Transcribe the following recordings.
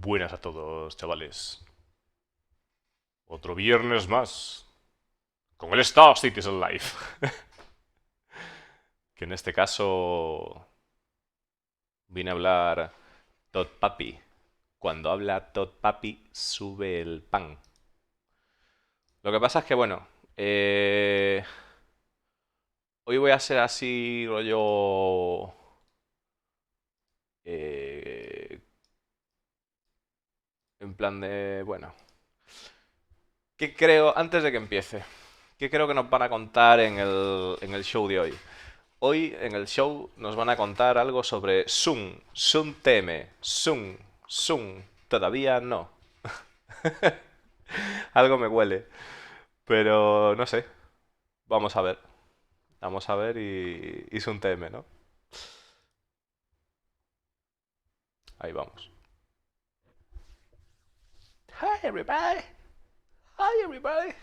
Buenas a todos, chavales. Otro viernes más con el Star Citizen Live. Que en este caso vine a hablar Todd Papi. Cuando habla Todd Papi, sube el pan. Lo que pasa es que, bueno, hoy voy a ser así, rollo. eh, en plan de. Bueno, ¿qué creo, antes de que empiece, qué creo que nos van a contar en el show de hoy? Hoy en el show nos van a contar algo sobre Sun. Sun teme. Sun. Sun. Todavía no. Algo me huele. Pero no sé. Vamos a ver. Vamos a ver y Sun teme, ¿no? Ahí vamos. Hi everybody. Hi everybody.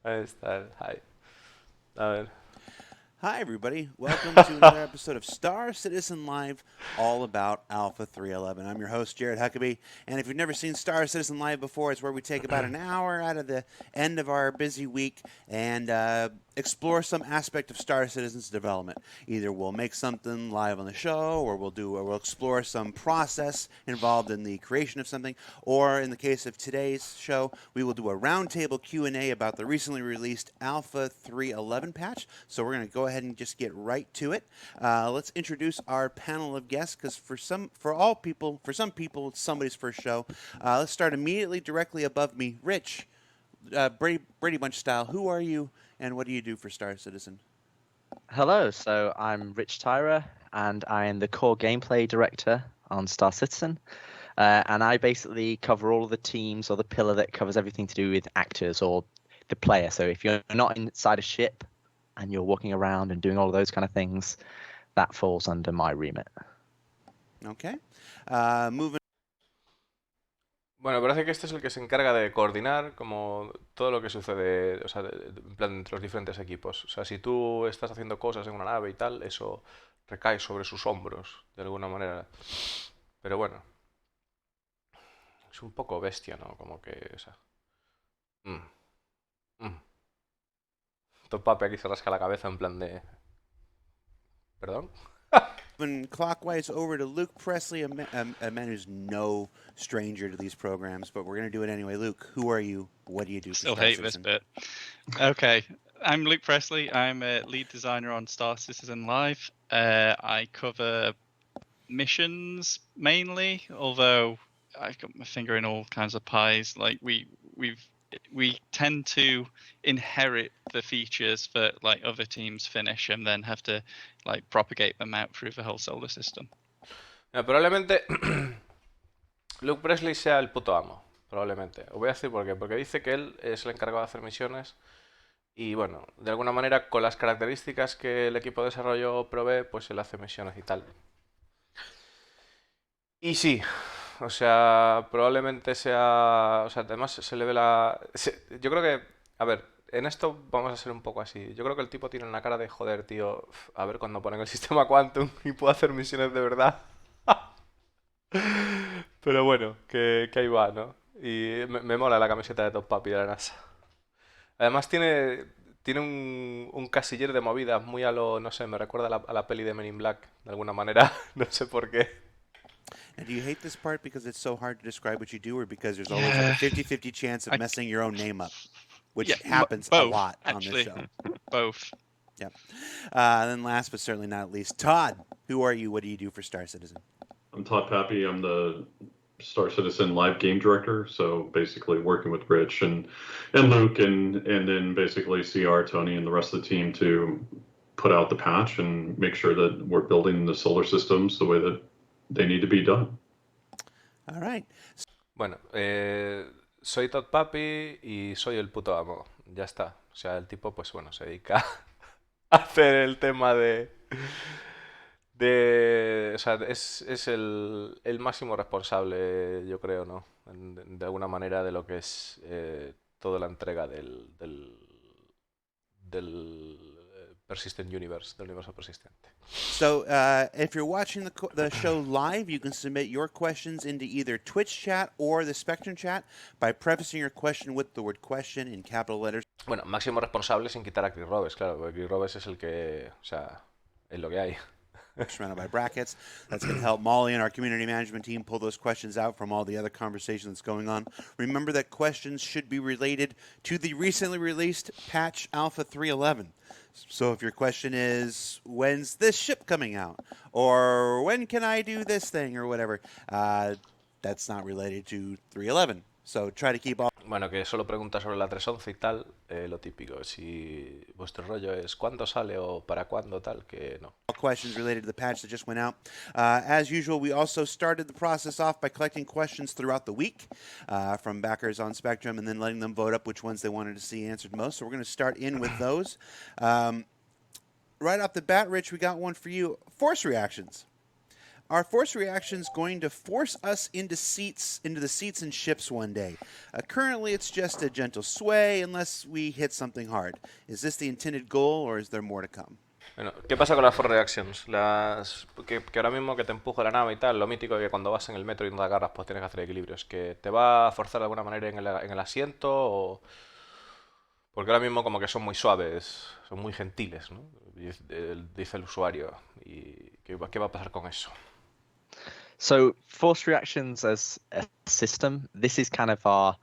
Ahí está el hi. A ver. Hi, everybody. Welcome to another episode of Star Citizen Live, all about Alpha 311. I'm your host, Jared Huckabee. And if you've never seen Star Citizen Live before, it's where we take about an hour out of the end of our busy week and explore some aspect of Star Citizen's development. Either we'll make something live on the show, or we'll explore some process involved in the creation of something, or in the case of today's show, we will do a roundtable Q&A about the recently released Alpha 311 patch. So we're going to go ahead and just get right to it. Let's introduce our panel of guests, because for some people, it's somebody's first show. Let's start immediately directly above me. Rich, Brady Bunch style, who are you and what do you do for Star Citizen? Hello, so I'm Rich Tyra, and I am the core gameplay director on Star Citizen. And I basically cover all of the teams, or the pillar that covers everything to do with actors or the player. So if you're not inside a ship and you're walking around and doing all of those kind of things, that falls under my remit. Okay. Moving. Bueno, parece que este es el que se encarga de coordinar como todo lo que sucede, o sea, en plan entre los diferentes equipos. O sea, si tú estás haciendo cosas en una nave y tal, eso recae sobre sus hombros, de alguna manera. Pero bueno, es un poco bestia, ¿no? Como que, o sea... mm, mm. Topape aquí se rasca la cabeza en plan de... ¿Perdón? Moving clockwise over to Luke Presley, a man who's no stranger to these programs, but we're going to do it anyway. Luke, who are you? What do you do for Still Star hate Citizen? this bit. Okay, I'm Luke Presley. I'm a lead designer on Star Citizen Live. I cover missions mainly, although I've got my finger in all kinds of pies. Like we tend to inherit the features that like other teams finish and then have to like propagate them out through the whole solar system. Probablemente Luke Presley sea el puto amo. Probablemente. Os voy a decir por qué. Porque dice que él es el encargado de hacer misiones. Y bueno, de alguna manera, con las características que el equipo de desarrollo provee, pues él hace misiones y tal. Y sí, o sea, probablemente sea... O sea, además se le ve la... Yo creo que... A ver, en esto vamos a ser un poco así. Yo creo que el tipo tiene una cara de joder, tío. A ver cuando ponen el sistema Quantum y puedo hacer misiones de verdad. Pero bueno, que ahí va, ¿no? Y me mola la camiseta de Top Papi de la NASA. Además tiene un casillero de movidas muy a lo, no sé, me recuerda a la peli de Men in Black, de alguna manera, no sé por qué. And do you hate this part because it's so hard to describe what you do, or because there's always like a 50-50 chance of I- messing your own name up, which yeah, happens a both lot on this actually, show? both. Yep. Then last but certainly not least, Todd, who are you? What do you do for Star Citizen? I'm Todd Pappy. I'm the Star Citizen live game director. So basically working with Rich and Luke and then basically CR, Tony, and the rest of the team to put out the patch and make sure that we're building the solar systems the way that they need to be done. All right. Bueno, soy Todd Papi y soy el puto amo, ya está. O sea, el tipo, pues bueno, se dedica a hacer el tema o sea, es el máximo responsable, yo creo, ¿no? De alguna manera de lo que es toda la entrega del Persistent Universe, del universo persistente. So, if you're watching the show live, you can submit your questions into either Twitch chat or the Spectrum chat by prefacing your question with the word question in capital letters. Bueno, máximo responsable sin quitar a Chris Robes, claro, porque Chris Robes es el que, o sea, es lo que hay. Surrounded by brackets. That's going to help Molly and our community management team pull those questions out from all the other conversation that's going on. Remember that questions should be related to the recently released patch Alpha 3.11. So if your question is, when's this ship coming out? Or when can I do this thing? Or whatever, that's not related to 3.11. So try to keep all Bueno, que solo pregunta sobre la 3.11 y tal, lo típico. Si vuestro rollo es cuándo sale o para cuándo tal, que no. questions related to the patch that just went out. As usual, we also started the process off by collecting questions throughout the week from backers on Spectrum and then letting them vote up which ones they wanted to see answered most. So we're going to start in with those. Right off the bat, Rich, we got one for you. Force reactions. Are force reactions going to force us into the seats and ships one day? Currently, it's just a gentle sway unless we hit something hard. Is this the intended goal, or is there more to come? Bueno, ¿qué pasa con las force reactions? Que ahora mismo que te empuja la nave y tal, lo mítico es que cuando vas en el metro y no te agarras, pues tienes que hacer equilibrios. ¿Que te va a forzar de alguna manera en el asiento o...? Porque ahora mismo como que son muy suaves, son muy gentiles, ¿no? Dice el usuario. ¿Y qué va a pasar con eso? So force reactions as a system, this is kind of our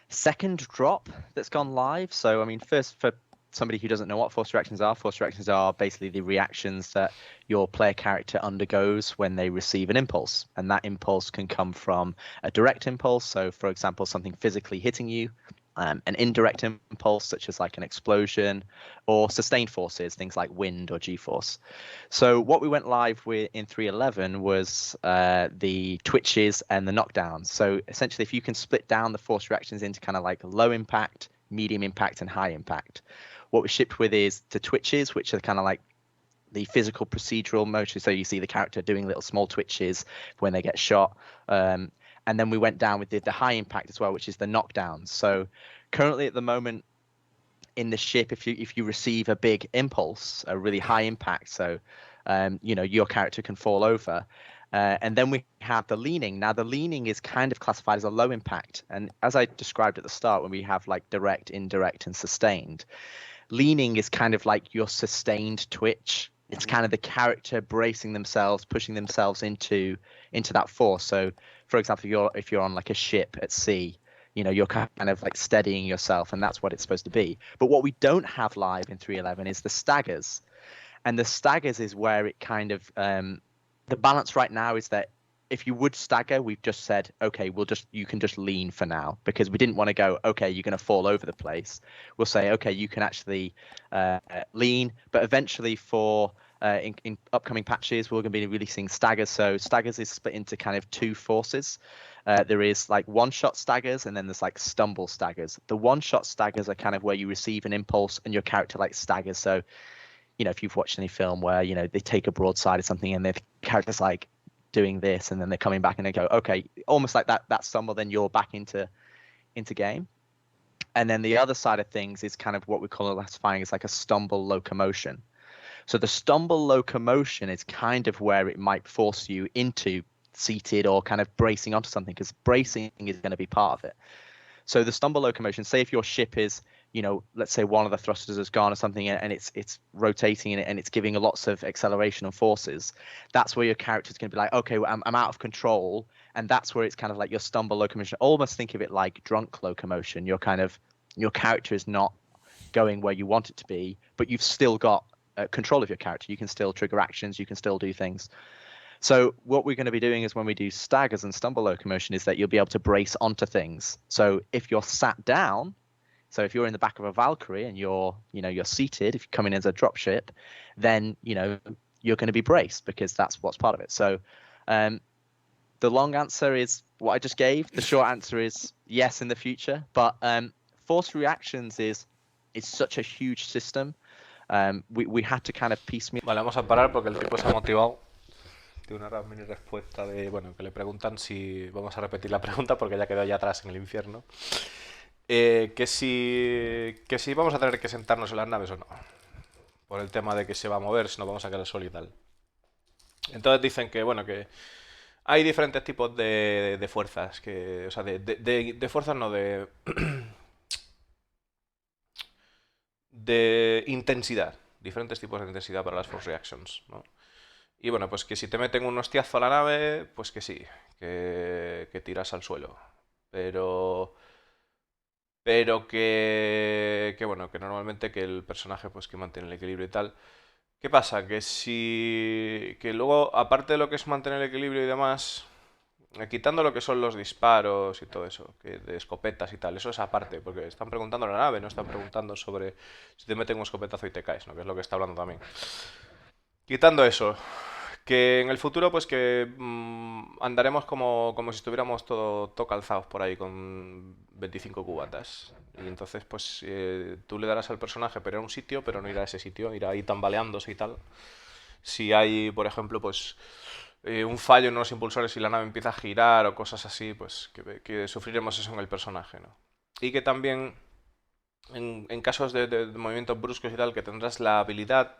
second drop that's gone live. So I mean, first, for somebody who doesn't know what force reactions are basically the reactions that your player character undergoes when they receive an impulse. And that impulse can come from a direct impulse. So for example, something physically hitting you, an indirect impulse, such as like an explosion, or sustained forces, things like wind or G-force. So what we went live with in 3.11 was the twitches and the knockdowns. So essentially, if you can split down the force reactions into kind of like low impact, medium impact, and high impact, what we shipped with is the twitches, which are kind of like the physical procedural motion. So you see the character doing little small twitches when they get shot. And then we went down with the high impact as well, which is the knockdowns. So currently at the moment in the ship, if you receive a big impulse, a really high impact, so your character can fall over. And then we have the leaning. Now the leaning is kind of classified as a low impact. And as I described at the start, when we have like direct, indirect, and sustained, leaning is kind of like your sustained twitch. It's kind of the character bracing themselves, pushing themselves into that force. So, for example, if you're on like a ship at sea, you're kind of like steadying yourself, and that's what it's supposed to be. But what we don't have live in 3.11 is the staggers, and the staggers is where it kind of the balance right now is that if you would stagger, we've just said, okay, you can just lean for now, because we didn't want to go, okay, you're going to fall over the place. We'll say, okay, you can actually lean, but eventually in upcoming patches, we're going to be releasing staggers. So staggers is split into kind of two forces. There is like one-shot staggers, and then there's like stumble staggers. The one-shot staggers are kind of where you receive an impulse and your character like staggers. So, if you've watched any film where, they take a broadside or something and the character's like doing this, and then they're coming back and they go, okay, almost like that stumble, then you're back into game. And then the other side of things is kind of what we call classifying as like a stumble locomotion. So the stumble locomotion is kind of where it might force you into seated or kind of bracing onto something, because bracing is going to be part of it. So the stumble locomotion, say if your ship is, let's say one of the thrusters has gone or something, and it's rotating and it's giving lots of acceleration and forces, that's where your character's going to be like, okay, well, I'm out of control. And that's where it's kind of like your stumble locomotion. Almost think of it like drunk locomotion. Your character is not going where you want it to be, but you've still got control of your character. You can still trigger actions. You can still do things. So what we're going to be doing is, when we do staggers and stumble locomotion, is that you'll be able to brace onto things. So if you're sat down, so if you're in the back of a Valkyrie and you're seated, if you come in as a dropship, then you're going to be braced, because that's what's part of it. So the long answer is what I just gave. The short answer is yes in the future. But force reactions is such a huge system. We had to kind of piecemeal. Vale, vamos a parar porque el tipo se ha motivado. Tiene una mini respuesta de, que le preguntan si... Vamos a repetir la pregunta porque ya quedó allá atrás en el infierno. Que si vamos a tener que sentarnos en las naves o no. por el tema de que se va a mover, si nos vamos a quedar al sol y tal. Entonces dicen que, bueno, que hay diferentes tipos de fuerzas, o sea, de fuerzas no, de intensidad, diferentes tipos de intensidad para las force reactions, ¿no? Y bueno, pues que si te meten un hostiazo a la nave, pues que sí, que tiras al suelo. Pero que bueno, que normalmente que el personaje pues que mantiene el equilibrio y tal. ¿Qué pasa? Que luego, aparte de lo que es mantener el equilibrio y demás, quitando lo que son los disparos y todo eso, que de escopetas y tal, eso es aparte, porque están preguntando a la nave, no están preguntando sobre si te meten un escopetazo y te caes, ¿no? Que es lo que está hablando también. Quitando eso, que en el futuro pues que andaremos como si estuviéramos todo calzados por ahí con 25 cubatas. Y entonces pues tú le darás al personaje pero a un sitio, pero no irá a ese sitio, irá ahí tambaleándose y tal. Si hay, por ejemplo, pues un fallo en los impulsores y la nave empieza a girar o cosas así, pues que sufriremos eso en el personaje, ¿no? Y que también en casos de movimientos bruscos y tal, que tendrás la habilidad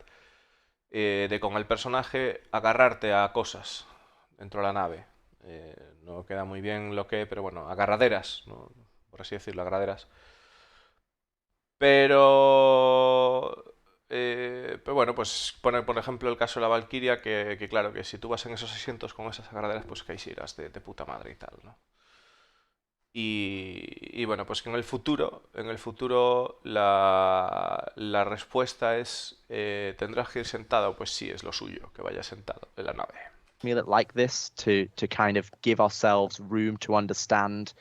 de con el personaje agarrarte a cosas dentro de la nave. No queda muy bien lo que, pero bueno, agarraderas, ¿no? Por así decirlo, agarraderas. Pero bueno, pues poner por ejemplo el caso de la Valkyria, que claro, que si tú vas en esos asientos con esas agarraderas, pues que ahí sí irás de puta madre y tal, ¿no? Y bueno, pues que en el futuro la respuesta es, ¿tendrás que ir sentado? Pues sí, es lo suyo, que vaya sentado en la nave. Like this to kind of give ourselves room to understand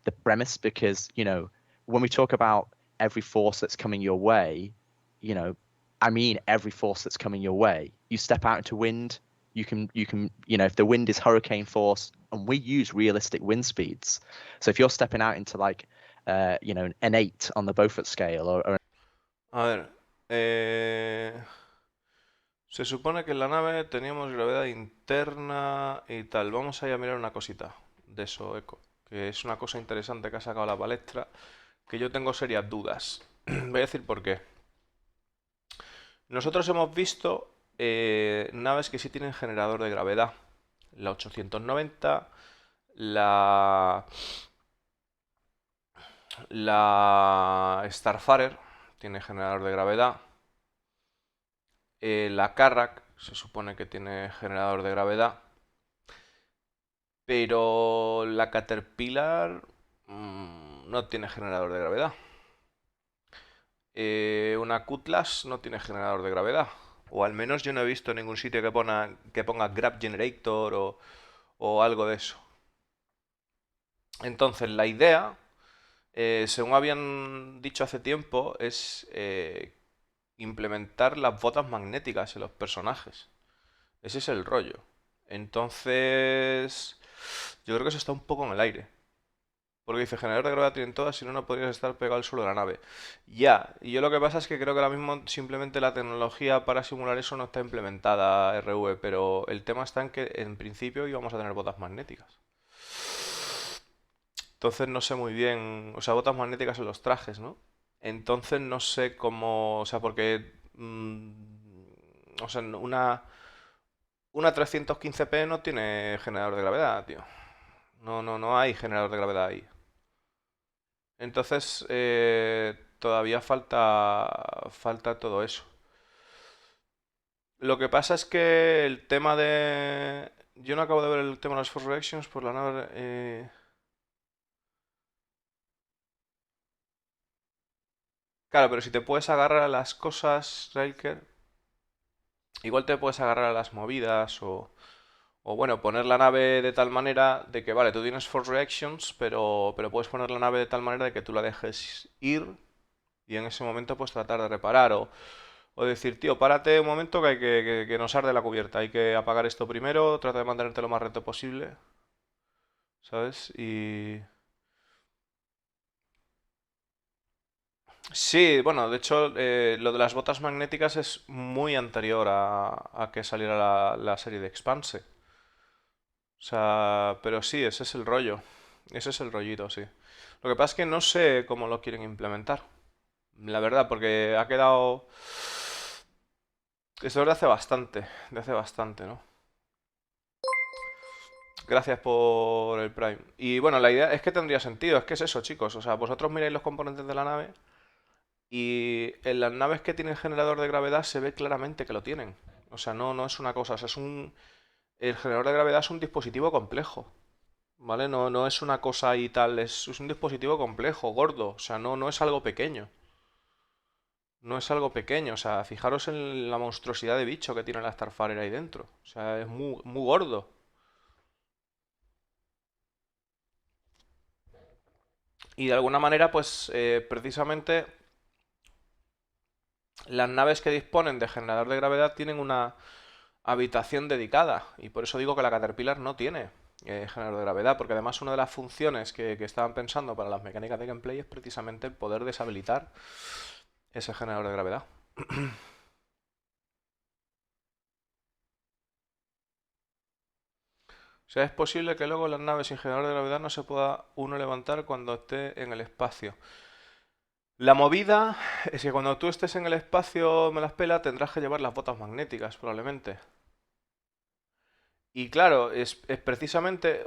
the premise, because when we talk about every force that's coming your way, I mean every force that's coming your way. You step out into wind, you can if the wind is hurricane force, and we use realistic wind speeds. So if you're stepping out into like an 8 on the Beaufort scale, or A ver, se supone que en la nave teníamos gravedad interna y tal. Vamos a ir a mirar una cosita de eso, Eco, que es una cosa interesante que ha sacado la palestra, que yo tengo serias dudas. Voy a decir por qué. Nosotros hemos visto naves que sí tienen generador de gravedad. La 890, la, la Starfarer tiene generador de gravedad. La Carrack se supone que tiene generador de gravedad. Pero la Caterpillar no tiene generador de gravedad. Una Cutlass no tiene generador de gravedad. O al menos yo no he visto en ningún sitio que ponga Grab Generator o algo de eso. Entonces la idea, según habían dicho hace tiempo, es implementar las botas magnéticas en los personajes. Ese es el rollo. Entonces, yo creo que eso está un poco en el aire. Porque dice, generador de gravedad tienen todas, si no, no podrías estar pegado al suelo de la nave. Ya, y yo lo que pasa es que creo que ahora mismo simplemente la tecnología para simular eso no está implementada RV, pero el tema está en que en principio íbamos a tener botas magnéticas. Entonces no sé muy bien, o sea, botas magnéticas en los trajes, ¿no? Entonces no sé cómo, o sea, porque, o sea, una 315p no tiene generador de gravedad, tío. No, no, no hay generador de gravedad ahí. Entonces, todavía falta todo eso. Lo que pasa es que el tema de... Yo no acabo de ver el tema de las Force Reactions por la nave... Claro, pero si te puedes agarrar a las cosas, Railker, igual te puedes agarrar a las movidas o bueno, poner la nave de tal manera de que, vale, tú tienes Force Reactions, pero puedes poner la nave de tal manera de que tú la dejes ir y en ese momento pues tratar de reparar o decir, tío, párate un momento que nos arde la cubierta, hay que apagar esto primero, trata de mantenerte lo más recto posible, ¿sabes? Y... Sí, bueno, de hecho, lo de las botas magnéticas es muy anterior a que saliera la serie de Expanse. O sea, pero sí, ese es el rollo. Ese es el rollito, sí. Lo que pasa es que no sé cómo lo quieren implementar. La verdad, porque ha quedado... Eso es de hace bastante, ¿no? Gracias por el Prime. Y bueno, la idea es que tendría sentido, es que es eso, chicos. O sea, vosotros miráis los componentes de la nave y en las naves que tienen generador de gravedad se ve claramente que lo tienen. O sea, no es una cosa, o sea, el generador de gravedad es un dispositivo complejo, ¿vale? No es una cosa y tal, es un dispositivo complejo, gordo, o sea, no es algo pequeño. No es algo pequeño, o sea, fijaros en la monstruosidad de bicho que tiene la Starfarer ahí dentro. O sea, es muy gordo. Y de alguna manera, pues, precisamente las naves que disponen de generador de gravedad tienen una habitación dedicada. Y por eso digo que la Caterpillar no tiene generador de gravedad, porque además una de las funciones que estaban pensando para las mecánicas de gameplay es precisamente poder deshabilitar ese generador de gravedad. O sea, es posible que luego las naves sin generador de gravedad no se pueda uno levantar cuando esté en el espacio. La movida es que cuando tú estés en el espacio, me las pela, tendrás que llevar las botas magnéticas, probablemente. Y claro, es precisamente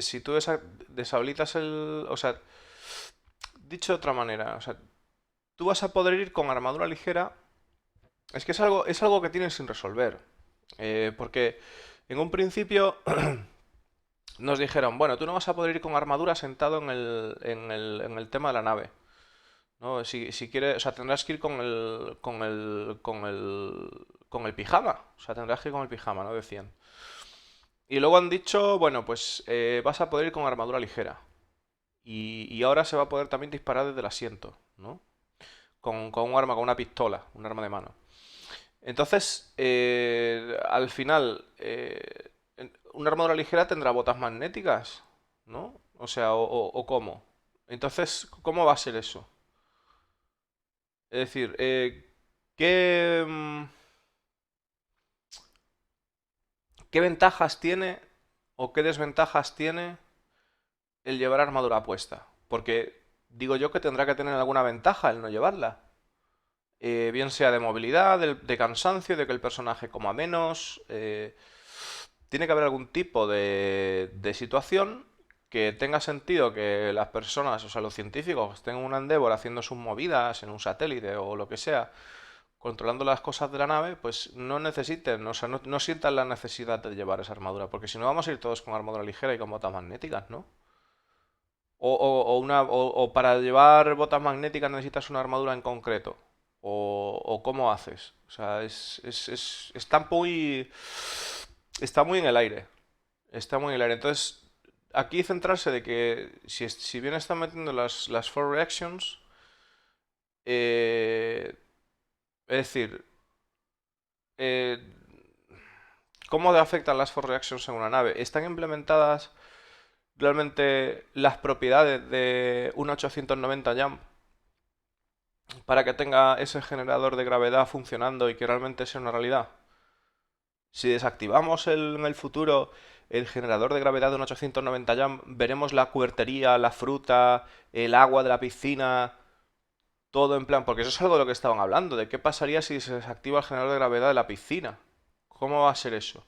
si tú deshabilitas el... O sea, dicho de otra manera, o sea, tú vas a poder ir con armadura ligera. Es que es algo que tienen sin resolver. Porque en un principio nos dijeron, bueno, tú no vas a poder ir con armadura sentado en el tema de la nave. ¿No? Si quieres, o sea, tendrás que ir con el pijama. O sea, tendrás que ir con el pijama, ¿no? Decían. Y luego han dicho, bueno, pues vas a poder ir con armadura ligera. Y ahora se va a poder también disparar desde el asiento, ¿no? Con un arma, con una pistola, un arma de mano. Entonces, al final, una armadura ligera tendrá botas magnéticas, ¿no? O sea, o cómo. Entonces, ¿cómo va a ser eso? Es decir, ¿qué, qué ventajas tiene o qué desventajas tiene el llevar armadura puesta? Porque digo yo que tendrá que tener alguna ventaja el no llevarla. Bien sea de movilidad, de cansancio, de que el personaje coma menos. Tiene que haber algún tipo de situación que tenga sentido que las personas, o sea, los científicos, estén en un Endeavor haciendo sus movidas en un satélite o lo que sea, controlando las cosas de la nave, pues no necesiten, o sea, no sientan la necesidad de llevar esa armadura, porque si no vamos a ir todos con armadura ligera y con botas magnéticas, ¿no? O para llevar botas magnéticas necesitas una armadura en concreto. O cómo haces. O sea, está muy en el aire. Está muy en el aire. Entonces, aquí centrarse de que si bien están metiendo las four reactions, es decir, eh, ¿cómo afectan las four reactions en una nave? ¿Están implementadas realmente las propiedades de un 890 jump para que tenga ese generador de gravedad funcionando y que realmente sea una realidad? Si desactivamos en el futuro el generador de gravedad de un 890 jump, veremos la cubertería, la fruta, el agua de la piscina, todo en plan, porque eso es algo de lo que estaban hablando, de qué pasaría si se desactiva el generador de gravedad de la piscina. ¿Cómo va a ser eso?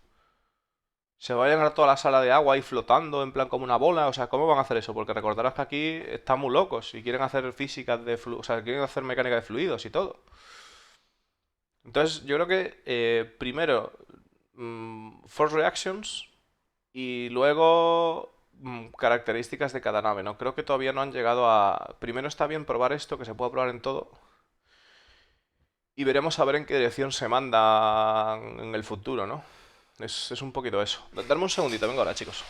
¿Se va a llenar toda la sala de agua ahí flotando en plan como una bola? O sea, ¿cómo van a hacer eso? Porque recordaros que aquí están muy locos y quieren hacer físicas de o sea, quieren hacer mecánica de fluidos y todo. Entonces, yo creo que primero force reactions y luego características de cada nave, ¿no? Creo que todavía no han llegado a... Primero está bien probar esto, que se pueda probar en todo, y veremos a ver en qué dirección se manda en el futuro, ¿no? Es un poquito eso. Darme un segundito, vengo ahora, chicos.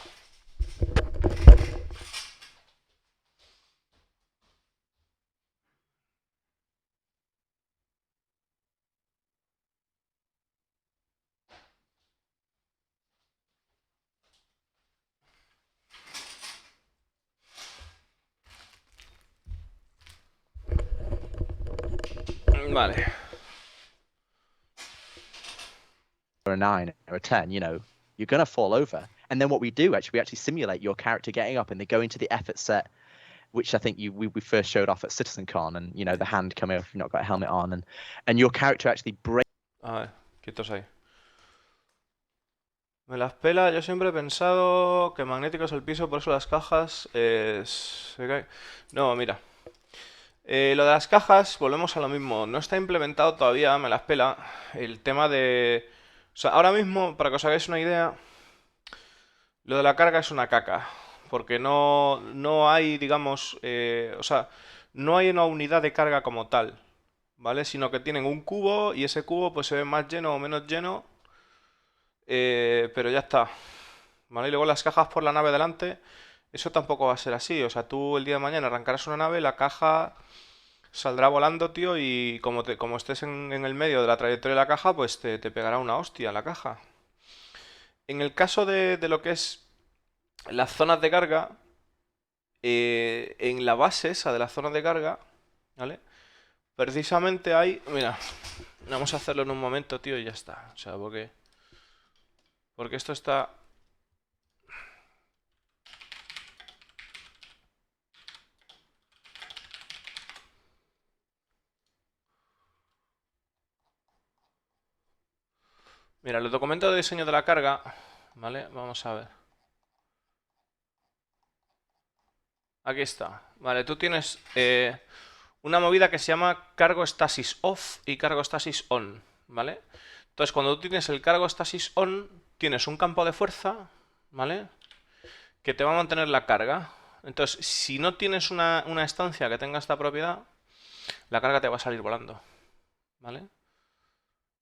Vale. Or a 9 or a 10, you're going to fall over. And then what we do, actually, we actually simulate your character getting up and they go into the effort set which I think we first showed off at CitizenCon, and the hand coming off if you've not got a helmet on, and your character actually breaks. A ver, quietos ahí. Me las pela, yo siempre he pensado que magnético es el piso, por eso las cajas se caen. No, mira. Lo de las cajas, volvemos a lo mismo. No está implementado todavía, me las pela. El tema de... O sea, ahora mismo, para que os hagáis una idea, lo de la carga es una caca. Porque no hay, digamos... o sea, no hay una unidad de carga como tal. ¿Vale? Sino que tienen un cubo y ese cubo pues se ve más lleno o menos lleno. Pero ya está. ¿Vale? Y luego las cajas por la nave delante, eso tampoco va a ser así. O sea, tú el día de mañana arrancarás una nave, la caja saldrá volando, tío, y como estés en el medio de la trayectoria de la caja, pues te pegará una hostia la caja. En el caso de lo que es las zonas de carga, en la base esa de las zonas de carga, ¿vale? Precisamente hay... Mira, vamos a hacerlo en un momento, tío, y ya está. O sea, porque esto está... Mira, los documentos de diseño de la carga, ¿vale? Vamos a ver. Aquí está. Vale, tú tienes una movida que se llama cargo stasis off y cargo stasis on, ¿vale? Entonces, cuando tú tienes el cargo stasis on, tienes un campo de fuerza, ¿vale? Que te va a mantener la carga. Entonces, si no tienes una estancia que tenga esta propiedad, la carga te va a salir volando, ¿vale?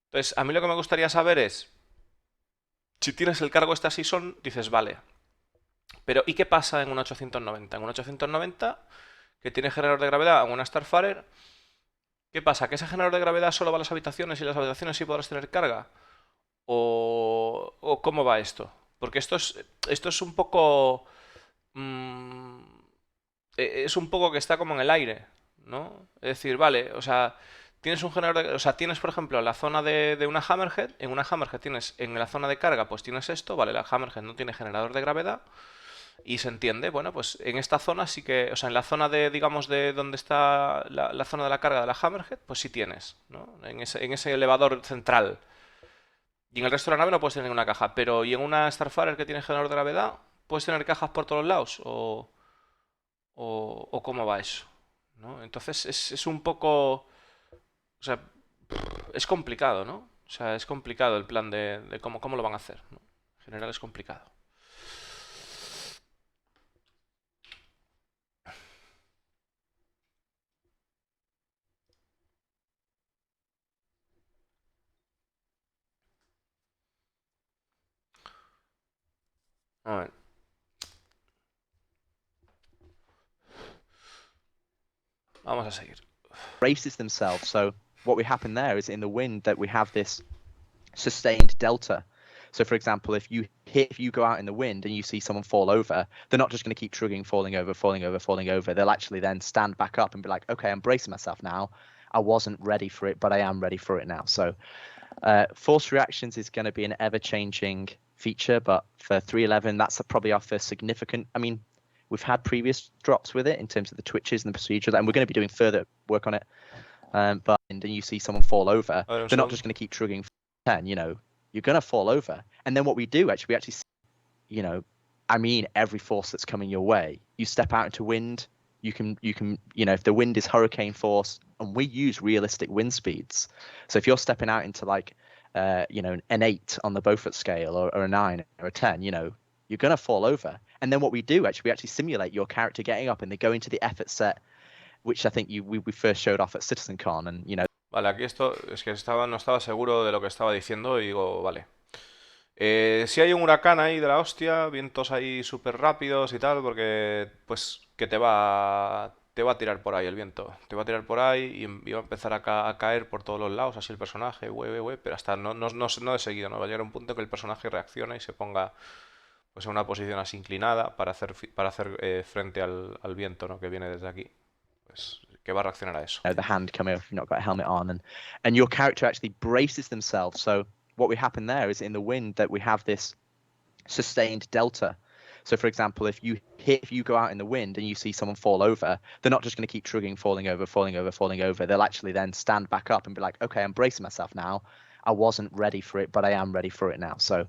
Entonces, a mí lo que me gustaría saber es, si tienes el cargo stasis on, dices, vale, pero ¿y qué pasa en un 890? En un 890, que tiene generador de gravedad, en una Starfarer, ¿qué pasa? ¿Que ese generador de gravedad solo va a las habitaciones y las habitaciones sí podrás tener carga? ¿O cómo va esto? Porque esto es un poco... mm, es un poco que está como en el aire, ¿no? Es decir, vale, o sea, tienes un generador de... O sea, tienes, por ejemplo, la zona de una Hammerhead. En una Hammerhead tienes, en la zona de carga, pues tienes esto, vale, la Hammerhead no tiene generador de gravedad. Y se entiende, bueno, pues en esta zona sí que, o sea, en la zona de, digamos, de donde está la zona de la carga de la Hammerhead, pues sí tienes, ¿no? En ese elevador central. Y en el resto de la nave no puedes tener ninguna caja. Pero, ¿y en una Starfarer que tiene generador de gravedad? ¿Puedes tener cajas por todos lados? ¿O cómo va eso? ¿No? Entonces es un poco... O sea, es complicado, ¿no? O sea, es complicado el plan de cómo lo van a hacer, ¿no? En general es complicado. A ver. Vamos a seguir. Braces themselves. So what we happen there is in the wind that we have this sustained delta. So for example, if you go out in the wind and you see someone fall over, they're not just going to keep trugging, falling over, falling over, falling over. They'll actually then stand back up and be like, okay, I'm bracing myself now. I wasn't ready for it, but I am ready for it now. So force reactions is going to be an ever-changing feature, but for 311, that's probably our first significant. I mean, we've had previous drops with it in terms of the twitches and the procedures, and we're going to be doing further work on it. But then you see someone fall over, they're not just going to keep trugging 10, you're going to fall over. And then what we do, we actually see, I mean, every force that's coming your way, you step out into wind, you can, if the wind is hurricane force, and we use realistic wind speeds. So if you're stepping out into like, an 8 on the Beaufort scale or a 9 or a 10, you're going to fall over. And then what we do, we actually simulate your character getting up and they go into the effort set, which I think we first showed off at CitizenCon, and Vale, aquí esto es que no estaba seguro de lo que estaba diciendo y digo, vale. Si hay un huracán ahí de la hostia, vientos ahí súper rápidos y tal, porque pues que te va a tirar por ahí el viento. Te va a tirar por ahí y va a empezar a caer por todos los lados, así el personaje, pero hasta no de seguido, ¿no? Va a llegar un punto que el personaje reaccione y se ponga pues en una posición así inclinada para hacer frente al viento, ¿no? Que viene desde aquí. Pues que va a reaccionar a eso. the hand coming off if you've not got a helmet on, and your character actually braces themselves. So what we happen there is in the wind that we have this sustained delta. So, for example, if you go out in the wind and you see someone fall over, they're not just going to keep triggering falling over, falling over, falling over. They'll actually then stand back up and be like, okay, I'm bracing myself now. I wasn't ready for it, but I am ready for it now. So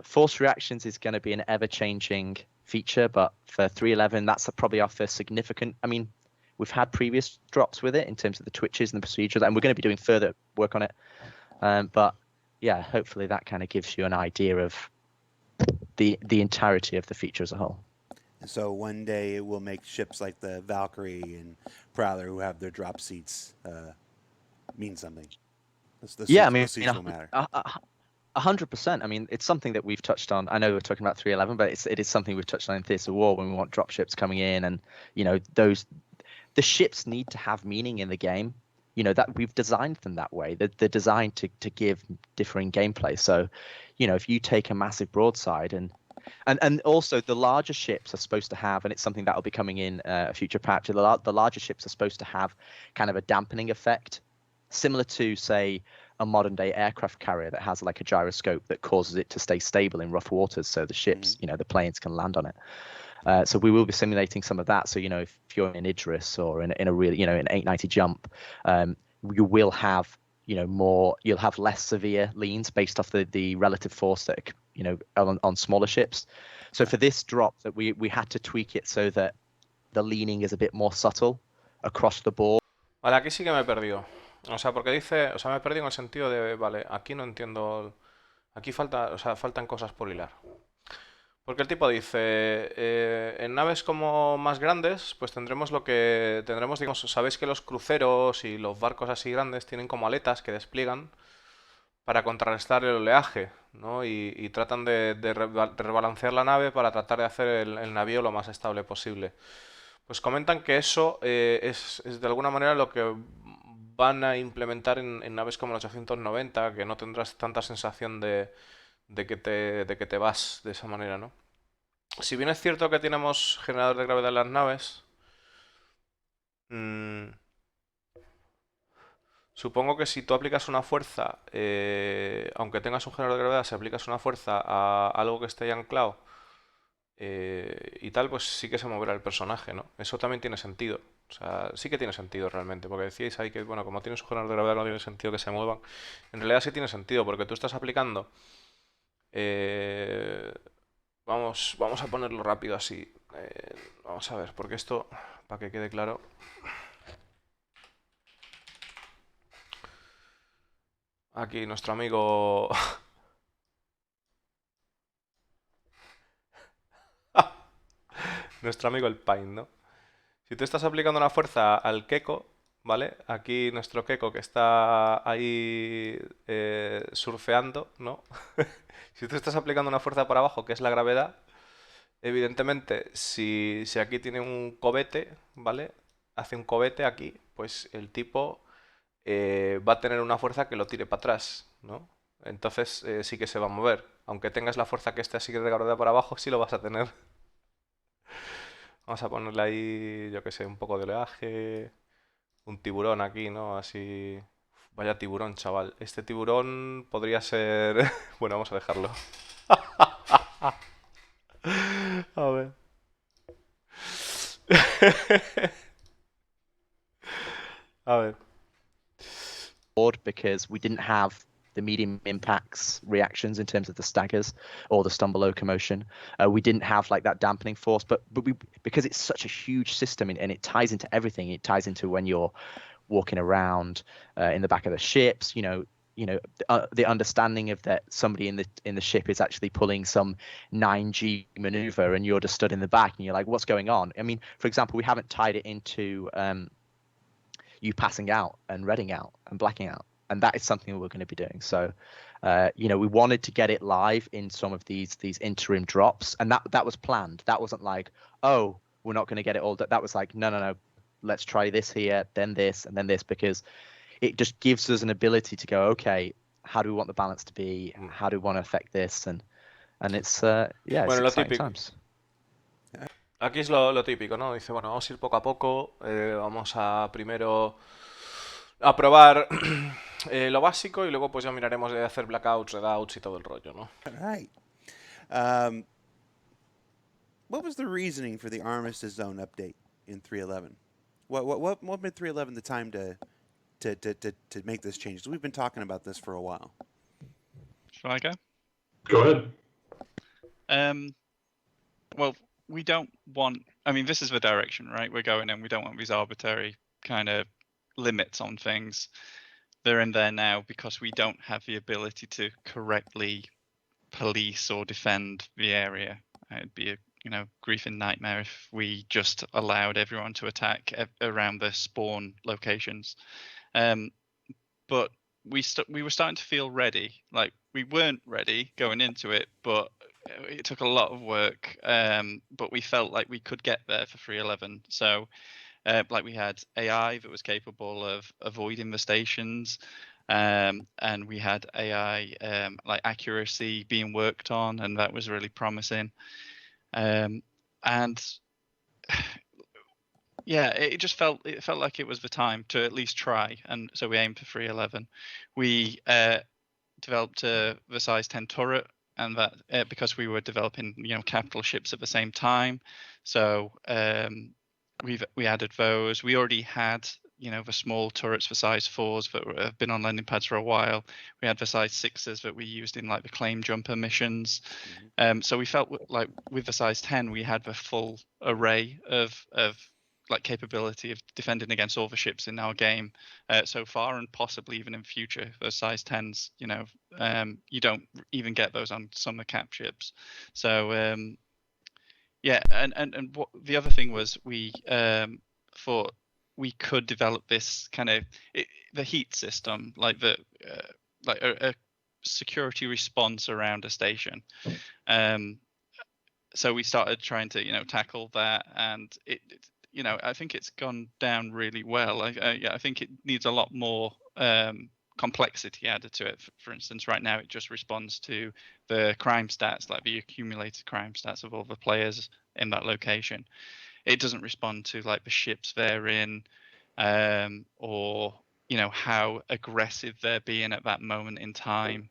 force reactions is going to be an ever-changing feature, but for 3.11, that's probably our first significant. I mean, we've had previous drops with it in terms of the twitches and the procedures, and we're going to be doing further work on it. But yeah, hopefully that kind of gives you an idea of the entirety of the feature as a whole. And so one day it will make ships like the Valkyrie and Prowler, who have their drop seats, mean something. Yeah, I mean, those seats will matter. 100%. I mean, it's something that we've touched on. I know we're talking about 3.11, but it is something we've touched on in Theatre of War when we want drop ships coming in, and the ships need to have meaning in the game. That we've designed them that way. They're designed to give differing gameplay. So, if you take a massive broadside and also the larger ships are supposed to have, and it's something that will be coming in a future patch. The larger ships are supposed to have kind of a dampening effect, similar to, say, a modern day aircraft carrier that has like a gyroscope that causes it to stay stable in rough waters, so the ships, the planes can land on it. So we will be simulating some of that. So if you're in Idris or in a really an 890 jump, you will have you'll have less severe leans based off the relative force that on smaller ships. So for this drop, that we had to tweak it so that the leaning is a bit more subtle across the board. Vale, aquí sí que me he perdido. O sea, porque dice, o sea, me he perdido en el sentido de, vale, aquí no entiendo, aquí faltan cosas por hilar. Porque el tipo dice, en naves como más grandes, pues tendremos digamos, sabéis que los cruceros y los barcos así grandes tienen como aletas que despliegan para contrarrestar el oleaje, ¿no? Y tratan de rebalancear la nave para tratar de hacer el navío lo más estable posible. Pues comentan que eso es de alguna manera lo que van a implementar en naves como el 890, que no tendrás tanta sensación de que te vas de esa manera, ¿no? Si bien es cierto que tenemos generador de gravedad en las naves, supongo que si tú aplicas una fuerza, aunque tengas un generador de gravedad, si aplicas una fuerza a algo que esté ya anclado y tal, pues sí que se moverá el personaje, ¿no? Eso también tiene sentido. O sea, sí que tiene sentido realmente, porque decíais ahí que, bueno, como tienes un generador de gravedad no tiene sentido que se muevan. En realidad sí tiene sentido, porque tú estás aplicando... vamos a ponerlo rápido así. Vamos a ver, porque esto, para que quede claro... Aquí nuestro amigo... nuestro amigo el Pain, ¿no? Si tú estás aplicando una fuerza al Keko, ¿vale? Aquí nuestro Keko que está ahí surfeando, ¿no? Si tú estás aplicando una fuerza para abajo, que es la gravedad, evidentemente, si aquí tiene un cobete, ¿vale? Hace un cobete aquí, pues el tipo va a tener una fuerza que lo tire para atrás, ¿no? Entonces sí que se va a mover. Aunque tengas la fuerza que esté así de gravedad para abajo, sí lo vas a tener. Vamos a ponerle ahí, yo que sé, un poco de oleaje. Un tiburón aquí, ¿no? Así... Vaya tiburón, chaval. Este tiburón podría ser... Bueno, vamos a dejarlo. A ver. A ver. Because we didn't have the medium impacts reactions in terms of the staggers or the stumble locomotion. We didn't have like that dampening force, but we, because it's such a huge system and it ties into everything. It ties into when you're walking around in the back of the ships, the understanding of that somebody in the ship is actually pulling some 9G maneuver and you're just stood in the back and you're like, what's going on? I mean, for example, we haven't tied it into you passing out and redding out and blacking out, and that is something that we're going to be doing. So we wanted to get it live in some of these interim drops, and that was planned. That wasn't like, oh, we're not going to get it all. That was like, no, let's try this here, then this, and then this, because it just gives us an ability to go, okay, how do we want the balance to be? How do we want to affect this? And it's Bueno, it's lo exciting típico. times. Aquí es lo típico, ¿no? Dice, bueno, vamos a ir poco a poco. Vamos a primero a probar lo básico y luego pues ya miraremos de hacer blackouts, redouts y todo el rollo, ¿no? All right. what was the reasoning for the Armistice Zone update in 3.11? What made 3.11 the time to make this change? We've been talking about this for a while. Shall I go? Go ahead. Well, we don't want. I mean, this is the direction, right? We're going in. We don't want these arbitrary kind of limits on things. They're in there now because we don't have the ability to correctly police or defend the area. It'd be a griefing nightmare if we just allowed everyone to attack around the spawn locations. But we were starting to feel ready. Like, we weren't ready going into it, but it took a lot of work. But we felt like we could get there for 3.11. So like, we had AI that was capable of avoiding the stations, and we had AI like accuracy being worked on, and that was really promising. And yeah, it felt like it was the time to at least try, and so we aimed for 3.11. We developed the size 10 turret, and that because we were developing capital ships at the same time, so we added those. We already had the small turrets for size 4s that have been on landing pads for a while. We had the size 6s that we used in like the claim jumper missions. So we felt like with the size 10 we had the full array of like capability of defending against all the ships in our game so far, and possibly even in future. Those size 10s, you don't even get those on some of the cap ships. So yeah, and what the other thing was, we thought we could develop this kind of the heat system, like a security response around a station. So we started trying to tackle that, and I think it's gone down really well. I think it needs a lot more complexity added to it. For instance, right now it just responds to the crime stats, like the accumulated crime stats of all the players in that location. It doesn't respond to like the ships they're in, or how aggressive they're being at that moment in time.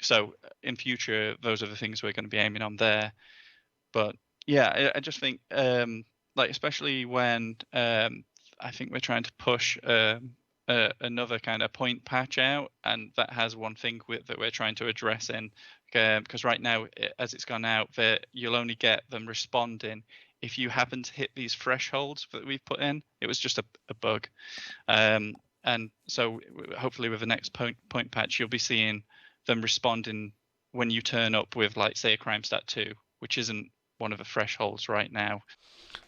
So in future, those are the things we're going to be aiming on there. But yeah, I just think like, especially when I think we're trying to push another kind of point patch out, and that has one thing that we're trying to address in, because right now, as it's gone out, that you'll only get them responding if you happen to hit these thresholds that we've put in. It was just a bug, and so hopefully with the next point patch, you'll be seeing them responding when you turn up with, like, say, a crime stat 2, which isn't one of the thresholds right now.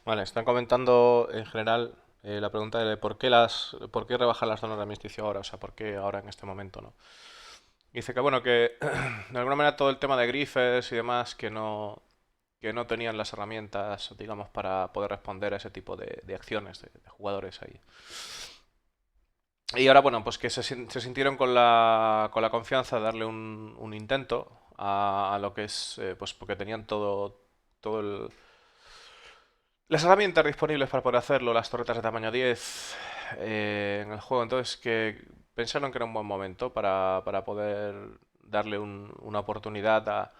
Vale, están comentando en general la pregunta de por qué rebajar las zonas de armisticio ahora, o sea, por qué ahora en este momento, ¿no? Dice que bueno, que de alguna manera todo el tema de grifes y demás que no tenían las herramientas, digamos, para poder responder a ese tipo de acciones de jugadores ahí. Y ahora, bueno, pues que se sintieron con la confianza de darle un intento a lo que es, pues porque tenían todo las herramientas disponibles para poder hacerlo, las torretas de tamaño 10 en el juego. Entonces, que pensaron que era un buen momento para poder darle una oportunidad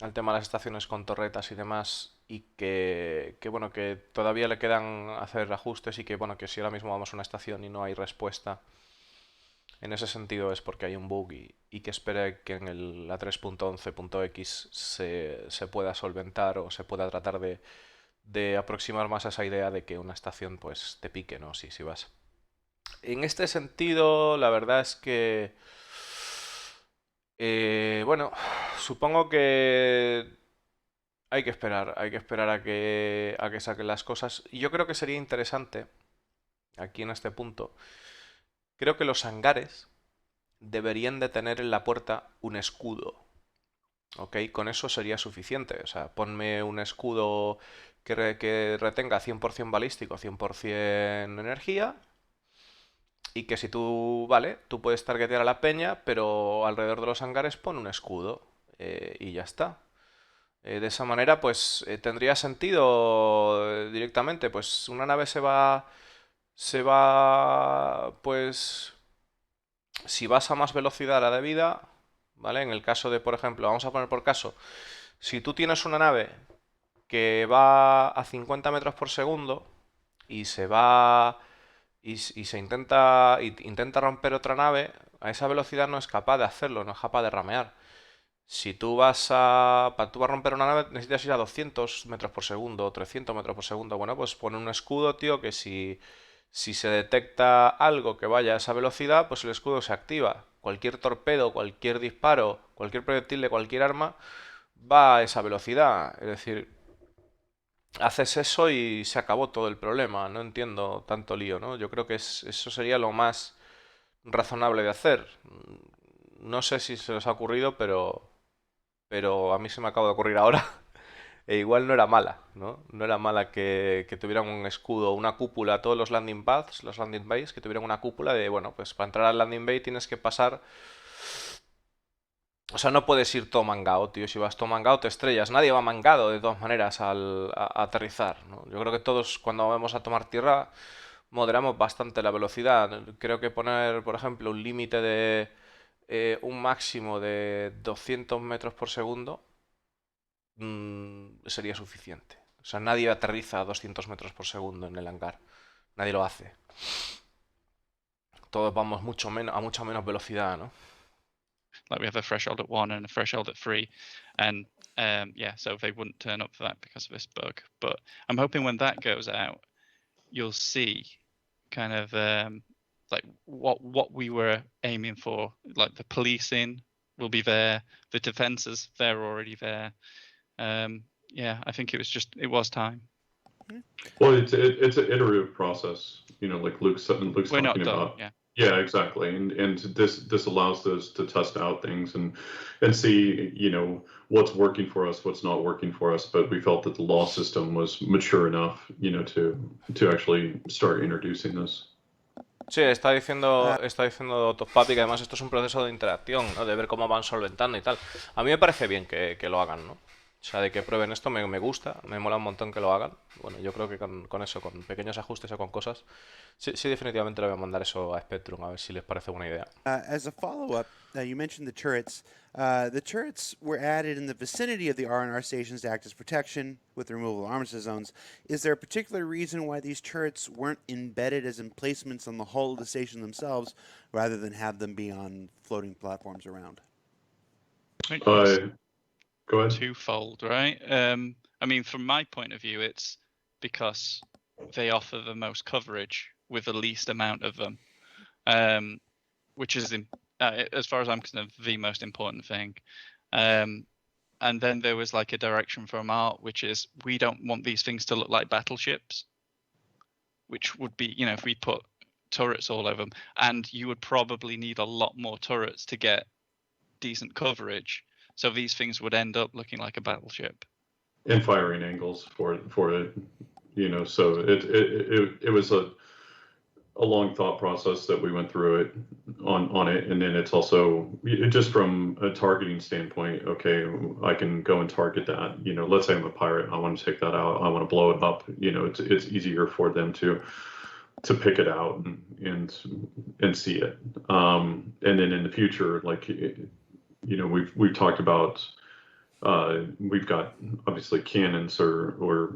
al tema de las estaciones con torretas y demás, y bueno, que todavía le quedan hacer ajustes, y que bueno, que si ahora mismo vamos a una estación y no hay respuesta en ese sentido es porque hay un bug, y que espere que en la 3.11.x se pueda solventar, o se pueda tratar de aproximar más a esa idea de que una estación pues te pique, ¿no? Si vas. En este sentido, la verdad es que bueno, supongo que hay que esperar a que saquen las cosas. Y yo creo que sería interesante, aquí en este punto, creo que los hangares deberían de tener en la puerta un escudo. ¿Ok? Con eso sería suficiente. O sea, ponme un escudo que retenga 100% balístico, 100% energía, y que si tú, vale, tú puedes targetear a la peña, pero alrededor de los hangares pon un escudo, y ya está. De esa manera, pues tendría sentido directamente. Pues una nave pues, si vas a más velocidad a la debida, ¿vale? En el caso de, por ejemplo, vamos a poner por caso, si tú tienes una nave que va a 50 metros por segundo y se va y se intenta romper otra nave, a esa velocidad no es capaz de hacerlo, no es capaz de ramear. Si para tú vas a romper una nave necesitas ir a 200 metros por segundo, 300 metros por segundo. Bueno, pues pone un escudo, tío, que si se detecta algo que vaya a esa velocidad, pues el escudo se activa. Cualquier torpedo, cualquier disparo, cualquier proyectil de cualquier arma va a esa velocidad. Es decir, haces eso y se acabó todo el problema. No entiendo tanto lío, ¿no? Yo creo que eso sería lo más razonable de hacer. No sé si se os ha ocurrido, pero a mí se me acaba de ocurrir ahora. E igual no era mala, ¿no? No era mala que tuvieran un escudo, una cúpula, todos los landing pads, los landing bays, que tuvieran una cúpula de, bueno, pues para entrar al landing bay tienes que pasar. O sea, no puedes ir todo mangado, tío. Si vas todo mangado te estrellas. Nadie va mangado de todas maneras a aterrizar, ¿no? Yo creo que todos cuando vamos a tomar tierra moderamos bastante la velocidad. Creo que poner, por ejemplo, un límite de un máximo de 200 metros por segundo sería suficiente. O sea, nadie aterriza a 200 metros por segundo en el hangar. Nadie lo hace. Todos vamos a mucha menos velocidad, ¿no? Like we have a threshold at 1 and a threshold at 3, and so they wouldn't turn up for that because of this bug. But I'm hoping when that goes out, you'll see kind of like what we were aiming for. Like the policing will be there, the defenses they're already there. I think it was time. Well, it's an iterative process, like Luke's We're not talking done. about. Yeah. Yeah, exactly. And this allows us to test out things and see, what's working for us, what's not working for us. But we felt that the law system was mature enough, to actually start introducing this. Sí, está diciendo Top Papi que además esto es un proceso de interacción, ¿no? De ver cómo van solventando y tal. A mí me parece bien que lo hagan, ¿no? O sea, de que prueben esto me gusta, me mola un montón que lo hagan. Bueno, yo creo que con eso, con pequeños ajustes o con cosas, sí, definitivamente le voy a mandar eso a Spectrum, a ver si les parece buena idea. As a follow-up, you mentioned the turrets. The turrets were added in the vicinity of the R&R stations to act as protection with the removal of armistice zones. Is there a particular reason why these turrets weren't embedded as emplacements on the hull of the station themselves, rather than have them be on floating platforms around? I think it's Go ahead. twofold, right? I mean, from my point of view, it's because they offer the most coverage with the least amount of them, which is, as far as I'm concerned, the most important thing. And then there was like a direction from Art, which is we don't want these things to look like battleships, which would be, if we put turrets all over them, and you would probably need a lot more turrets to get decent coverage. So these things would end up looking like a battleship. And firing angles for it, so it was a long thought process that we went through it on it, and then it's also just from a targeting standpoint. Okay, I can go and target that. Let's say I'm a pirate, I want to take that out, I want to blow it up. It's easier for them to pick it out and see it. And then in the future, like we've talked about. We've got obviously cannons or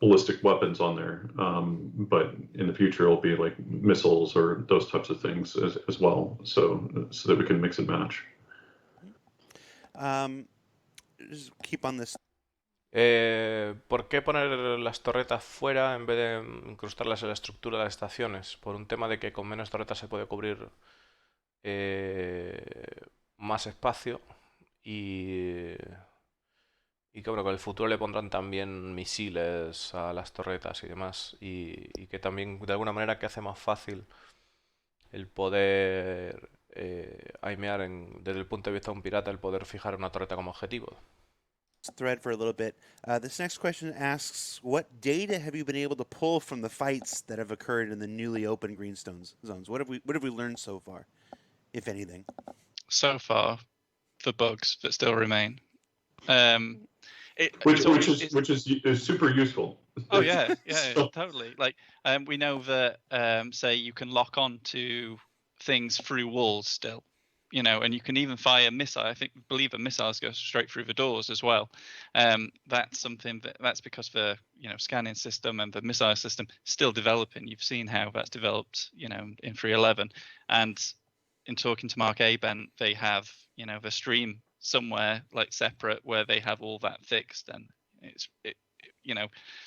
ballistic weapons on there, but in the future it'll be like missiles or those types of things as well, so that we can mix and match. Just keep on this. ¿Por qué poner las torretas fuera en vez de incrustarlas en la estructura de las estaciones? Por un tema de que con menos torretas se puede cubrir más espacio y que bueno, con el futuro le pondrán también misiles a las torretas y demás y que también de alguna manera que hace más fácil el poder aimear desde el punto de vista de un pirata, el poder fijar una torreta como objetivo. Thread for a little bit. This next question asks, what data have you been able to pull from the fights that have occurred in the newly opened greenstone zones? What have we learned so far, if anything? So far, the bugs that still remain. Which is super useful. Oh yeah, So, totally. Like we know that say you can lock on to things through walls still. and you can even fire missile. Believe that missiles go straight through the doors as well. That's something that's because the scanning system and the missile system still developing. You've seen how that's developed, in 3.11, and in talking to Mark Abent, they have the stream somewhere like separate where they have all that fixed, and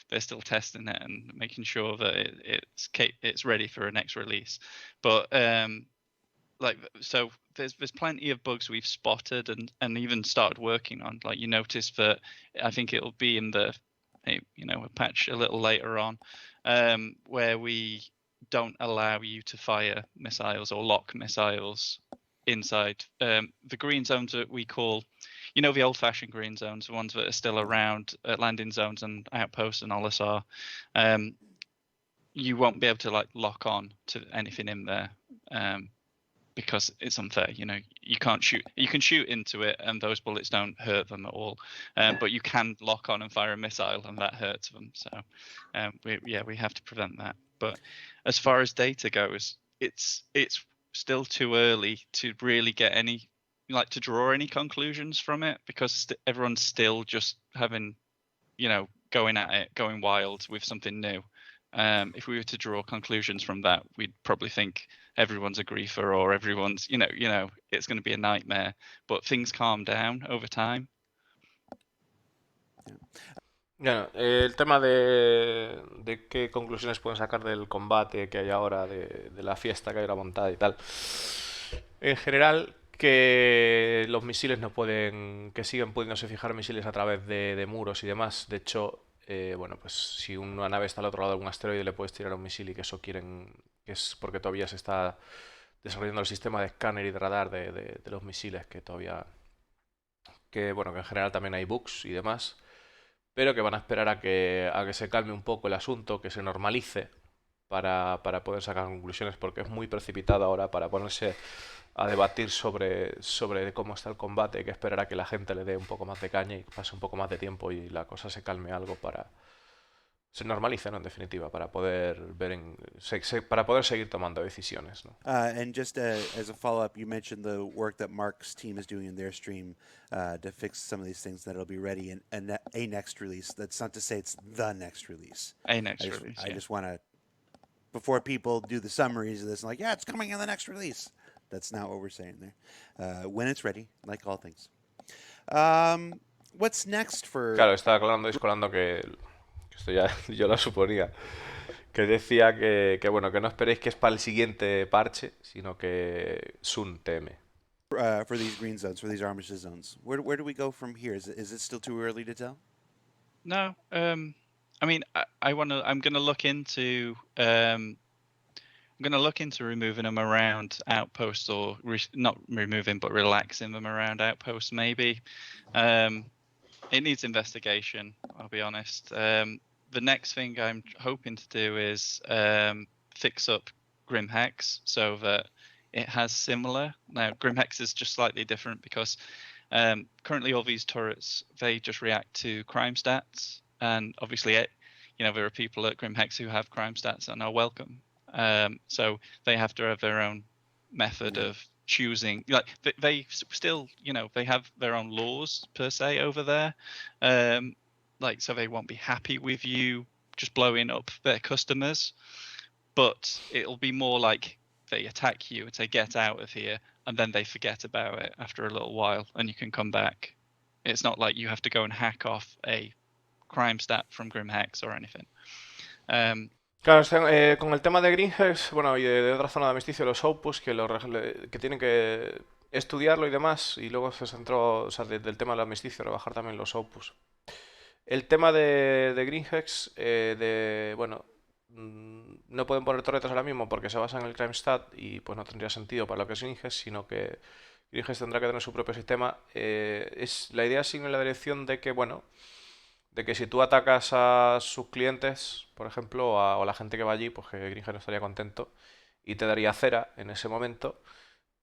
they're still testing it and making sure that it's ready for a next release. But so there's plenty of bugs we've spotted and even started working on. Like, you notice that I think it'll be in the a patch a little later on, where we don't allow you to fire missiles or lock missiles inside the green zones that we call, the old-fashioned green zones, the ones that are still around landing zones and outposts and OLSR. You won't be able to lock on to anything in there. Because it's unfair, you can't shoot. You can shoot into it, and those bullets don't hurt them at all. But you can lock on and fire a missile, and that hurts them. So, we have to prevent that. But as far as data goes, it's still too early to really get any, to draw any conclusions from it, because everyone's still just having, going at it, going wild with something new. If we were to draw conclusions from that, we'd probably think everyone's a griefer or everyone's, it's going to be a nightmare. But things calm down over time. Bueno, el tema de qué conclusiones pueden sacar del combate que hay ahora, de la fiesta que hay ahora montada y tal. En general, que los misiles no pueden, que siguen pudiéndose fijar misiles a través de muros y demás. De hecho, bueno, pues si una nave está al otro lado de un asteroide le puedes tirar un misil y que eso quieren, que es porque todavía se está desarrollando el sistema de escáner y de radar de los misiles, que todavía, que bueno, que en general también hay bugs y demás, pero que van a esperar a que se calme un poco el asunto, que se normalice para poder sacar conclusiones, porque es muy precipitado ahora para ponerse a debatir sobre cómo está el combate. Hay que esperar a que la gente le dé un poco más de caña y pase un poco más de tiempo y la cosa se calme algo para se normalice, ¿no? En definitiva, para poder para poder seguir tomando decisiones, ¿no? And just as a follow-up, you mentioned the work that Mark's team is doing in their stream to fix some of these things that it'll be ready in a next release. That's not to say it's the next release. Release. I just want to, before people do the summaries of this, like, yeah, it's coming in the next release. That's not what we're saying there. When it's ready, like all things. What's next for... Claro, estaba discolando que esto ya yo lo suponía. Que decía que bueno, que no esperéis que es para el siguiente parche, sino que soon TM. For these green zones, for these armistice zones, where do we go from here? Is it still too early to tell? No, I mean, I'm gonna look into removing them around outposts, or not removing, but relaxing them around outposts. Maybe it needs investigation. I'll be honest. The next thing I'm hoping to do is fix up Grim Hex so that it has similar. Now, Grim Hex is just slightly different because currently all these turrets, they just react to crime stats, and obviously there are people at Grim Hex who have crime stats and are welcome. So they have to have their own method of choosing. Like they still, they have their own laws per se over there. So they won't be happy with you just blowing up their customers, but it'll be more like they attack you and say, get out of here, and then they forget about it after a little while and you can come back. It's not like you have to go and hack off a crime stat from Grim Hex or anything. Claro, con el tema de Greenhex, bueno, y de otra zona de Armisticio, los Outposts, que tienen que estudiarlo y demás, y luego se centró, o sea, del tema del Armisticio, rebajar también los Outposts. El tema de Greenhex, bueno, no pueden poner torretas ahora mismo porque se basan en el crime stat y pues no tendría sentido para lo que es Greenhex, sino que Greenhex tendrá que tener su propio sistema. La idea sigue en la dirección de que, bueno, de que si tú atacas a sus clientes, por ejemplo, o a la gente que va allí, pues que Greenhex no estaría contento y te daría cera en ese momento,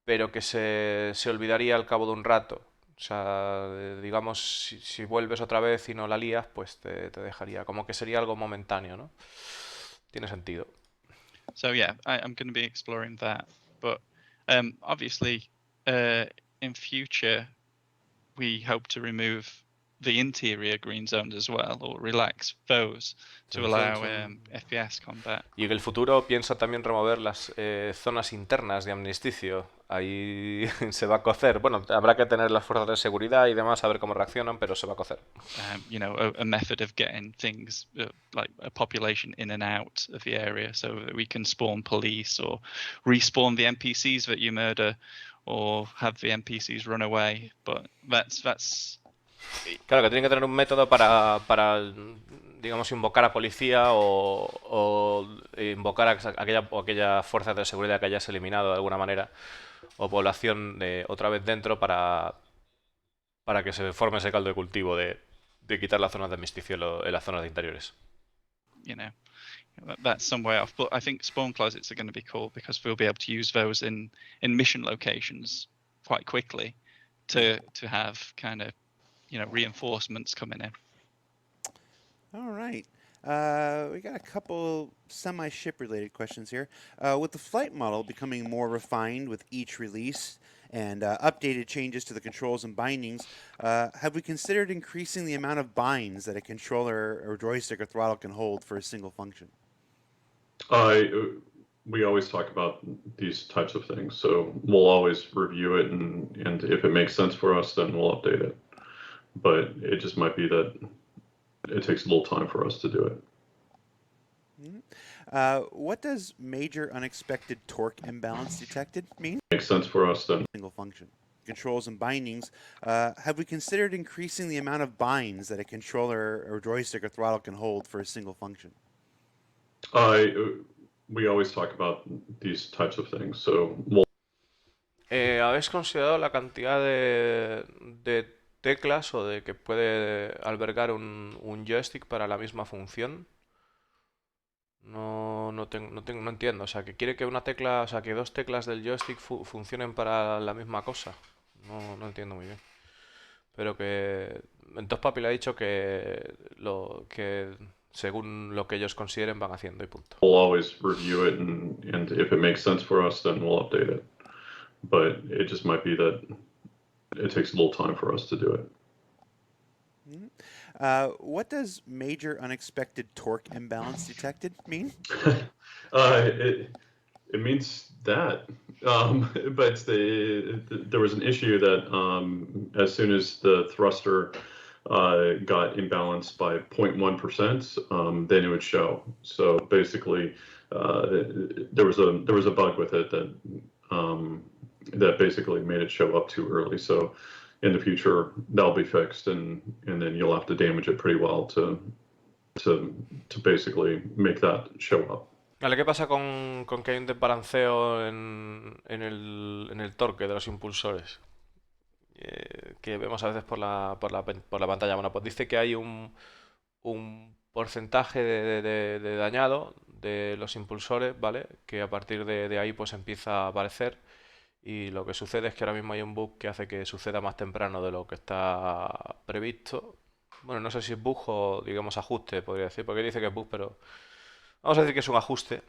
pero que se olvidaría al cabo de un rato. O sea, digamos, si vuelves otra vez y no la lías, pues te dejaría. Como que sería algo momentáneo, ¿no? Tiene sentido. So yeah, I'm going to be exploring that. But obviously, in future, we hope to remove the interior green zones as well, or relax those to allow FPS combat. Y en el futuro piensa también remover las zonas internas de amnisticio. Ahí se va a cocer. Bueno, habrá que tener las fuerzas de seguridad y demás a ver cómo reaccionan, pero se va a cocer. A method of getting things like a population in and out of the area, so that we can spawn police or respawn the NPCs that you murder, or have the NPCs run away. But that's Claro, que tienen que tener un método para digamos, invocar a policía o invocar a aquellas fuerzas de seguridad que hayas eliminado de alguna manera, o población otra vez dentro para que se forme ese caldo de cultivo de quitar las zonas de amnisticio en las zonas de interiores. That's some way off. But I think spawn closets are going to be cool because we'll be able to use those in mission locations quite quickly to have kind of reinforcements coming in. All right. We got a couple semi-ship related questions here. With the flight model becoming more refined with each release and updated changes to the controls and bindings, have we considered increasing the amount of binds that a controller or joystick or throttle can hold for a single function? We always talk about these types of things, so we'll always review it, and if it makes sense for us, then we'll update it. But it just might be that it takes a little time for us to do it. What does major unexpected torque imbalance detected mean? Makes sense for us, then. Single function. Controls and bindings. Have we considered increasing the amount of binds that a controller or joystick or throttle can hold for a single function? We always talk about these types of things, so we'll... ¿Habéis considerado la cantidad de teclas o de que puede albergar un joystick para la misma función? No entiendo. O sea, que quiere que una tecla, o sea, que dos teclas del joystick funcionen para la misma cosa. No entiendo muy bien. Pero que entonces Papi le ha dicho que según lo que ellos consideren van haciendo y punto. We'll always review it, and if it makes sense for us, then we'll update it. But it just might be that it takes a little time for us to do it. What does major unexpected torque imbalance detected mean? It means that. But there was an issue that as soon as the thruster got imbalanced by 0.1%, then it would show. So basically, there was a bug with it that basically made it show up too early. So in the future, that'll be fixed, and then you'll have to damage it pretty well to basically make that show up. Vale, ¿qué pasa con que hay un desbalanceo en el torque de los impulsores? Que vemos a veces por la pantalla. Bueno, pues dice que hay un porcentaje de dañado de los impulsores, ¿vale? Que a partir de ahí pues empieza a aparecer, y lo que sucede es que ahora mismo hay un bug que hace que suceda más temprano de lo que está previsto. Bueno, no sé si es bug o, digamos, ajuste, podría decir, porque dice que es bug, pero vamos a decir que es un ajuste,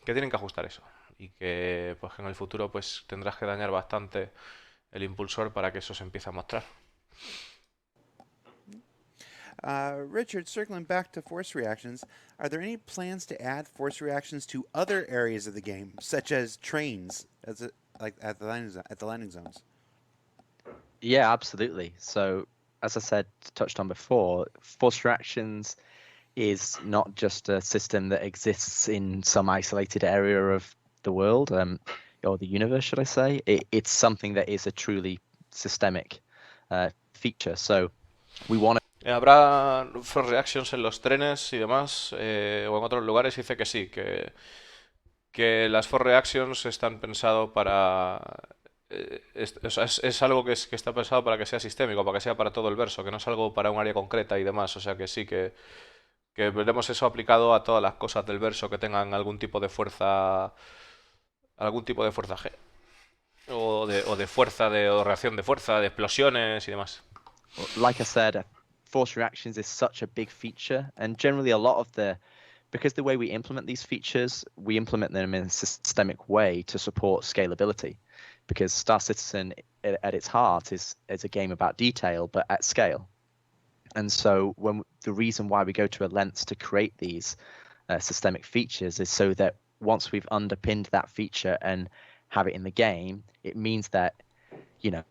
que tienen que ajustar eso, y que pues en el futuro pues tendrás que dañar bastante el impulsor para que eso se empiece a mostrar. Richard, circling back to force reactions, are there any plans to add force reactions to other areas of the game, such as trains, like at the landing zones? Yeah, absolutely. So, as I said, touched on before, force reactions is not just a system that exists in some isolated area of the world, or the universe, should I say. It's something that is a truly systemic feature. So, we want to... ¿Habrá force reactions en los trenes y demás, o en otros lugares? Dice que sí, que las force reactions están pensado para... es algo que está pensado para que sea sistémico, para que sea para todo el verso, que no es algo para un área concreta y demás. O sea que sí, que veremos eso aplicado a todas las cosas del verso que tengan algún tipo de fuerza G. O de fuerza, o reacción de fuerza, de explosiones y demás. Like I said, force reactions is such a big feature, and generally because the way we implement these features, we implement them in a systemic way to support scalability. because Star Citizen at its heart is a game about detail, but at scale. And so the reason why we go to a lengths to create these systemic features is so that once we've underpinned that feature and have it in the game, it means that, you know,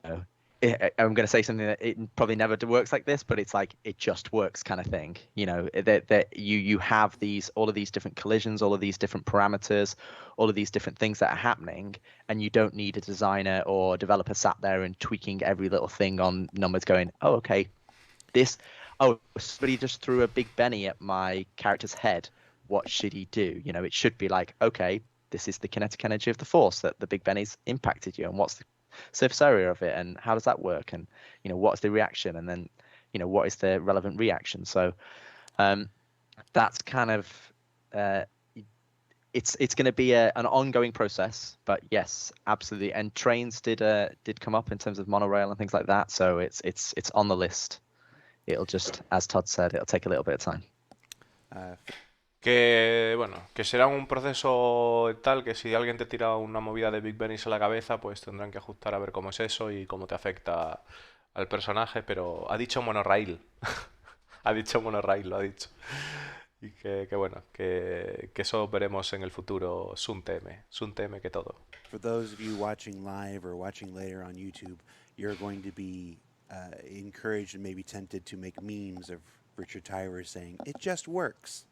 I'm going to say something that it probably never works like this, but it's like it just works kind of thing. You know, that you have all of these different collisions, all of these different parameters, all of these different things that are happening, and you don't need a designer or developer sat there and tweaking every little thing on numbers going, oh, okay, somebody just threw a big Benny at my character's head. What should he do? You know, it should be like, okay, this is the kinetic energy of the force that the big Benny's impacted you, and what's the surface area of it, and how does that work, and you know, what's the reaction, and then you know, what is the relevant reaction. So that's kind of it's going to be an ongoing process, but yes, absolutely. And trains did come up in terms of monorail and things like that, so it's on the list. It'll just, as Todd said, it'll take a little bit of time. Que bueno, que será un proceso tal que si alguien te tira una movida de Big Benny's a la cabeza, pues tendrán que ajustar a ver cómo es eso y cómo te afecta al personaje, pero ha dicho monorail. Ha dicho monorail, lo ha dicho. Y que bueno, que eso veremos en el futuro. Sun TM que todo. For those of you watching live or watching later on YouTube, you're going to be encouraged and maybe tempted to make memes of Richard Tyrer saying, "It just works."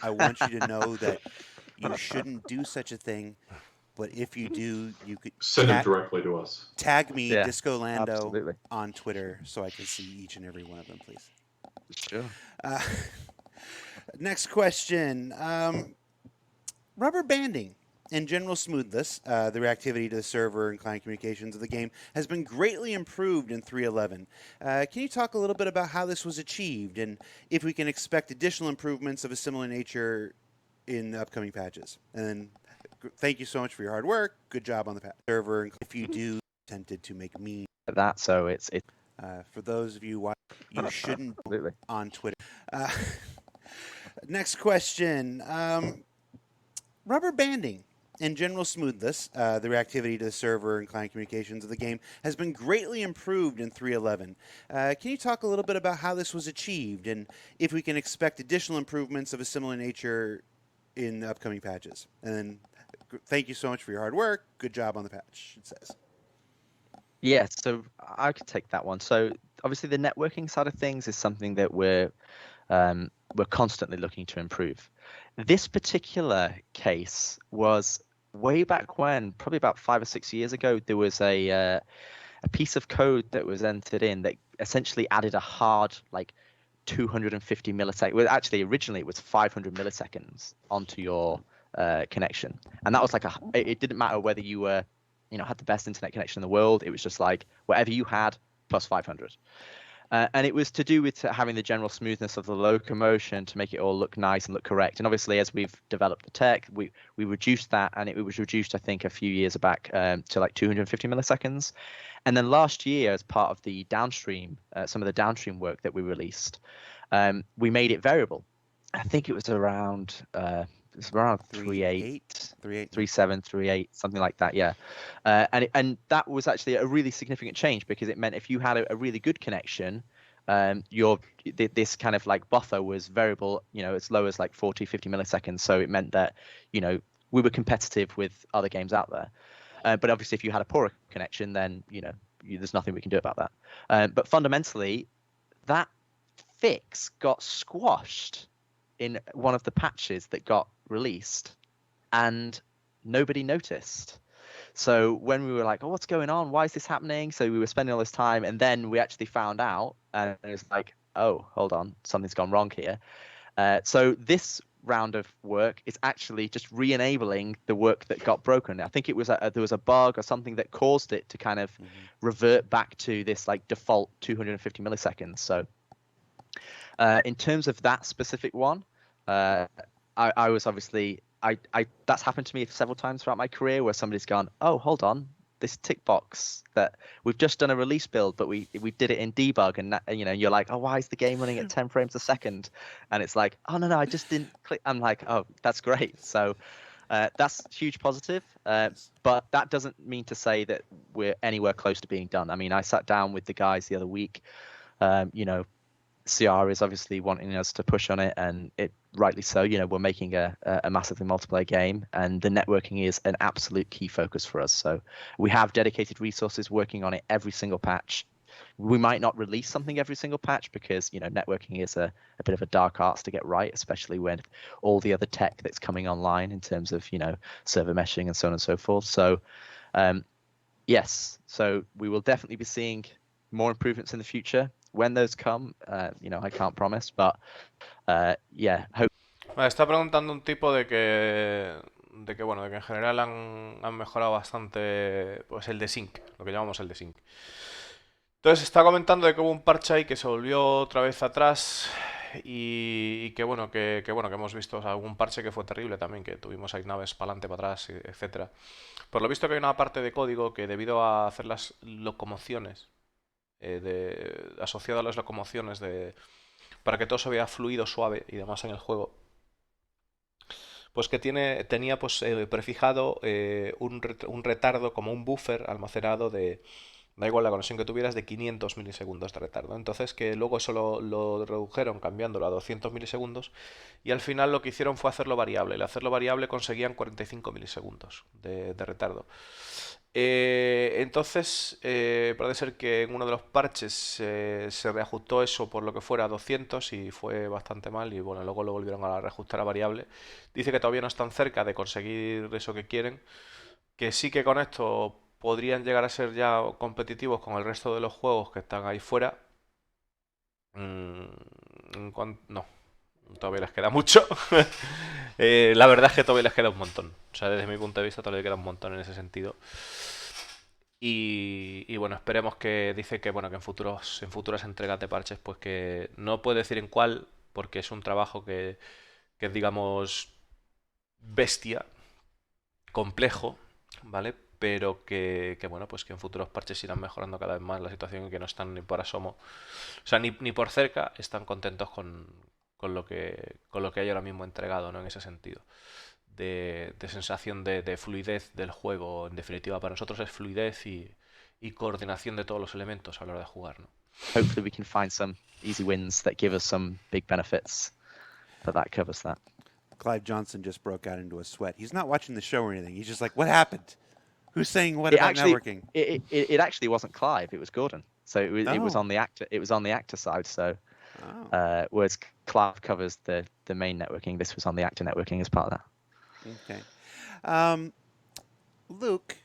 I want you to know that you shouldn't do such a thing, but if you do, you could Send it directly to us. tag me, Yeah, Disco Lando, absolutely. on Twitter so I can see each and every one of them, please. Sure. Next question. Rubber banding and general smoothness, the reactivity to the server and client communications of the game, has been greatly improved in 3.11. Can you talk a little bit about how this was achieved and if we can expect additional improvements of a similar nature in upcoming patches? And then, thank you so much for your hard work. Good job on the patch. Server, and if you do, tempted to make me That, so it's for those of you watching, you shouldn't absolutely. on Twitter. Next question. Rubber banding and general smoothness, the reactivity to the server and client communications of the game, has been greatly improved in 3.11. Can you talk a little bit about how this was achieved and if we can expect additional improvements of a similar nature in upcoming patches? And then, thank you so much for your hard work. Good job on the patch, it says. Yeah, so I could take that one. So obviously the networking side of things is something that we're constantly looking to improve. This particular case was way back when, probably about 5 or 6 years ago. There was a piece of code that was entered in that essentially added a hard, like, 250 milliseconds. Well, actually, originally it was 500 milliseconds onto your connection, and that was like it didn't matter whether you were, you know, had the best internet connection in the world. It was just like whatever you had plus 500. And it was to do with having the general smoothness of the locomotion to make it all look nice and look correct. And obviously, as we've developed the tech, we reduced that, and it was reduced, I think, a few years back to like 250 milliseconds. And then last year, as part of the downstream, some of the downstream work that we released, we made it variable. I think it was around 3.8, 3.7, 3.8, something like that. Yeah, and that was actually a really significant change because it meant if you had a really good connection, this kind of like buffer was variable, you know, as low as like 40, 50 milliseconds. So it meant that, you know, we were competitive with other games out there. But obviously, if you had a poorer connection, then, you know, there's nothing we can do about that. But fundamentally, that fix got squashed in one of the patches that got released, and nobody noticed. So when we were like, oh, what's going on? Why is this happening? So we were spending all this time, and then we actually found out, and it was like, oh, hold on, something's gone wrong here. So this round of work is actually just re-enabling the work that got broken. I think it was there was a bug or something that caused it to kind of revert back to this like default 250 milliseconds. So in terms of that specific one, I was obviously that's happened to me several times throughout my career where somebody's gone, oh, hold on, this tick box that we've just done a release build, but we did it in debug, and that, you know, you're like, oh, why is the game running at 10 frames a second? And it's like, oh no, I just didn't click. I'm like, oh, that's great. So That's huge positive, but that doesn't mean to say that we're anywhere close to being done. I mean, I sat down with the guys the other week. CR is obviously wanting us to push on it, and it rightly so. We're making a massively multiplayer game, and the networking is an absolute key focus for us. So we have dedicated resources working on it every single patch. We might not release something every single patch because networking is a bit of a dark arts to get right, especially when all the other tech that's coming online in terms of server meshing and so on and so forth. So yes, so we will definitely be seeing more improvements in the future. When those come, I can't promise, but yeah. Vale, está preguntando un tipo bueno, de que en general han mejorado bastante pues el desync, lo que llamamos el desync. Entonces está comentando de que hubo un parche ahí que se volvió otra vez atrás y que bueno, que hemos visto algún parche que fue terrible también, que tuvimos ahí naves para adelante, para atrás, etcétera. Por lo visto que hay una parte de código que debido a hacer las locomociones, asociado a las locomociones para que todo se vea fluido, suave y demás en el juego, pues que tenía pues prefijado un retardo como un buffer almacenado da igual la conexión que tuvieras, de 500 milisegundos de retardo. Entonces que luego eso lo redujeron cambiándolo a 200 milisegundos y al final lo que hicieron fue hacerlo variable. Al hacerlo variable conseguían 45 milisegundos de retardo. Entonces parece ser que en uno de los parches se reajustó eso por lo que fuera a 200 y fue bastante mal y bueno, luego lo volvieron a reajustar a variable. Dice que todavía no están cerca de conseguir eso que quieren, que sí que con esto podrían llegar a ser ya competitivos con el resto de los juegos que están ahí fuera. No, todavía les queda mucho. La verdad es que todavía les queda un montón. O sea, desde mi punto de vista todavía queda un montón en ese sentido. Y bueno, esperemos que dice que bueno que en futuras entregas de parches, pues que no puede decir en cuál, porque es un trabajo que es digamos bestia, complejo, ¿vale? Pero que bueno, pues que en futuros parches irán mejorando cada vez más la situación y que no están ni por asomo, o sea, ni por cerca están contentos con lo que hay ahora mismo entregado, ¿no? En ese sentido. De sensación de fluidez del juego. En definitiva, para nosotros es fluidez y coordinación de todos los elementos a la hora de jugar, ¿no? Hopefully we can find some easy wins that give us some big benefits, but that covers that. Clive Johnson just broke out into a sweat. He's not watching the show or anything. He's just like, what happened? Who's saying what about networking? It actually wasn't Clive. It was Gordon. So it was Oh. on the actor. It was on the actor side. So Oh. whereas Clive covers the main networking, this was on the actor networking as part of that. Okay. Luke,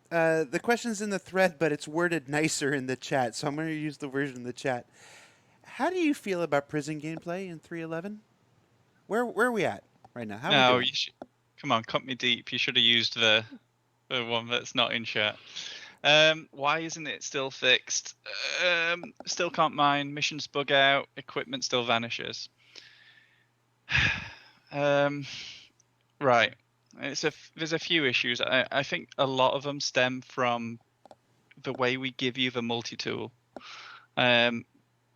the question's in the thread, but it's worded nicer in the chat, so I'm going to use the version in the chat. How do you feel about prison gameplay in 3.11? Where are we at right now? How are we doing? Come on, cut me deep. You should have used the one that's not in chat. Why isn't it still fixed? Still can't mine. Missions bug out. Equipment still vanishes. Right. There's a few issues. I think a lot of them stem from the way we give you the multi-tool.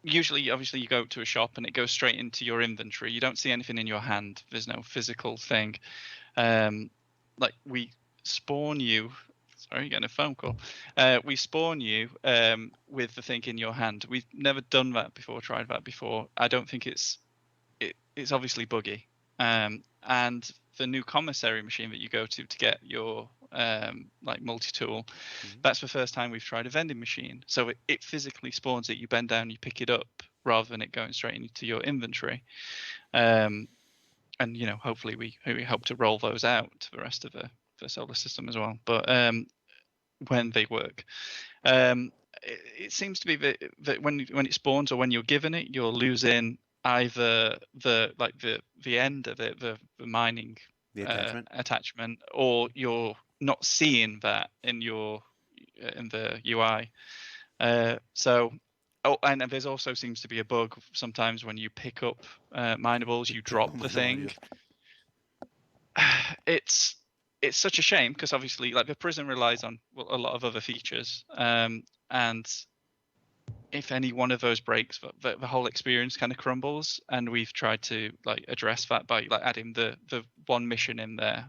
Usually, obviously, you go to a shop and it goes straight into your inventory. You don't see anything in your hand. There's no physical thing. Like we spawn you. Sorry, getting a phone call. We spawn you with the thing in your hand. We've never done that before, tried that before. I don't think it's obviously buggy. And the new commissary machine that you go to get your like multi-tool, that's the first time we've tried a vending machine. So it physically spawns it. You bend down, you pick it up, rather than it going straight into your inventory. And hopefully we hope to roll those out to the rest of the solar system as well. But when they work, it seems to be that when it spawns or when you're given it, you're losing either the end of it, the mining attachment, or you're not seeing that in the UI. And there's also seems to be a bug sometimes when you pick up minables, you drop the thing. It's such a shame because obviously like the prison relies on a lot of other features, and if any one of those breaks, the whole experience kind of crumbles. And we've tried to like address that by like adding the one mission in there.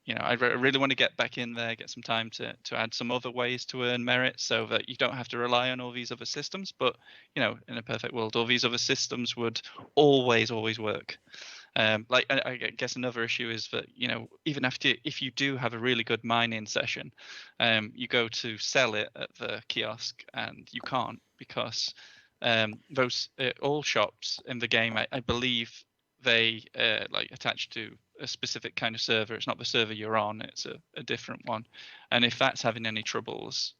You know, I really want to get back in there, get some time to add some other ways to earn merit, so that you don't have to rely on all these other systems. But you know, in a perfect world, all these other systems would always work. Like I guess another issue is that, you know, even after, if you do have a really good mining session, you go to sell it at the kiosk and you can't, because those all shops in the game, I believe they like attach to a specific kind of server. It's not the server you're on, it's a different one. And if that's having any troubles,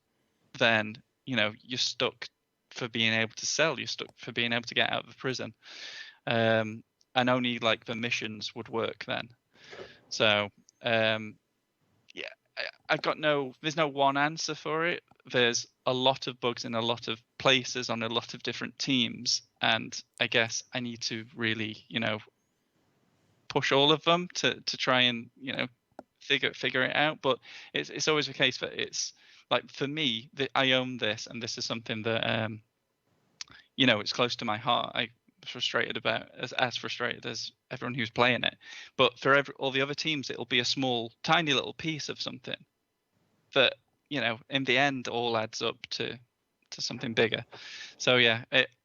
then you know you're stuck for being able to sell, you're stuck for being able to get out of the prison. And only like the missions would work then. So yeah, I've got there's no one answer for it. There's a lot of bugs in a lot of places on a lot of different teams, and I guess I need to really, you know, push all of them to try and, you know, figure it out. But it's always the case that it's like, for me, that I own this, and this is something that you know, it's close to my heart. I frustrated about as frustrated as everyone who's playing it. But for all the other teams, it'll be a small, tiny little piece of something that, you know, in the end, all adds up to something bigger. So yeah,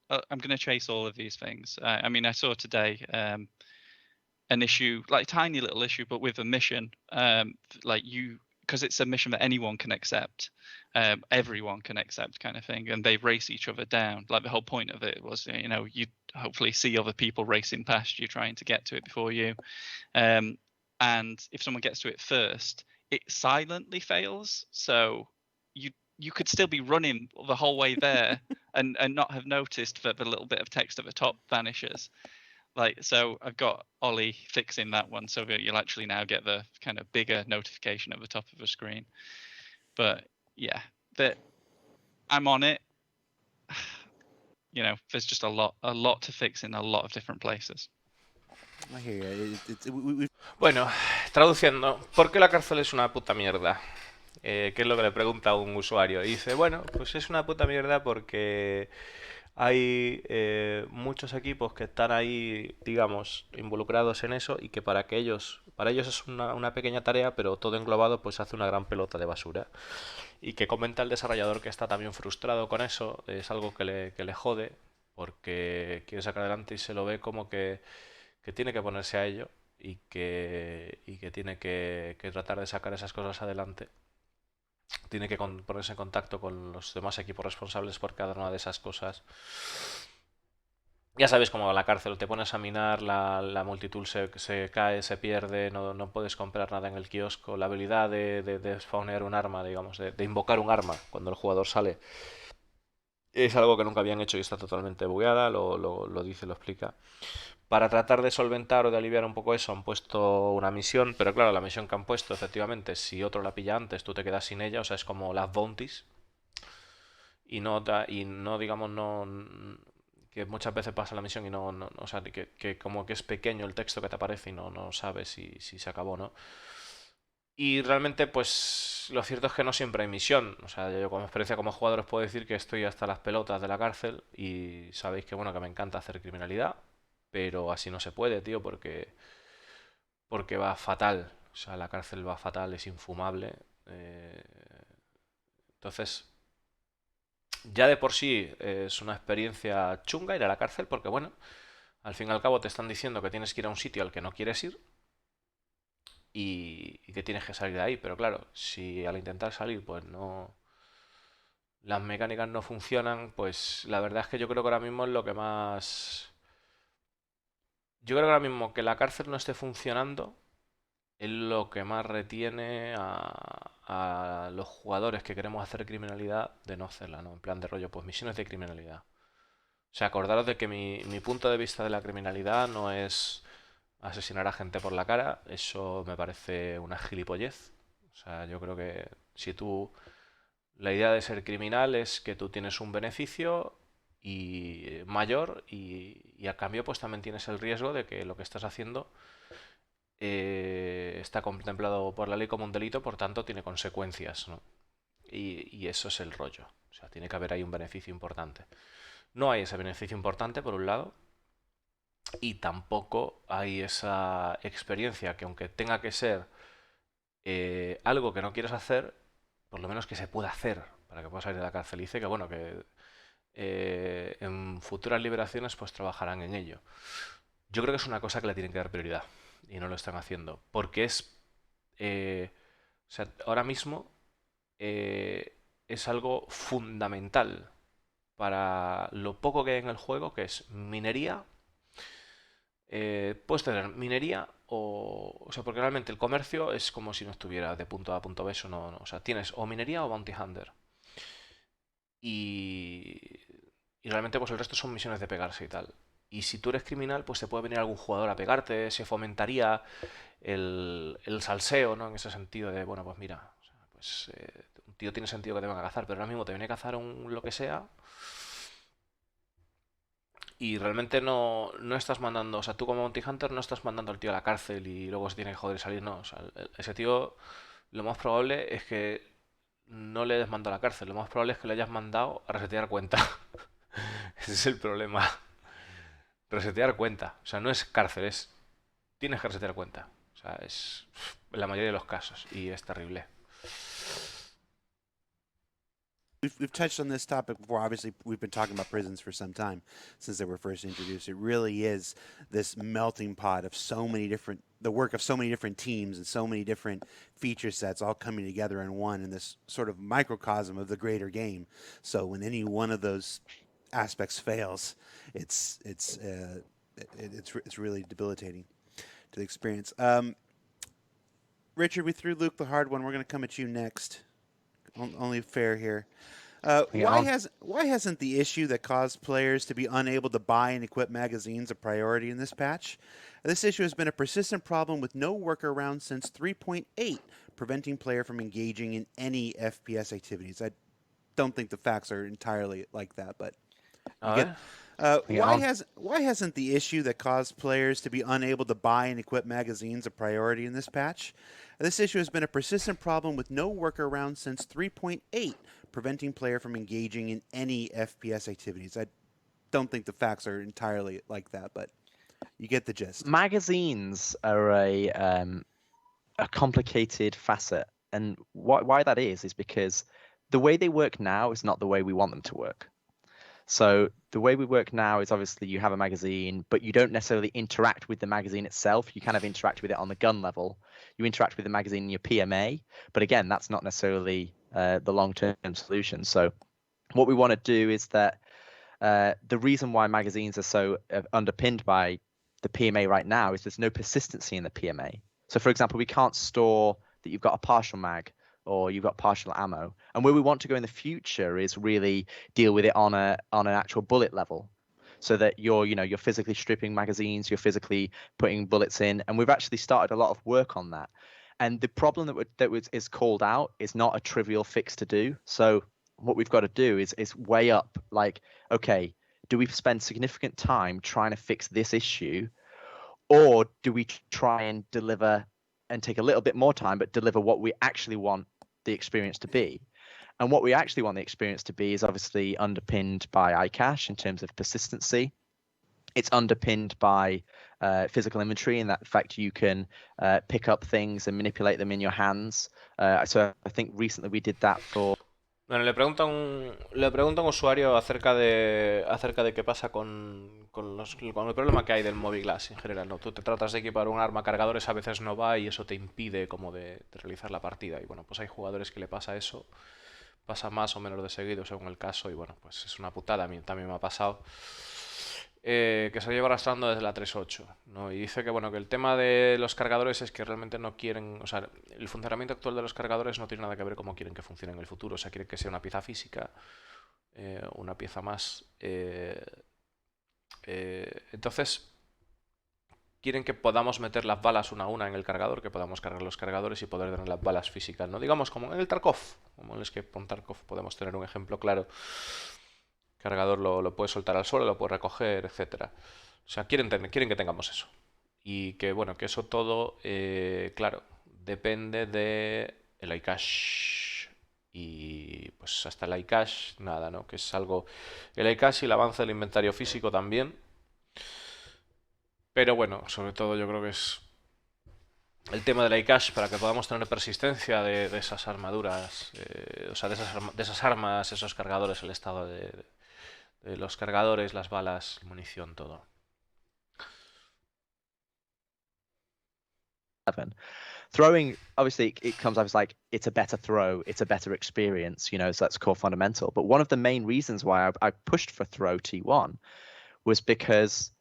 I'm going to chase all of these things. I mean, I saw today an issue, like tiny little issue, but with a mission, like you, because it's a mission that anyone can accept, everyone can accept, kind of thing, and they race each other down. Like the whole point of it was, you know, you hopefully see other people racing past you, trying to get to it before you, and if someone gets to it first, it silently fails. So you could still be running the whole way there and not have noticed that the little bit of text at the top vanishes. Like, so I've got Ollie fixing that one, so that you'll actually now get the kind of bigger notification at the top of the screen. But yeah, that I'm on it. You know, there's just a lot to fix in a lot of different places. I hear you. Bueno, traduciendo, ¿por qué la cárcel es una puta mierda? ¿Qué es lo que le pregunta a un usuario? Y dice, bueno, pues es una puta mierda porque hay muchos equipos que están ahí, digamos, involucrados en eso, y que para ellos es una pequeña tarea, pero todo englobado pues hace una gran pelota de basura. Y que comenta el desarrollador que está también frustrado con eso, es algo que le jode, porque quiere sacar adelante y se lo ve como que tiene que ponerse a ello, y que tiene que tratar de sacar esas cosas adelante. Tiene que ponerse en contacto con los demás equipos responsables por cada una de esas cosas. Ya sabes cómo va la cárcel, te pones a minar, la multitud se cae, se pierde, no puedes comprar nada en el kiosco. La habilidad de spawnear un arma, digamos, de invocar un arma cuando el jugador sale, es algo que nunca habían hecho y está totalmente bugueada, lo dice, lo explica. Para tratar de solventar o de aliviar un poco eso, han puesto una misión, pero claro, la misión que han puesto, efectivamente, si otro la pilla antes, tú te quedas sin ella, o sea, es como las bounties. Y no digamos, no, que muchas veces pasa la misión y o sea, que como que es pequeño el texto que te aparece y no sabes si se acabó o no. Y realmente, pues lo cierto es que no siempre hay misión. O sea, yo como experiencia como jugador os puedo decir que estoy hasta las pelotas de la cárcel, y sabéis que bueno, que me encanta hacer criminalidad, pero así no se puede, tío, porque va fatal. O sea, la cárcel va fatal, es infumable. eh, entonces, ya de por sí es una experiencia chunga ir a la cárcel, porque bueno, al fin y al cabo te están diciendo que tienes que ir a un sitio al que no quieres ir, y que tienes que salir de ahí. Pero claro, si al intentar salir pues no, las mecánicas no funcionan, pues la verdad es que yo creo que ahora mismo es lo que más... Yo creo que ahora mismo que la cárcel no esté funcionando es lo que más retiene a los jugadores que queremos hacer criminalidad de no hacerla, ¿no? En plan de rollo, pues misiones de criminalidad. O sea, acordaros de que mi punto de vista de la criminalidad no es asesinar a gente por la cara, eso me parece una gilipollez. O sea, yo creo que si tú... La idea de ser criminal es que tú tienes un beneficio y mayor, y a cambio pues también tienes el riesgo de que lo que estás haciendo está contemplado por la ley como un delito, por tanto tiene consecuencias, ¿no? Y eso es el rollo. O sea, tiene que haber ahí un beneficio importante. No hay ese beneficio importante, por un lado, y tampoco hay esa experiencia que aunque tenga que ser algo que no quieres hacer, por lo menos que se pueda hacer para que puedas salir de la cárcel. Y dice que bueno, que en futuras liberaciones pues trabajarán en ello. Yo creo que es una cosa que le tienen que dar prioridad y no lo están haciendo, porque o sea, ahora mismo es algo fundamental para lo poco que hay en el juego, que es minería. Puedes tener minería o sea, porque realmente el comercio es como si no estuviera de punto A a punto B, eso no, o sea, tienes o minería o bounty hunter. Y, y realmente pues el resto son misiones de pegarse y tal. Y si tú eres criminal, pues te puede venir algún jugador a pegarte, se fomentaría el salseo, ¿no? En ese sentido de, bueno, pues mira, o sea, pues un tío tiene sentido que te venga a cazar, pero ahora mismo te viene a cazar un lo que sea y realmente no estás mandando, o sea, tú como Bounty Hunter no estás mandando al tío a la cárcel y luego se tiene que joder y salir, no, o sea, ese tío lo más probable es que no le hayas mandado a la cárcel, lo más probable es que le hayas mandado a resetear cuenta. Ese es el problema. Resetear cuenta, o sea, no es cárcel, es tienes que resetear cuenta. O sea, es en la mayoría de los casos y es terrible. We've touched on this topic before. Obviously, we've been talking about prisons for some time since they were first introduced. It really is this melting pot of so many different, the work of so many different teams and so many different feature sets all coming together in one in this sort of microcosm of the greater game. So when any one of those aspects fails, it's really debilitating to the experience. Richard, we threw Luke the hard one. We're going to come at you next. Only fair here. Bring it on. Why hasn't the issue that caused players to be unable to buy and equip magazines a priority in this patch? This issue has been a persistent problem with no workaround since 3.8, preventing player from engaging in any FPS activities. I don't think the facts are entirely like that, but you A get. ver. Bring it on. Why hasn't the issue that caused players to be unable to buy and equip magazines a priority in this patch? This issue has been a persistent problem with no workaround since 3.8, preventing player from engaging in any FPS activities. I don't think the facts are entirely like that, but you get the gist. Magazines are a complicated facet, and why that is because the way they work now is not the way we want them to work. So the way we work now is obviously you have a magazine, but you don't necessarily interact with the magazine itself. You kind of interact with it on the gun level. You interact with the magazine in your PMA, but again, that's not necessarily the long-term solution. So what we want to do is that the reason why magazines are so underpinned by the PMA right now is there's no persistency in the PMA. So for example, we can't store that you've got a partial mag or you've got partial ammo. And where we want to go in the future is really deal with it on an actual bullet level. So that you're physically stripping magazines, you're physically putting bullets in, and we've actually started a lot of work on that. And the problem is called out is not a trivial fix to do. So what we've got to do is weigh up, like, okay, do we spend significant time trying to fix this issue, or do we try and deliver and take a little bit more time but deliver what we actually want the experience to be? And what we actually want the experience to be is obviously underpinned by iCache in terms of persistency. It's underpinned by physical inventory, in that the fact you can pick up things and manipulate them in your hands. So I think recently we did that for. Bueno, le pregunta un usuario acerca de qué pasa con el problema que hay del Moviglass en general, ¿no? Tú te tratas de equipar un arma, cargadores a veces no va y eso te impide como de realizar la partida. Y bueno, pues hay jugadores que le pasa eso, pasa más o menos de seguido según el caso y bueno, pues es una putada, a mí también me ha pasado. Que se lleva arrastrando desde la 3.8, ¿no? Y dice que bueno, que el tema de los cargadores es que realmente no quieren, o sea, el funcionamiento actual de los cargadores no tiene nada que ver cómo quieren que funcione en el futuro, o sea, quieren que sea una pieza física, una pieza más. Entonces, quieren que podamos meter las balas una a una en el cargador, que podamos cargar los cargadores y poder tener las balas físicas, ¿no? Digamos como en el Tarkov, como en el que con Tarkov podemos tener un ejemplo claro. Cargador lo puedes soltar al suelo, lo puedes recoger, etcétera. O sea, quieren que tengamos eso. Y que, bueno, que eso todo, claro, depende de el iCache. pues hasta el iCache, nada, ¿no? Que es algo... El iCache y el avance del inventario físico también. Pero bueno, sobre todo yo creo que es el tema del iCache para que podamos tener persistencia de esas armaduras, o sea, de esas armas, esos cargadores, el estado de los cargadores, las balas, munición, todo. Throwing, obviously, it comes up as like it's a better throw, it's a better experience, you know, so that's core fundamental. But one of the main reasons why I pushed for throw T1 was because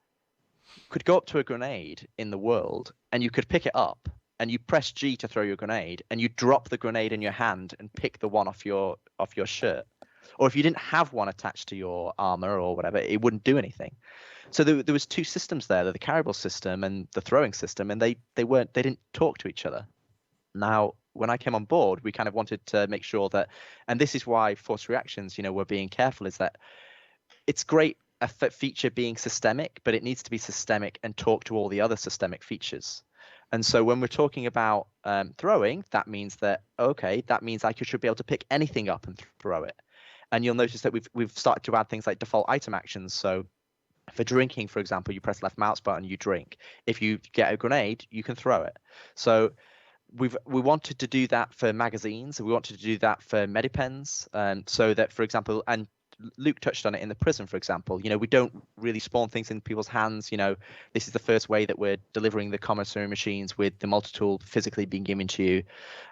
you could go up to a grenade in the world and you could pick it up and you press G to throw your grenade and you drop the grenade in your hand and pick the one off your shirt. Or if you didn't have one attached to your armor or whatever, it wouldn't do anything. So there was two systems there, the carryable system and the throwing system, and they didn't talk to each other. Now, when I came on board, we kind of wanted to make sure that, and this is why Force Reactions, you know, we're being careful, is that it's great a feature being systemic, but it needs to be systemic and talk to all the other systemic features. And so when we're talking about throwing, that means that, okay, that means I should be able to pick anything up and throw it. And you'll notice that we've started to add things like default item actions. So for drinking, for example, you press left mouse button, you drink. If you get a grenade, you can throw it. So we wanted to do that for magazines. We wanted to do that for medipens, so that, for example, and Luke touched on it in the prison, for example. You know, we don't really spawn things in people's hands. You know, this is the first way that we're delivering the commissary machines with the multi-tool physically being given to you.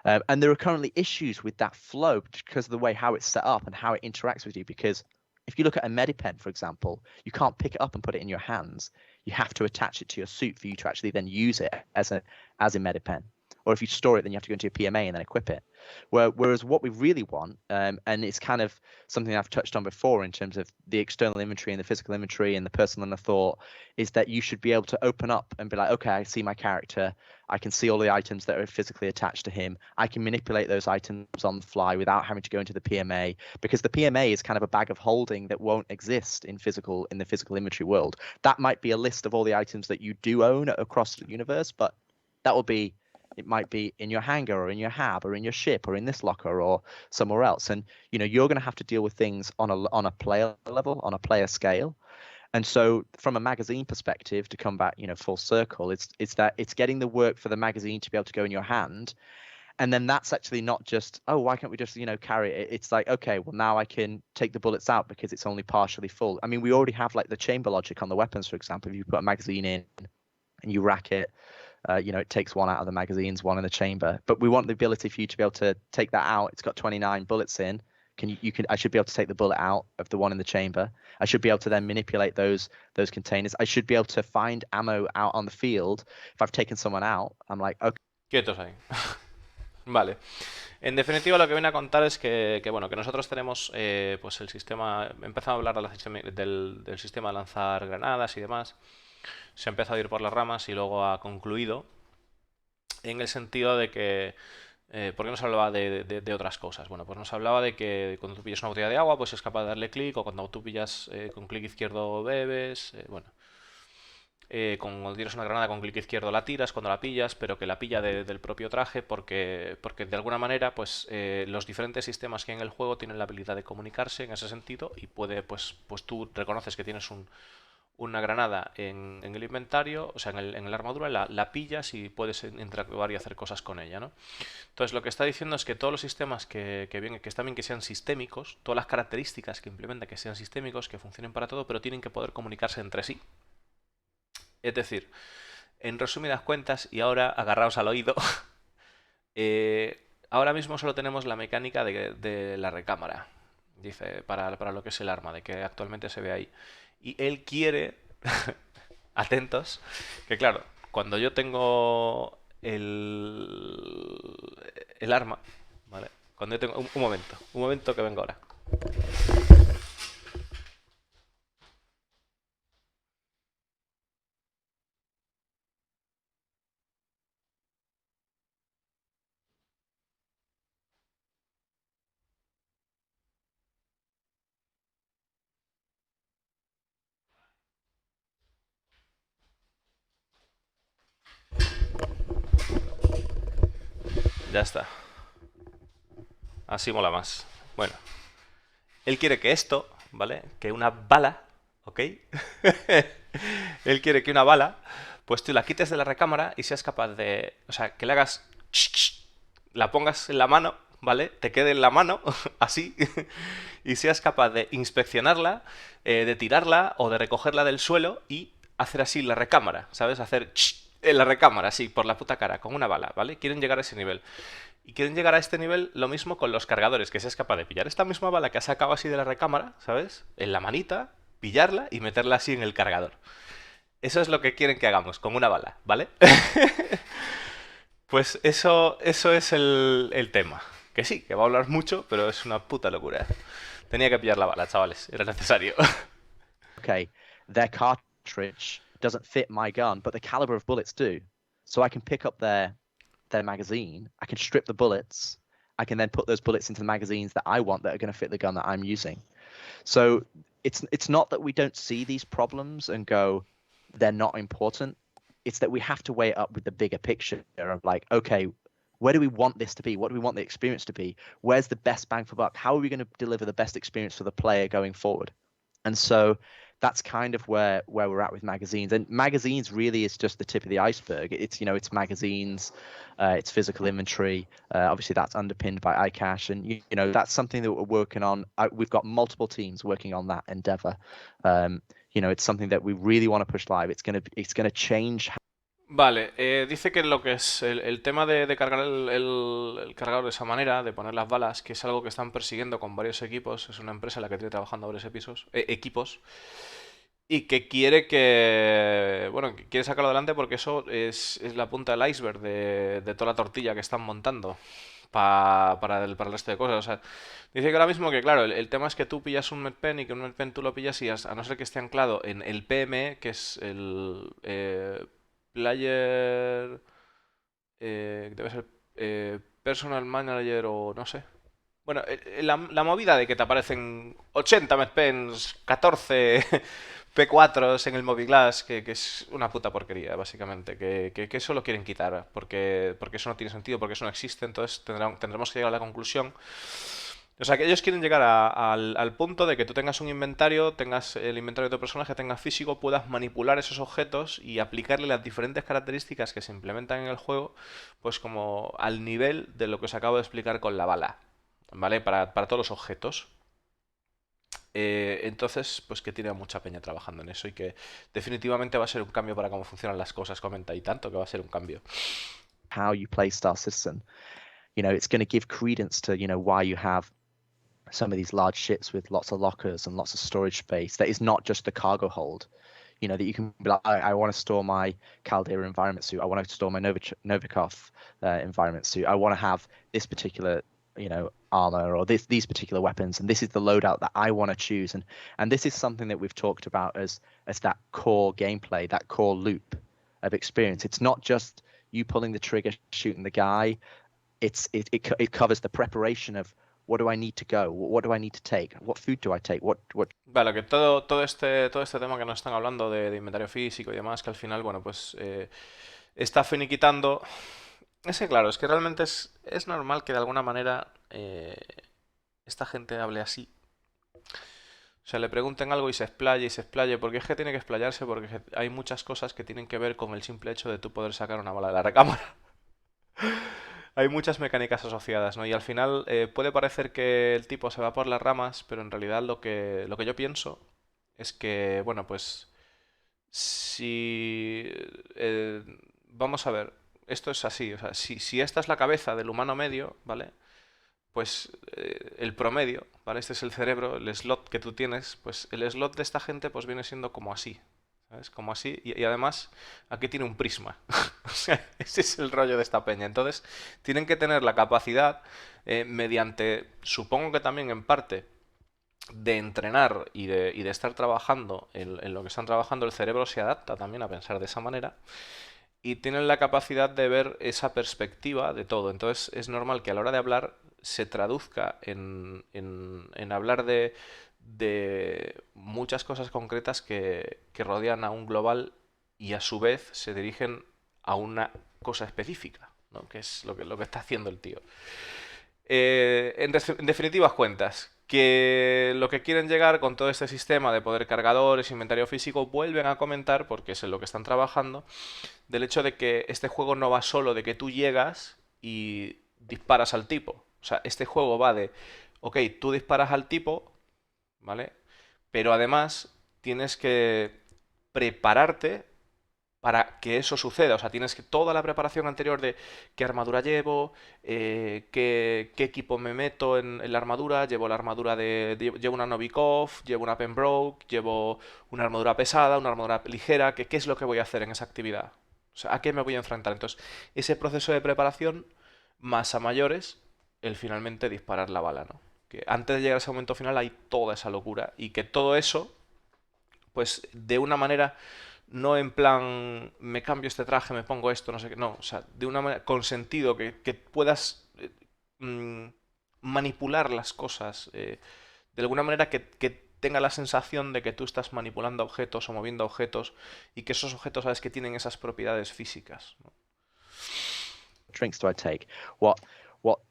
And there are currently issues with that flow because of the way how it's set up and how it interacts with you. Because if you look at a medipen, for example, you can't pick it up and put it in your hands. You have to attach it to your suit for you to actually then use it as a medipen. Or if you store it, then you have to go into your PMA and then equip it. Whereas what we really want, and it's kind of something I've touched on before in terms of the external inventory and the physical inventory and the personal and the thought, is that you should be able to open up and be like, okay, I see my character. I can see all the items that are physically attached to him. I can manipulate those items on the fly without having to go into the PMA, because the PMA is kind of a bag of holding that won't exist in the physical inventory world. That might be a list of all the items that you do own across the universe, but that will be, it might be in your hangar or in your hab or in your ship or in this locker or somewhere else. And, you know, you're going to have to deal with things on a player level, on a player scale. And so from a magazine perspective, to come back, you know, full circle, it's that it's getting the work for the magazine to be able to go in your hand. And then that's actually not just, oh, why can't we just, you know, carry it? It's like, okay, well, now I can take the bullets out because it's only partially full. I mean, we already have like the chamber logic on the weapons, for example. If you put a magazine in and you rack it, you know, it takes one out of the magazines, one in the chamber. But we want the ability for you to be able to take that out. It's got 29 bullets in. I should be able to take the bullet out of the one in the chamber. I should be able to then manipulate those containers. I should be able to find ammo out on the field. If I've taken someone out, I'm like, okay. Quietos ahí. Vale. En definitiva, lo que viene a contar es bueno, que nosotros tenemos pues el sistema. He empezado a hablar del sistema de lanzar granadas y demás. Se ha empezado a ir por las ramas y luego ha concluido en el sentido de que ¿por qué nos hablaba de otras cosas? Bueno, pues nos hablaba de que cuando tú pillas una botella de agua, pues es capaz de darle clic, o cuando tú pillas con clic izquierdo bebes, bueno, cuando tienes una granada con clic izquierdo la tiras cuando la pillas, pero que la pilla del propio traje porque de alguna manera pues los diferentes sistemas que hay en el juego tienen la habilidad de comunicarse en ese sentido y puede pues tú reconoces que tienes una granada en el inventario, o sea, en la armadura, la pillas y puedes interactuar y hacer cosas con ella, ¿no? Entonces, lo que está diciendo es que todos los sistemas que están bien que sean sistémicos, todas las características que implementa que sean sistémicos, que funcionen para todo, pero tienen que poder comunicarse entre sí. Es decir, en resumidas cuentas, y ahora agarraos al oído, ahora mismo solo tenemos la mecánica de la recámara, dice, para lo que es el arma, de que actualmente se ve ahí. Y él quiere, atentos, que claro, cuando yo tengo el arma, ¿vale? Cuando yo tengo, un momento que vengo ahora. Ya está. Así mola más. Bueno. Él quiere que esto, ¿vale? Que una bala, ¿ok? Él quiere que una bala, pues tú la quites de la recámara y seas capaz de... O sea, que le hagas... La pongas en la mano, ¿vale? Te quede en la mano, así, y seas capaz de inspeccionarla, de tirarla o de recogerla del suelo y hacer así la recámara, ¿sabes? Hacer en la recámara, así, por la puta cara, con una bala, ¿vale? Quieren llegar a ese nivel. Y quieren llegar a este nivel lo mismo con los cargadores, que seas capaz de pillar esta misma bala que has sacado así de la recámara, ¿sabes? En la manita, pillarla y meterla así en el cargador. Eso es lo que quieren que hagamos, con una bala, ¿vale? Pues eso es el tema. Que sí, que va a hablar mucho, pero es una puta locura. Tenía que pillar la bala, chavales. Era necesario. Okay, their cartridge doesn't fit my gun, but the caliber of bullets do. So I can pick up their magazine, I can strip the bullets, I can then put those bullets into the magazines that I want that are going to fit the gun that I'm using. So it's not that we don't see these problems and go, they're not important. It's that we have to weigh it up with the bigger picture of like, okay, where do we want this to be? What do we want the experience to be? Where's the best bang for buck? How are we going to deliver the best experience for the player going forward? And so that's kind of where we're at with magazines. And magazines really is just the tip of the iceberg. It's it's magazines, it's physical inventory. Obviously, that's underpinned by iCache, and that's something that we're working on. We've got multiple teams working on that endeavor. It's something that we really want to push live. It's gonna change. Vale, dice que lo que es el tema de cargar el cargador de esa manera, de poner las balas, que es algo que están persiguiendo con varios equipos, es una empresa en la que tiene trabajando varios equipos, y que quiere bueno, que quiere sacarlo adelante porque eso es la punta del iceberg de toda la tortilla que están montando para el resto de cosas. O sea, dice que ahora mismo que, claro, el tema es que tú pillas un medpen y que un medpen tú lo pillas y a no ser que esté anclado en el PME, que es el Player... debe ser Personal Manager o no sé. Bueno, la movida de que te aparecen 80 medpens, 14 P4 en el Moviglass, que es una puta porquería, básicamente. Que eso lo quieren quitar, porque eso no tiene sentido, porque eso no existe. Entonces tendremos que llegar a la conclusión. O sea, que ellos quieren llegar al punto de que tú tengas un inventario, tengas el inventario de tu personaje, tengas físico, puedas manipular esos objetos y aplicarle las diferentes características que se implementan en el juego, pues como al nivel de lo que os acabo de explicar con la bala, ¿vale? Para todos los objetos. Entonces, pues que tiene mucha peña trabajando en eso y que definitivamente va a ser un cambio para cómo funcionan las cosas, comenta, y tanto que va a ser un cambio. How you play Star Citizen. It's going to give credence to why you have some of these large ships with lots of lockers and lots of storage space that is not just the cargo hold. That you can be like, I want to store my Caldera environment suit. I want to store my Novikov environment suit. I want to have this particular, armor or these particular weapons, and this is the loadout that I want to choose. And this is something that we've talked about as that core gameplay, that core loop of experience. It's not just you pulling the trigger, shooting the guy. It covers the preparation of what do I need to go? What do I need to take? What food do I take? What Vale, que todo este tema que nos están hablando de inventario físico y demás, que al final, bueno, pues está finiquitando. Es que claro, es que realmente es normal que de alguna manera esta gente hable así. O sea, le pregunten algo y se explaye, porque es que tiene que explayarse, porque hay muchas cosas que tienen que ver con el simple hecho de tú poder sacar una bala de la recámara. Hay muchas mecánicas asociadas, ¿no? Y al final puede parecer que el tipo se va por las ramas, pero en realidad lo que yo pienso es que, bueno, pues si... vamos a ver, esto es así, o sea, si esta es la cabeza del humano medio, ¿vale? Pues el promedio, ¿vale? Este es el cerebro, el slot que tú tienes, pues el slot de esta gente pues viene siendo como así, ¿sabes? Como así, y además aquí tiene un prisma. O sea, ese es el rollo de esta peña. Entonces, tienen que tener la capacidad, mediante, supongo que también en parte, de entrenar y de estar trabajando en lo que están trabajando, el cerebro se adapta también a pensar de esa manera y tienen la capacidad de ver esa perspectiva de todo. Entonces es normal que a la hora de hablar se traduzca en hablar de muchas cosas concretas que rodean a un global y a su vez se dirigen a una cosa específica, ¿no? Que es lo que está haciendo el tío. En definitivas cuentas, que lo que quieren llegar con todo este sistema de poder cargadores, inventario físico, vuelven a comentar, porque es en lo que están trabajando, del hecho de que este juego no va solo de que tú llegas y disparas al tipo. O sea, este juego va de, ok, tú disparas al tipo, ¿vale? Pero además tienes que prepararte para que eso suceda. O sea, tienes que toda la preparación anterior de qué armadura llevo, qué equipo me meto en la armadura, llevo la armadura llevo una Novikov, llevo una Pembroke, llevo una armadura pesada, una armadura ligera, qué es lo que voy a hacer en esa actividad. O sea, ¿a qué me voy a enfrentar? Entonces, ese proceso de preparación, más a mayores, el finalmente disparar la bala, ¿no? Que antes de llegar a ese momento final hay toda esa locura y que todo eso, pues de una manera, no en plan, me cambio este traje, me pongo esto, no sé qué, no, o sea, de una manera, con sentido, que puedas mm, manipular las cosas, de alguna manera que tenga la sensación de que tú estás manipulando objetos o moviendo objetos y que esos objetos sabes que tienen esas propiedades físicas, ¿no? Drinks do I take? What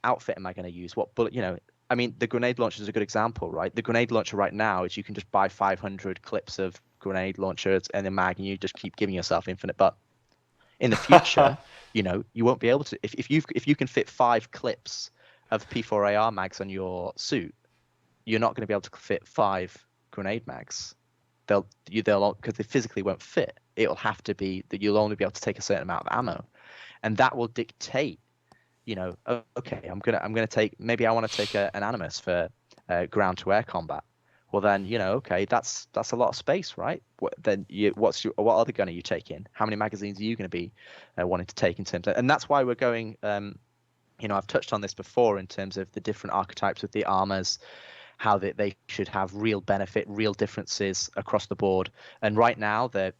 outfit am I going to use? What bullet? I mean, the grenade launcher is a good example, right? The grenade launcher right now is you can just buy 500 clips of grenade launchers and a mag, and you just keep giving yourself infinite. But in the future, you won't be able to. If you can fit 5 clips of P4AR mags on your suit, you're not going to be able to fit 5 grenade mags. They'll because they physically won't fit. It'll have to be that you'll only be able to take a certain amount of ammo, and that will dictate. Okay, I'm gonna take, maybe I want to take an Animus for ground to air combat. Well then, okay, that's a lot of space, right? What other gun are you taking? How many magazines are you going to be wanting to take in terms of, and that's why we're going. I've touched on this before in terms of the different archetypes of the armors, how they should have real benefit, real differences across the board. And right now they're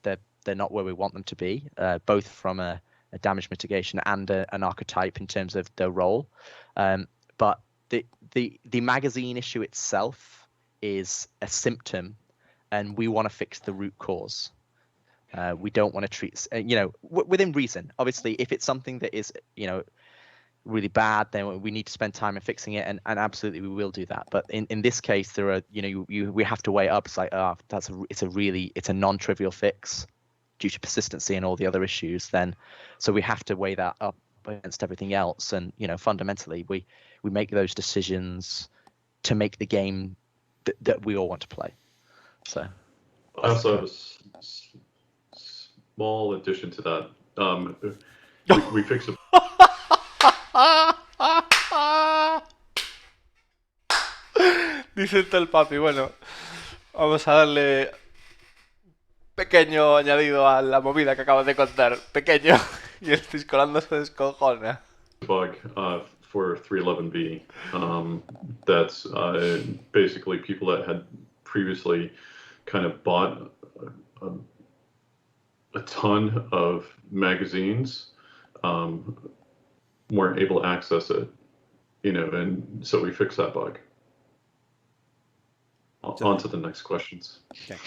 not where we want them to be, both from a damage mitigation and an archetype in terms of their role. But the magazine issue itself is a symptom, and we want to fix the root cause. We don't want to treat, within reason. Obviously, if it's something that is, really bad, then we need to spend time in fixing it, and absolutely we will do that. But in this case, there are, we have to weigh it up. It's like, it's a non-trivial fix due to persistency and all the other issues. Then, so we have to weigh that up against everything else, and fundamentally we make those decisions to make the game that we all want to play. So I also have a small addition to that. We fix it. Dice el papi, bueno, vamos a darle pequeño añadido a la movida que acabas de contar. Pequeño. Y el Tiscolando se descojona. Bug for 311B. That's basically people that had previously kind of bought a ton of magazines weren't able to access it, and so we fixed that bug. On to the next questions. Okay.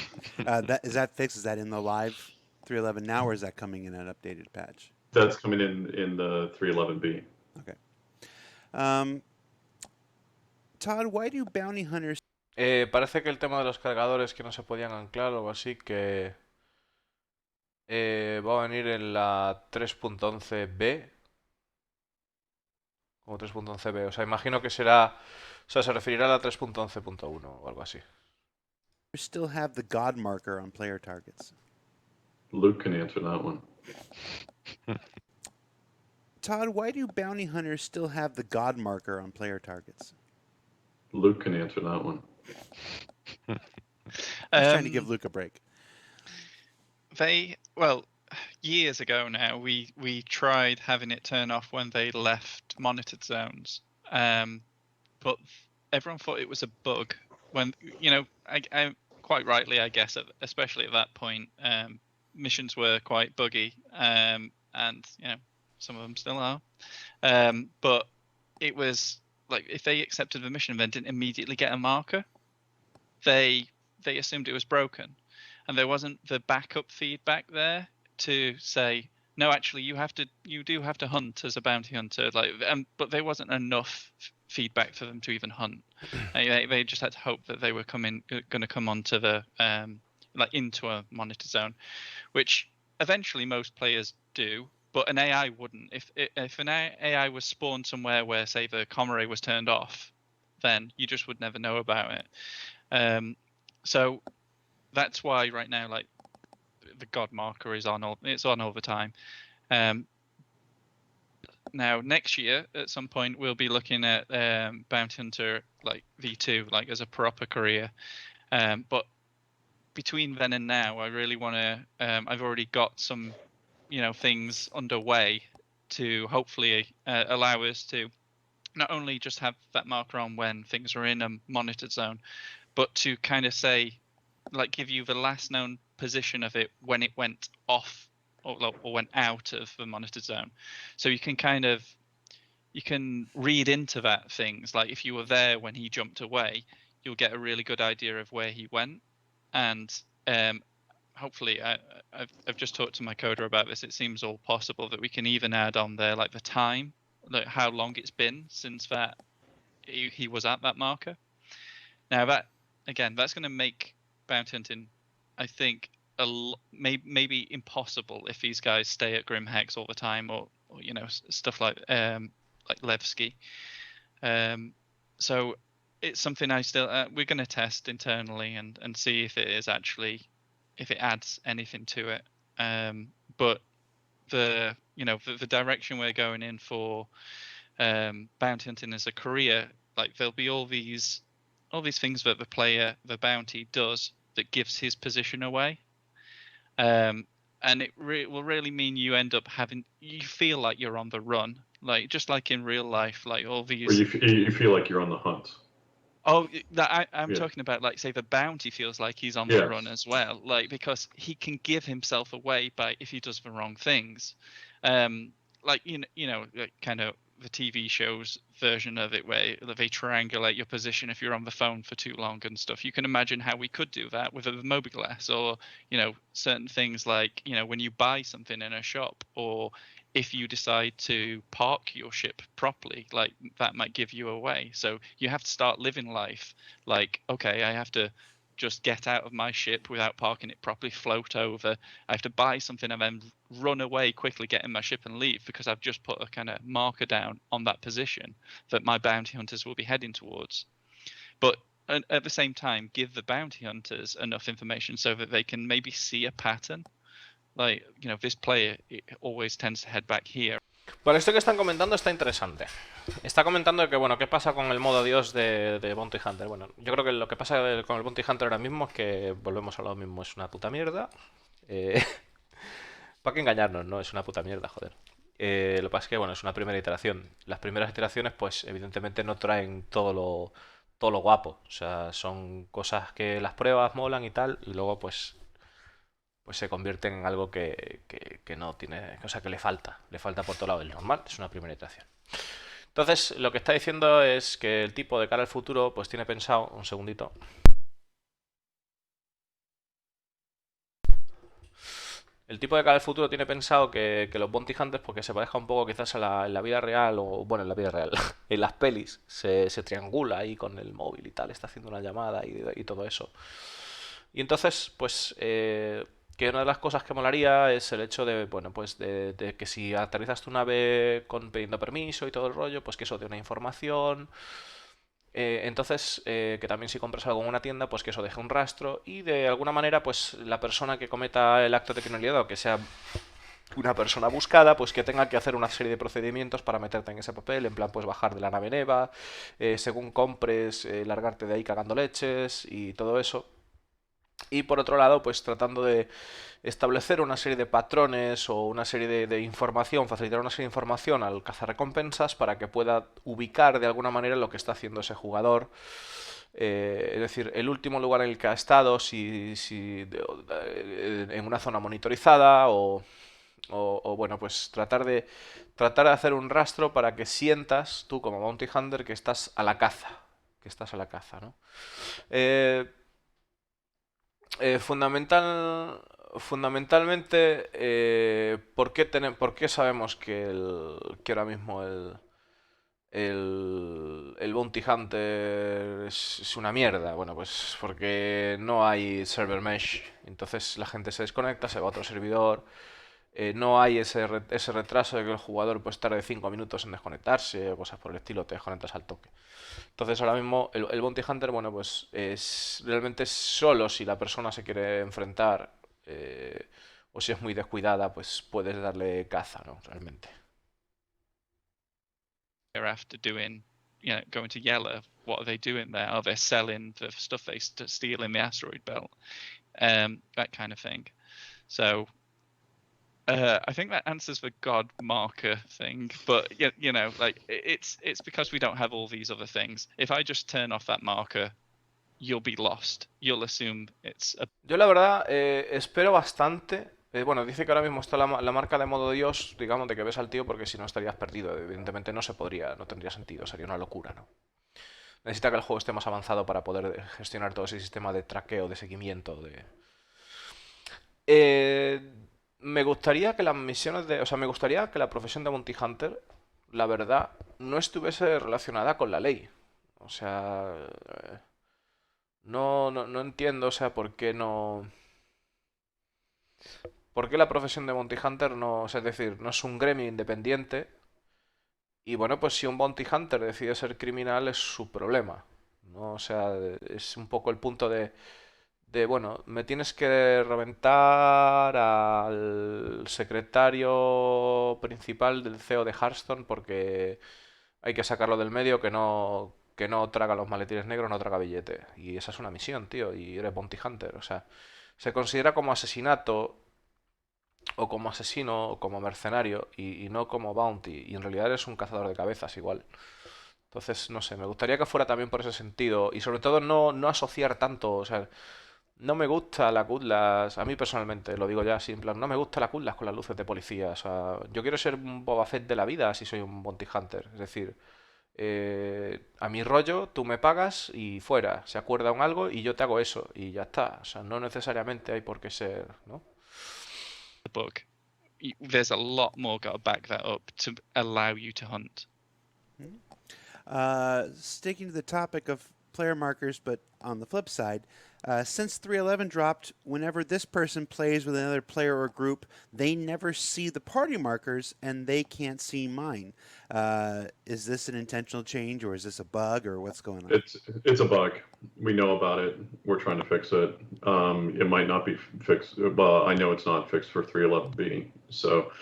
Is that fixed? Is that in the live 311 now, or is that coming in an updated patch? That's coming in the 311B. Okay. Todd, why do bounty hunters... Parece que el tema de los cargadores que no se podían anclar o algo así, que va a venir en la 3.11b. Como 3.11b. O sea, imagino que será... O sea, se referirá a la 3.11.1 o algo así. still have the God marker on player targets? Luke can answer that one. Todd, why do bounty hunters still have the God marker on player targets? Luke can answer that one. I'm just trying to give Luke a break. Years ago now, we tried having it turn off when they left monitored zones, but everyone thought it was a bug. When I quite rightly, I guess, especially at that point, missions were quite buggy, and some of them still are. But it was like if they accepted the mission and then didn't immediately get a marker, they assumed it was broken, and there wasn't the backup feedback there to say, no, actually, you do have to hunt as a bounty hunter. Like, but there wasn't enough feedback for them to even hunt. They just had to hope that they were going to come onto the like into a monitor zone, which eventually most players do. But an AI wouldn't. If an AI was spawned somewhere where, say, the comm array was turned off, then you just would never know about it. So that's why right now, like, the God marker is on it's on all the time. Now next year at some point we'll be looking at Bounty Hunter like V2 like as a proper career. But between then and now, I really want to. I've already got some, things underway to hopefully allow us to not only just have that marker on when things are in a monitored zone, but to kind of say, like, give you the last known position of it when it went off or went out of the monitored zone, so you can read into that things. Like, if you were there when he jumped away, you'll get a really good idea of where he went. And hopefully, I've just talked to my coder about this. It seems all possible that we can even add on there like the time, like how long it's been since that he was at that marker. Now that, again, that's going to make bounty hunting, I think, maybe impossible if these guys stay at Grim Hex all the time, or stuff like Levski. So it's something I still we're going to test internally and see if it is actually, if it adds anything to it. But the direction we're going in for bounty hunting as a career, like, there'll be all these things that the bounty does that gives his position away. And it will really mean you end up you feel like you're on the run, like just like in real life, like all these. Or you feel like you're on the hunt. Oh, I'm Yeah. talking about, like, say, the bounty feels like he's on the Yes. run as well, like, because he can give himself away if he does the wrong things. Like, like, kind of the TV show's version of it where they triangulate your position if you're on the phone for too long and stuff. You can imagine how we could do that with a mobiGlass, or certain things like when you buy something in a shop, or if you decide to park your ship properly, like, that might give you away. So you have to start living life like, okay, I have to just get out of my ship without parking it properly, float over. I have to buy something and then run away quickly, get in my ship and leave, because I've just put a kind of marker down on that position that my bounty hunters will be heading towards. But at the same time, give the bounty hunters enough information so that they can maybe see a pattern. Like, this player always tends to head back here. Bueno, esto que están comentando está interesante. Está comentando que, bueno, ¿qué pasa con el modo Dios de Bounty Hunter? Bueno, yo creo que lo que pasa con el Bounty Hunter ahora mismo es que, volvemos a lo mismo, es una puta mierda. ¿Para qué engañarnos, no? Es una puta mierda, joder. Lo que pasa es que, bueno, es una primera iteración. Las primeras iteraciones, pues, evidentemente no traen todo lo guapo. O sea, son cosas que las pruebas molan y tal, y luego, pues se convierten en algo que no tiene, o sea, que le falta por todo lado. El normal es una primera iteración. Entonces, lo que está diciendo es que el tipo, de cara al futuro, pues tiene pensado, un segundito, el tipo de cara al futuro tiene pensado que los Bounty Hunters, porque se parezca un poco quizás en la vida real, o bueno, en la vida real, en las pelis, se triangula ahí con el móvil y tal, está haciendo una llamada y todo eso. Y entonces, pues, que una de las cosas que molaría es el hecho de, bueno, pues de que si aterrizas tu nave pidiendo permiso y todo el rollo, pues que eso dé una información. Entonces, que también si compras algo en una tienda, pues que eso deje un rastro, y de alguna manera, pues la persona que cometa el acto de criminalidad, o que sea una persona buscada, pues que tenga que hacer una serie de procedimientos para meterte en ese papel, en plan, pues bajar de la nave Neva, según compres, largarte de ahí cagando leches y todo eso. Y por otro lado, pues tratando de establecer una serie de patrones o una serie de información, facilitar una serie de información al cazarrecompensas para que pueda ubicar de alguna manera lo que está haciendo ese jugador. Es decir, el último lugar en el que ha estado, si en una zona monitorizada, o bueno, pues tratar de hacer un rastro para que sientas tú como Bounty Hunter que estás a la caza. ¿No? Fundamental, fundamentalmente, ¿por qué sabemos que ahora mismo el Bounty Hunter es una mierda? Bueno, pues porque no hay server mesh. Entonces la gente se desconecta, se va a otro servidor. No hay ese retraso de que el jugador puede estar de 5 minutos en desconectarse o cosas por el estilo, te desconectas al toque. Entonces ahora mismo el Bounty Hunter, bueno, pues es realmente solo si la persona se quiere enfrentar o si es muy descuidada, pues puedes darle caza, ¿no? Realmente. They're after doing, going to Yellow. What are they doing there? Are they selling the stuff they steal in the asteroid belt? That kind of thing. So I think that answers the God marker thing, but like it's because we don't have all these other things. If I just turn off that marker, you'll be lost. You'll assume it's a Yo la verdad espero bastante. Bueno, dice que ahora mismo está la marca de modo Dios, digamos, de que ves al tío porque si no estarías perdido. Evidentemente no se podría, no tendría sentido, sería una locura, ¿no? Necesita que el juego esté más avanzado para poder gestionar todo ese sistema de traqueo, de seguimiento, de... Eh, me gustaría que las misiones de... O sea, me gustaría que la profesión de Bounty Hunter, la verdad, no estuviese relacionada con la ley. O sea... no entiendo, o sea, por qué no... ¿Por qué la profesión de Bounty Hunter no... O sea, es decir, no es un gremio independiente? Y bueno, pues si un Bounty Hunter decide ser criminal es su problema, ¿no? O sea, es un poco el punto bueno, me tienes que reventar al secretario principal del CEO de Hearthstone porque hay que sacarlo del medio que no traga los maletines negros, no traga billete. Y esa es una misión, tío, y eres Bounty Hunter. O sea, se considera como asesinato o como asesino o como mercenario y no como bounty. Y en realidad eres un cazador de cabezas igual. Entonces, no sé, me gustaría que fuera también por ese sentido. Y sobre todo no asociar tanto. O sea, no me gusta la Cutlass, a mí personalmente, lo digo ya así, en plan, no me gusta la Cutlass con las luces de policía. O sea, yo quiero ser un Boba Fett de la vida si soy un Bounty Hunter. Es decir, a mi rollo, tú me pagas y fuera. Se acuerda un algo y yo te hago eso. Y ya está. O sea, no necesariamente hay por qué ser, ¿no? book. There's a lot more got to back that up to allow you to hunt. Sticking to the topic of player markers, but on the flip side, since 311 dropped, whenever this person plays with another player or group, they never see the party markers and they can't see mine. Is this an intentional change or is this a bug or what's going on? It's a bug. We know about it. We're trying to fix it. It might not be fixed. Well, I know it's not fixed for 311B. So,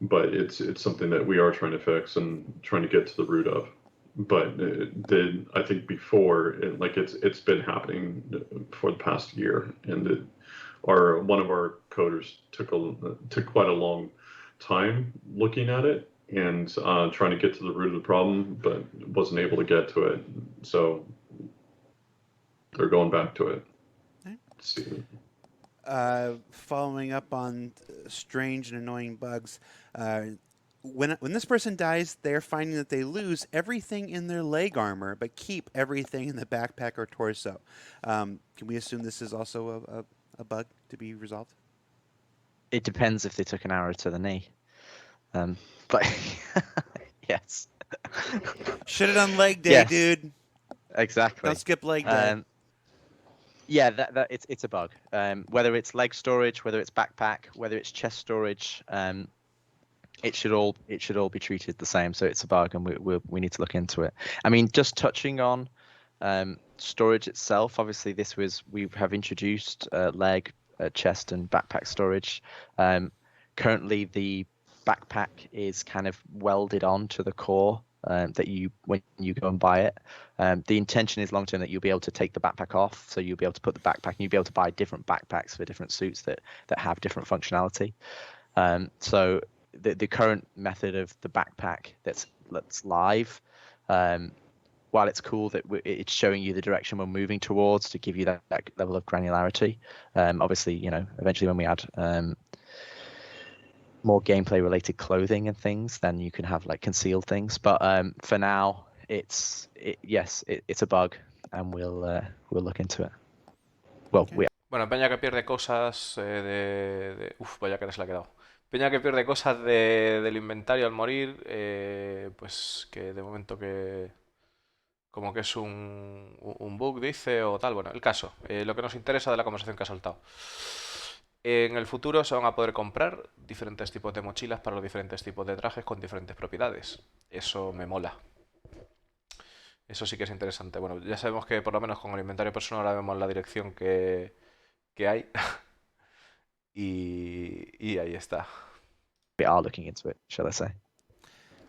but it's something that we are trying to fix and trying to get to the root of. But I think before, it's been happening for the past year, and one of our coders took quite a long time looking at it and trying to get to the root of the problem, but wasn't able to get to it. So they're going back to it. Okay. Following up on strange and annoying bugs, when this person dies, they're finding that they lose everything in their leg armor, but keep everything in the backpack or torso. Can we assume this is also a bug to be resolved? It depends if they took an arrow to the knee. But yes. Should have done leg day, yes, dude. Exactly. Don't skip leg day. Yeah, that it's a bug. Whether it's leg storage, whether it's backpack, whether it's chest storage, it should all be treated the same. So it's a bug, and we need to look into it. I mean, just touching on storage itself. Obviously, we have introduced leg, chest, and backpack storage. Currently, the backpack is kind of welded onto the core that when you go and buy it. The intention is long term that you'll be able to take the backpack off, so you'll be able to put the backpack, and you'll be able to buy different backpacks for different suits that have different functionality. So the current method of the backpack that's live, while it's cool that it's showing you the direction we're moving towards to give you that level of granularity. Obviously, eventually when we add more gameplay related clothing and things, then you can have like concealed things. But for now, it's a bug, and we'll look into it. Well, Okay. Bueno, Peña que pierde cosas Uf, vaya que se le ha quedado. Peña que pierde cosas del inventario al morir, pues que de momento que... Como que es un bug, dice, o tal. Bueno, el caso. Lo que nos interesa de la conversación que ha soltado. En el futuro se van a poder comprar diferentes tipos de mochilas para los diferentes tipos de trajes con diferentes propiedades. Eso me mola. Eso sí que es interesante. Bueno, ya sabemos que por lo menos con el inventario personal ahora vemos la dirección que hay. Y ahí está. We are looking into it, shall I say?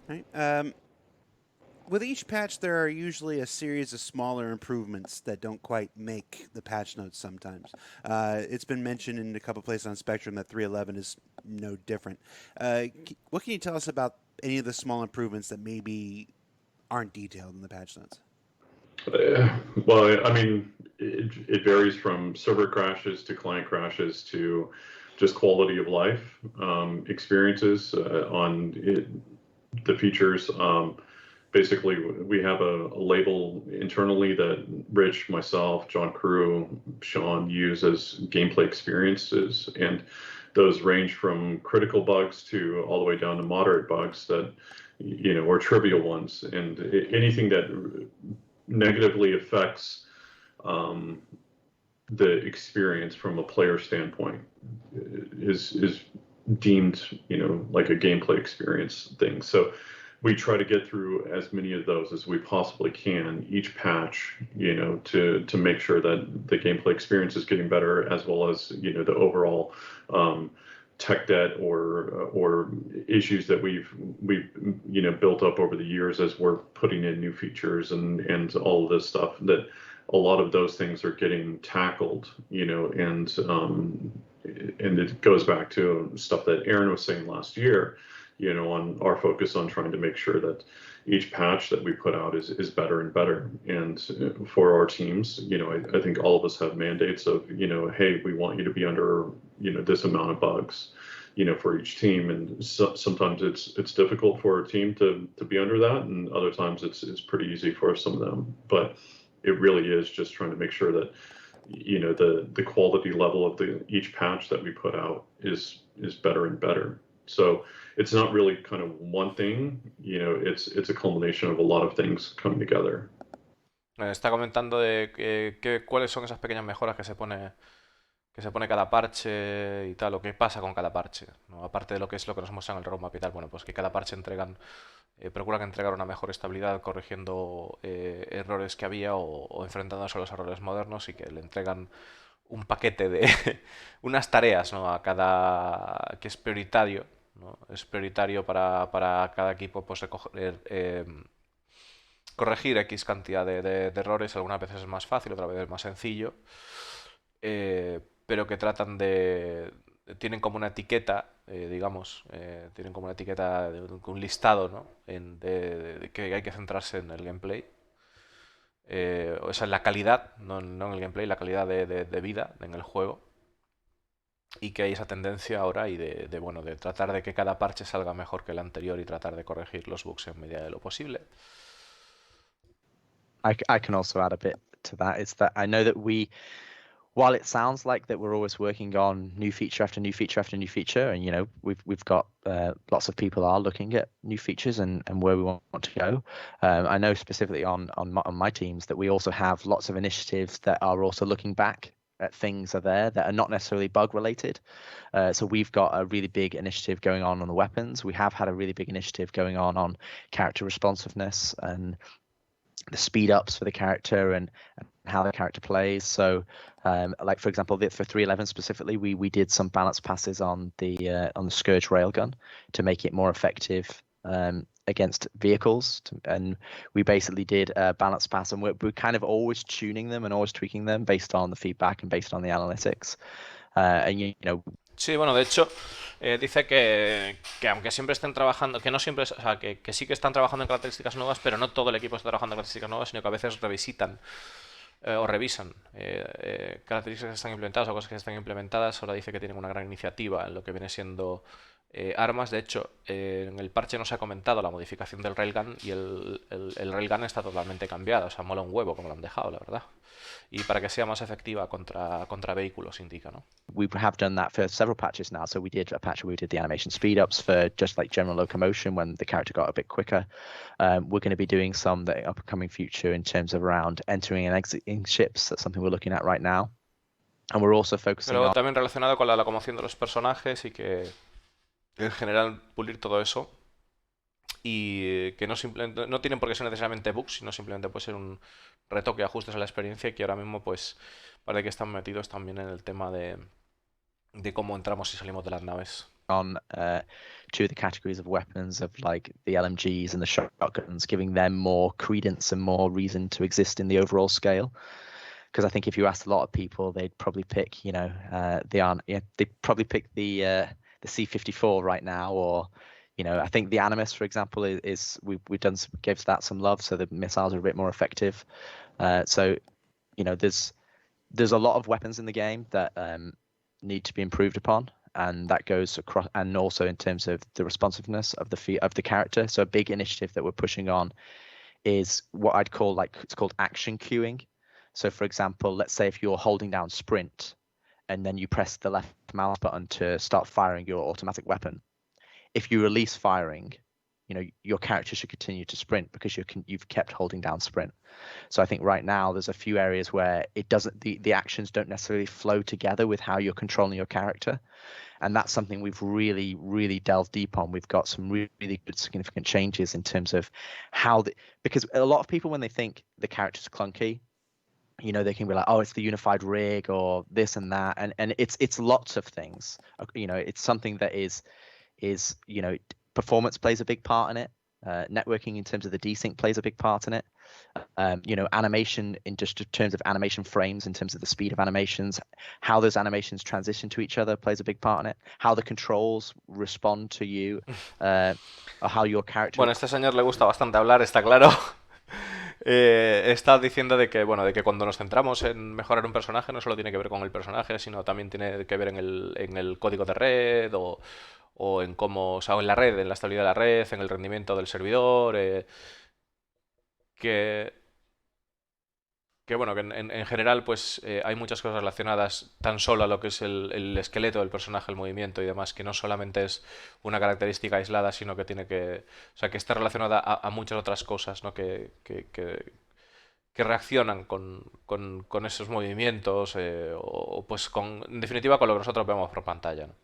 Right. With each patch, there are usually a series of smaller improvements that don't quite make the patch notes sometimes. It's been mentioned in a couple places on Spectrum that 3.11 is no different. What can you tell us about any of the small improvements that maybe aren't detailed in the patch notes? Well, I mean, it varies from server crashes to client crashes to just quality of life experiences on the features. Basically, we have a label internally that Rich, myself, John Carew, Sean use as gameplay experiences, and those range from critical bugs to all the way down to moderate bugs that, or trivial ones, and anything that negatively affects the experience from a player standpoint is deemed, like a gameplay experience thing. So we try to get through as many of those as we possibly can each patch, to make sure that the gameplay experience is getting better, as well as, the overall tech debt or issues that we've built up over the years as we're putting in new features and all of this stuff, that a lot of those things are getting tackled, and it goes back to stuff that Aaron was saying last year, on our focus on trying to make sure that each patch that we put out is better and better. And for our teams, I think all of us have mandates of, hey, we want you to be under, this amount of bugs, for each team. And sometimes it's difficult for a team to be under that, and other times it's pretty easy for some of them. But it really is just trying to make sure that, the quality level of each patch that we put out is better and better. So it's not really kind of one thing, it's a culmination of a lot of things coming together. Está comentando de cuáles son esas pequeñas mejoras que se pone cada parche y tal, o qué pasa con cada parche, ¿no? Aparte de lo que es lo que nos muestran en el roadmap y tal, bueno, pues que cada parche procuran entregar una mejor estabilidad corrigiendo errores que había o enfrentándose a los errores modernos, y que le entregan un paquete de unas tareas, ¿no? A cada que es prioritario, ¿no? Es prioritario para cada equipo, pues corregir X cantidad de errores. Algunas veces es más fácil, otras veces es más sencillo, pero que tratan tienen como una etiqueta, digamos, tienen como una etiqueta, un listado, ¿no? De que hay que centrarse en el gameplay. O sea, en la calidad, no en el gameplay, la calidad de vida en el juego. Y que hay esa tendencia ahora y bueno, de tratar de que cada parche salga mejor que el anterior y tratar de corregir los bugs en medida de lo posible. I can also add a bit to that. It's that I know that while it sounds like that we're always working on new feature after new feature after new feature, and we've got lots of people are looking at new features and where we want to go. I know specifically on my teams that we also have lots of initiatives that are also looking back at things that are not necessarily bug related. So we've got a really big initiative going on the weapons. We have had a really big initiative going on character responsiveness and the speed ups for the character and how the character plays. So like for example, for 3.11 specifically, we did some balance passes on the Scourge railgun to make it more effective against vehicles, and we basically did a balance pass, and we're kind of always tuning them and always tweaking them based on the feedback and based on the analytics. Sí, bueno, de hecho, dice que aunque siempre estén trabajando, que no siempre, o sea, que sí que están trabajando en características nuevas, pero no todo el equipo está trabajando en características nuevas, sino que a veces revisitan o revisan características que están implementadas o cosas que están implementadas. Ahora dice que tienen una gran iniciativa en lo que viene siendo armas. De hecho, en el parche no se ha comentado la modificación del railgun y el railgun está totalmente cambiado. O sea, mola un huevo como lo han dejado, la verdad. Y para que sea más efectiva contra vehículos, indica, ¿no? We have done that for several patches now. So we did a patch where we did the animation speed ups for just like general locomotion when the character got a bit quicker. We're going to be doing some that upcoming future in terms of around entering and exiting ships. That's something we're looking at right now. And we're also focusing Pero on también relacionado con la locomoción de los personajes y que en general pulir todo eso y que no simplemente no tienen por qué ser necesariamente bugs, sino simplemente puede ser un retoque, ajustes a la experiencia y que ahora mismo pues parece que están metidos también en el tema de cómo entramos y salimos de las naves. on two of the categories of weapons of like the LMGs and the shotguns, giving them more credence and more reason to exist in the overall scale. Because I think if you asked a lot of people, they'd probably pick, they'd probably pick the C-54 right now, or I think the Animus, for example, is we've done gives that some love, so the missiles are a bit more effective. So there's a lot of weapons in the game that need to be improved upon, and that goes across, and also in terms of the responsiveness of the character. So a big initiative that we're pushing on is what I'd call it's called action queuing. So for example, let's say if you're holding down sprint and then you press the left mouse button to start firing your automatic weapon, if you release firing, your character should continue to sprint because you've kept holding down sprint. So I think right now there's a few areas where it doesn't, the actions don't necessarily flow together with how you're controlling your character. And that's something we've really, really delved deep on. We've got some really, really good significant changes in terms of because a lot of people, when they think the character's clunky, they can be like, oh, it's the unified rig or this and that. And it's lots of things. It's something that is performance plays a big part in it. Networking in terms of the desync plays a big part in it. Animation in just terms of animation frames, in terms of the speed of animations, how those animations transition to each other plays a big part in it. How the controls respond to you, or how your character. Bueno, a este señor le gusta bastante hablar, está claro. Está diciendo de que, bueno, de que cuando nos centramos en mejorar un personaje no solo tiene que ver con el personaje, sino también tiene que ver en el código de red o en cómo, o sea, en la red, en la estabilidad de la red, en el rendimiento del servidor, que, que bueno, que en general pues hay muchas cosas relacionadas tan solo a lo que es el esqueleto del personaje, el movimiento y demás, que no solamente es una característica aislada, sino que tiene que, o sea, que está relacionada a muchas otras cosas, ¿no? Que reaccionan con esos movimientos o pues con, en definitiva con lo que nosotros vemos por pantalla, ¿no?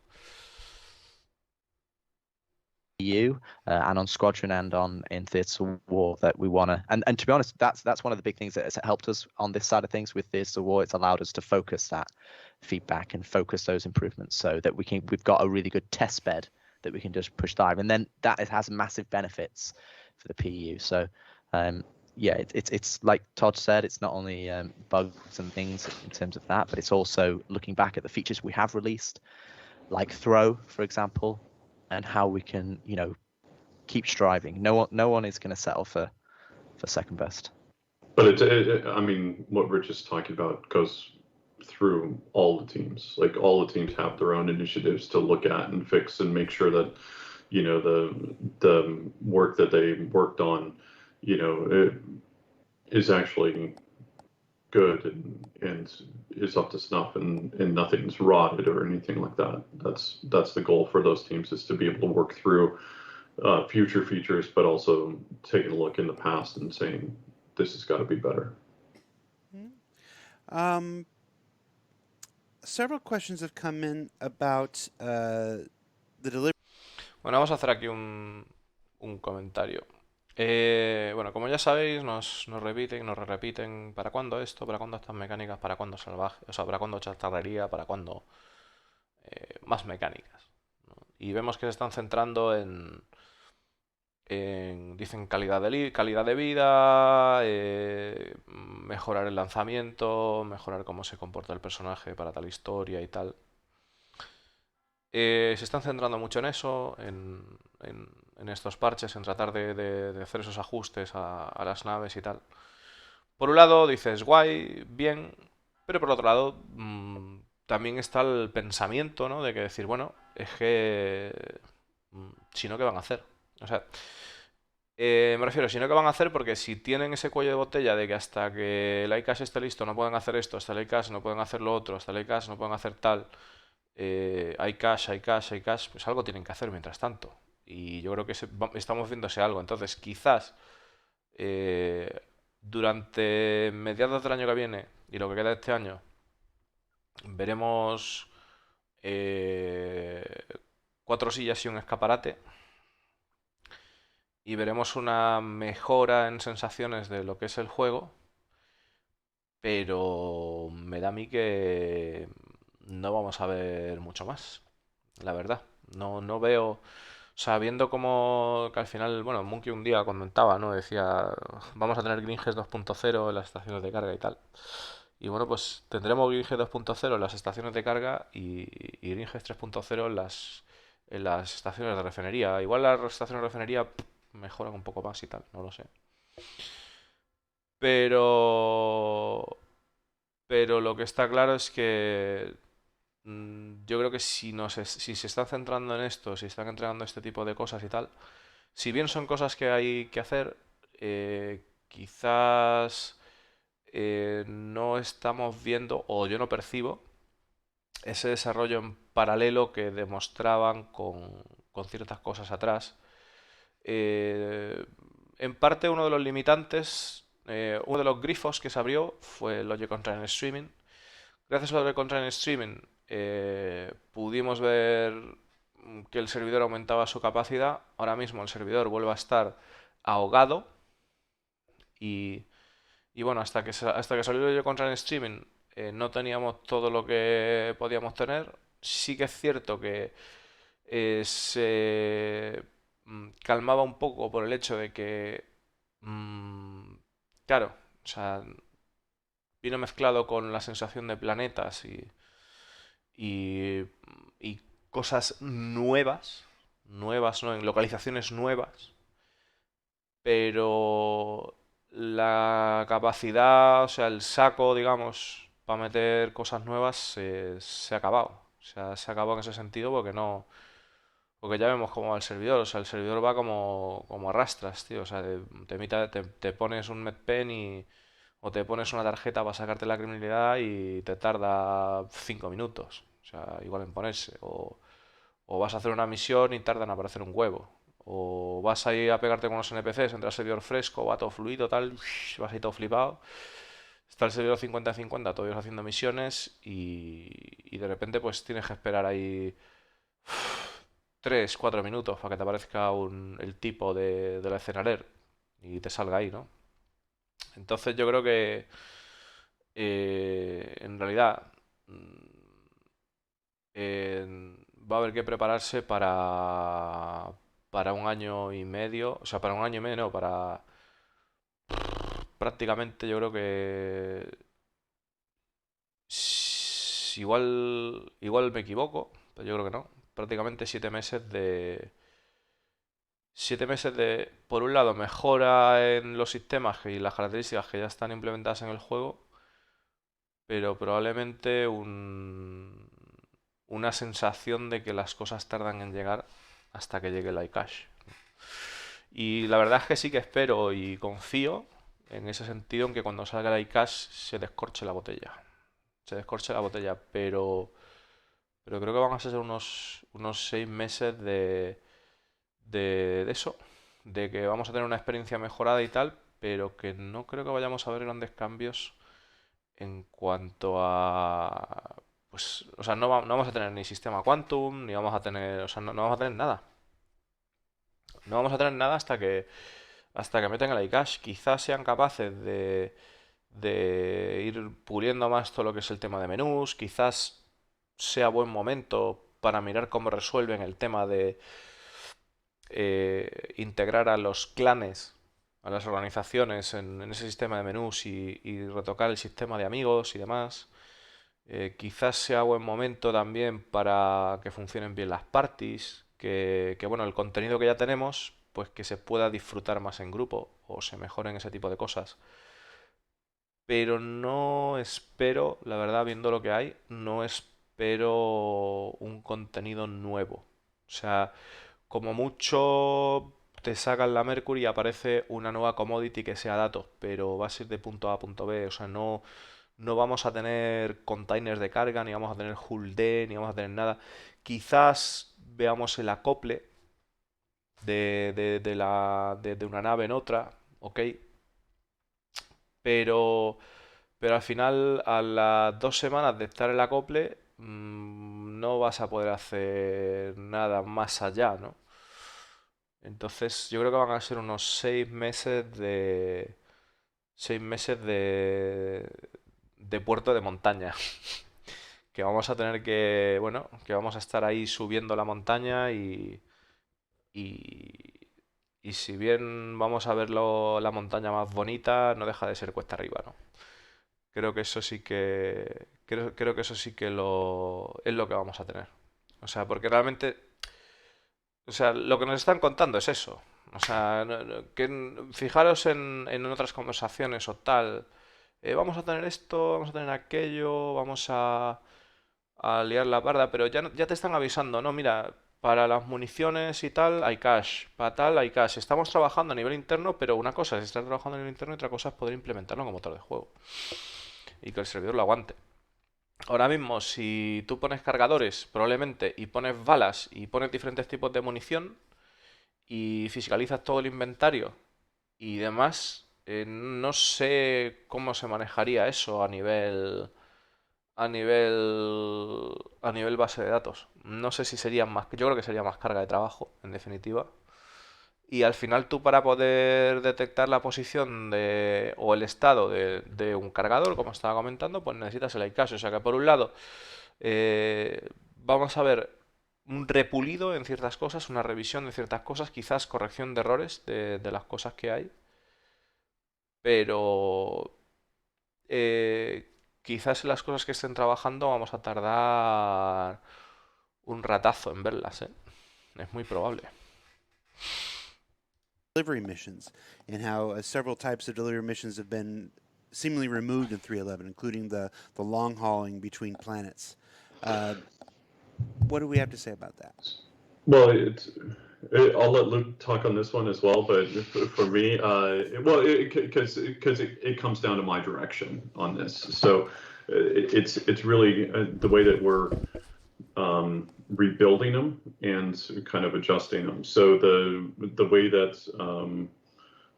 And on Squadron and on in Theatre of War that we want to, and to be honest, that's one of the big things that has helped us on this side of things with Theatre of War. It's allowed us to focus that feedback and focus those improvements so that we've got a really good test bed that we can just push live, and then that it has massive benefits for the PU. So it's like Todd said, it's not only bugs and things in terms of that, but it's also looking back at the features we have released, like throw, for example, and how we can, keep striving. No one is going to settle for second best. But I mean, what Rich is talking about goes through all the teams. Like all the teams have their own initiatives to look at and fix and make sure that, the work that they worked on, it is actually good and is up to snuff and nothing's rotted or anything like that. That's the goal for those teams, is to be able to work through future features, but also taking a look in the past and saying this has got to be better. Several questions have come in about the delivery. Bueno, vamos a hacer aquí un comentario. Bueno, como ya sabéis, nos repiten, nos repiten, ¿para cuándo esto? ¿Para cuándo estas mecánicas? ¿Para cuándo salvaje? O sea, ¿para cuándo chatarrería? ¿Para cuándo más mecánicas? ¿No? Y vemos que se están centrando dicen calidad de vida, mejorar el lanzamiento, mejorar cómo se comporta el personaje para tal historia y tal. Se están centrando mucho en eso, en estos parches, en tratar de hacer esos ajustes a las naves y tal. Por un lado dices, guay, bien, pero por otro lado también está el pensamiento, ¿no? De que decir, bueno, es que Si no, ¿qué van a hacer? O sea, me refiero, si no, ¿qué van a hacer? Porque si tienen ese cuello de botella de que hasta que el iCash esté listo no pueden hacer esto, hasta el iCash no pueden hacer lo otro, hasta el iCash no pueden hacer tal, iCash, iCash, iCash, pues algo tienen que hacer mientras tanto. Y yo creo que estamos viendo ese algo. Entonces, quizás eh, durante mediados del año que viene y lo que queda de este año, veremos eh, cuatro sillas y un escaparate y veremos una mejora en sensaciones de lo que es el juego, pero me da a mí que no vamos a ver mucho más, la verdad. No veo, o sea, viendo como que al final, bueno, Monkey un día comentaba, ¿no? Decía, vamos a tener Gringes 2.0 en las estaciones de carga y tal. Y bueno, pues tendremos Gringes 2.0 en las estaciones de carga y Gringes 3.0 en las estaciones de refinería. Igual las estaciones de refinería mejoran un poco más y tal, no lo sé. Pero, pero lo que está claro es que yo creo que si se están centrando en esto, si están entregando este tipo de cosas y tal, si bien son cosas que hay que hacer, quizás no estamos viendo, o yo no percibo, ese desarrollo en paralelo que demostraban con ciertas cosas atrás. Eh, en parte uno de los limitantes, uno de los grifos que se abrió fue el Oye Contra en streaming. Gracias a lo de Contra en streaming pudimos ver que el servidor aumentaba su capacidad. Ahora mismo el servidor vuelve a estar ahogado y, y bueno, hasta que salió el Contra en streaming no teníamos todo lo que podíamos tener. Sí que es cierto que se calmaba un poco por el hecho de que, mm, claro, o sea, vino mezclado con la sensación de planetas y, y cosas nuevas, nuevas, ¿no? En localizaciones nuevas, pero la capacidad, o sea, el saco, digamos, para meter cosas nuevas se ha acabado. O sea, se ha acabado en ese sentido porque no. Porque ya vemos cómo va el servidor, o sea, el servidor va como arrastras, tío. O sea, te pones un medpen o te pones una tarjeta para sacarte la criminalidad y te tarda 5 minutos. O sea, igual en ponerse. O vas a hacer una misión y tardan en aparecer un huevo. O vas a ir a pegarte con los NPCs, entra el servidor fresco, va todo fluido, tal, vas ahí todo flipado. Está el servidor 50-50, todos haciendo misiones y de repente pues tienes que esperar ahí 3-4 minutos para que te aparezca el tipo de la escenaler y te salga ahí, ¿no? Entonces yo creo que en realidad va a haber que prepararse para un año y medio, o sea, para un año y medio, no, para prácticamente yo creo que igual me equivoco, pero yo creo que no. Prácticamente 7 meses de 7 meses de, por un lado, mejora en los sistemas y las características que ya están implementadas en el juego, pero probablemente una sensación de que las cosas tardan en llegar hasta que llegue el iCache. Y la verdad es que sí que espero y confío en ese sentido en que cuando salga el iCache se descorche la botella. Se descorche la botella, pero creo que van a ser unos 6 meses de eso, de que vamos a tener una experiencia mejorada y tal, pero que no creo que vayamos a ver grandes cambios en cuanto a... Pues, o sea, no vamos a tener ni sistema Quantum, ni vamos a tener, o sea, no vamos a tener nada. No vamos a tener nada hasta que metan el iCache. Quizás sean capaces de ir puliendo más todo lo que es el tema de menús. Quizás sea buen momento para mirar cómo resuelven el tema de integrar a los clanes, a las organizaciones en ese sistema de menús y retocar el sistema de amigos y demás. Quizás sea buen momento también para que funcionen bien las parties, bueno, el contenido que ya tenemos, pues que se pueda disfrutar más en grupo o se mejoren ese tipo de cosas. Pero no espero, la verdad, viendo lo que hay, no espero un contenido nuevo. O sea, como mucho te sacan la Mercury y aparece una nueva commodity que sea datos, pero va a ser de punto A a punto B, o sea, no vamos a tener containers de carga, ni vamos a tener hull D, ni vamos a tener nada. Quizás veamos el acople de una nave en otra, ¿ok? Pero, pero al final, a las 2 semanas de estar el acople, no vas a poder hacer nada más allá, ¿no? Entonces, yo creo que van a ser unos 6 meses de 6 meses de puerto de montaña. Que vamos a tener que, bueno, que vamos a estar ahí subiendo la montaña y, y si bien vamos a ver la montaña más bonita, no deja de ser cuesta arriba, ¿no? Creo que eso sí que es lo que vamos a tener. O sea, porque realmente, o sea, lo que nos están contando es eso. O sea, fijaros en otras conversaciones o tal. Vamos a tener esto, vamos a tener aquello, vamos a liar la parda, pero ya te están avisando, ¿no? Mira, para las municiones y tal hay cash, para tal hay cash. Estamos trabajando a nivel interno, pero una cosa es estar trabajando a nivel interno y otra cosa es poder implementarlo como motor de juego y que el servidor lo aguante. Ahora mismo, si tú pones cargadores, probablemente, y pones balas y pones diferentes tipos de munición y fiscalizas todo el inventario y demás, no sé cómo se manejaría eso a nivel a nivel base de datos. No sé si sería más, yo creo que sería más carga de trabajo, en definitiva. Y al final tú para poder detectar la posición o el estado de un cargador, como estaba comentando, pues necesitas el iCache. O sea que por un lado vamos a ver un repulido en ciertas cosas, una revisión de ciertas cosas, quizás corrección de errores de las cosas que hay, pero quizás en las cosas que estén trabajando vamos a tardar un ratazo en verlas, ¿eh? Es muy probable. Delivery missions and how several types of delivery missions have been seemingly removed in 311, including the long hauling between planets. What do we have to say about that? Well, I'll let Luke talk on this one as well, but for me, well, because it comes down to my direction on this. So it's really the way that we're rebuilding them and kind of adjusting them. So the way that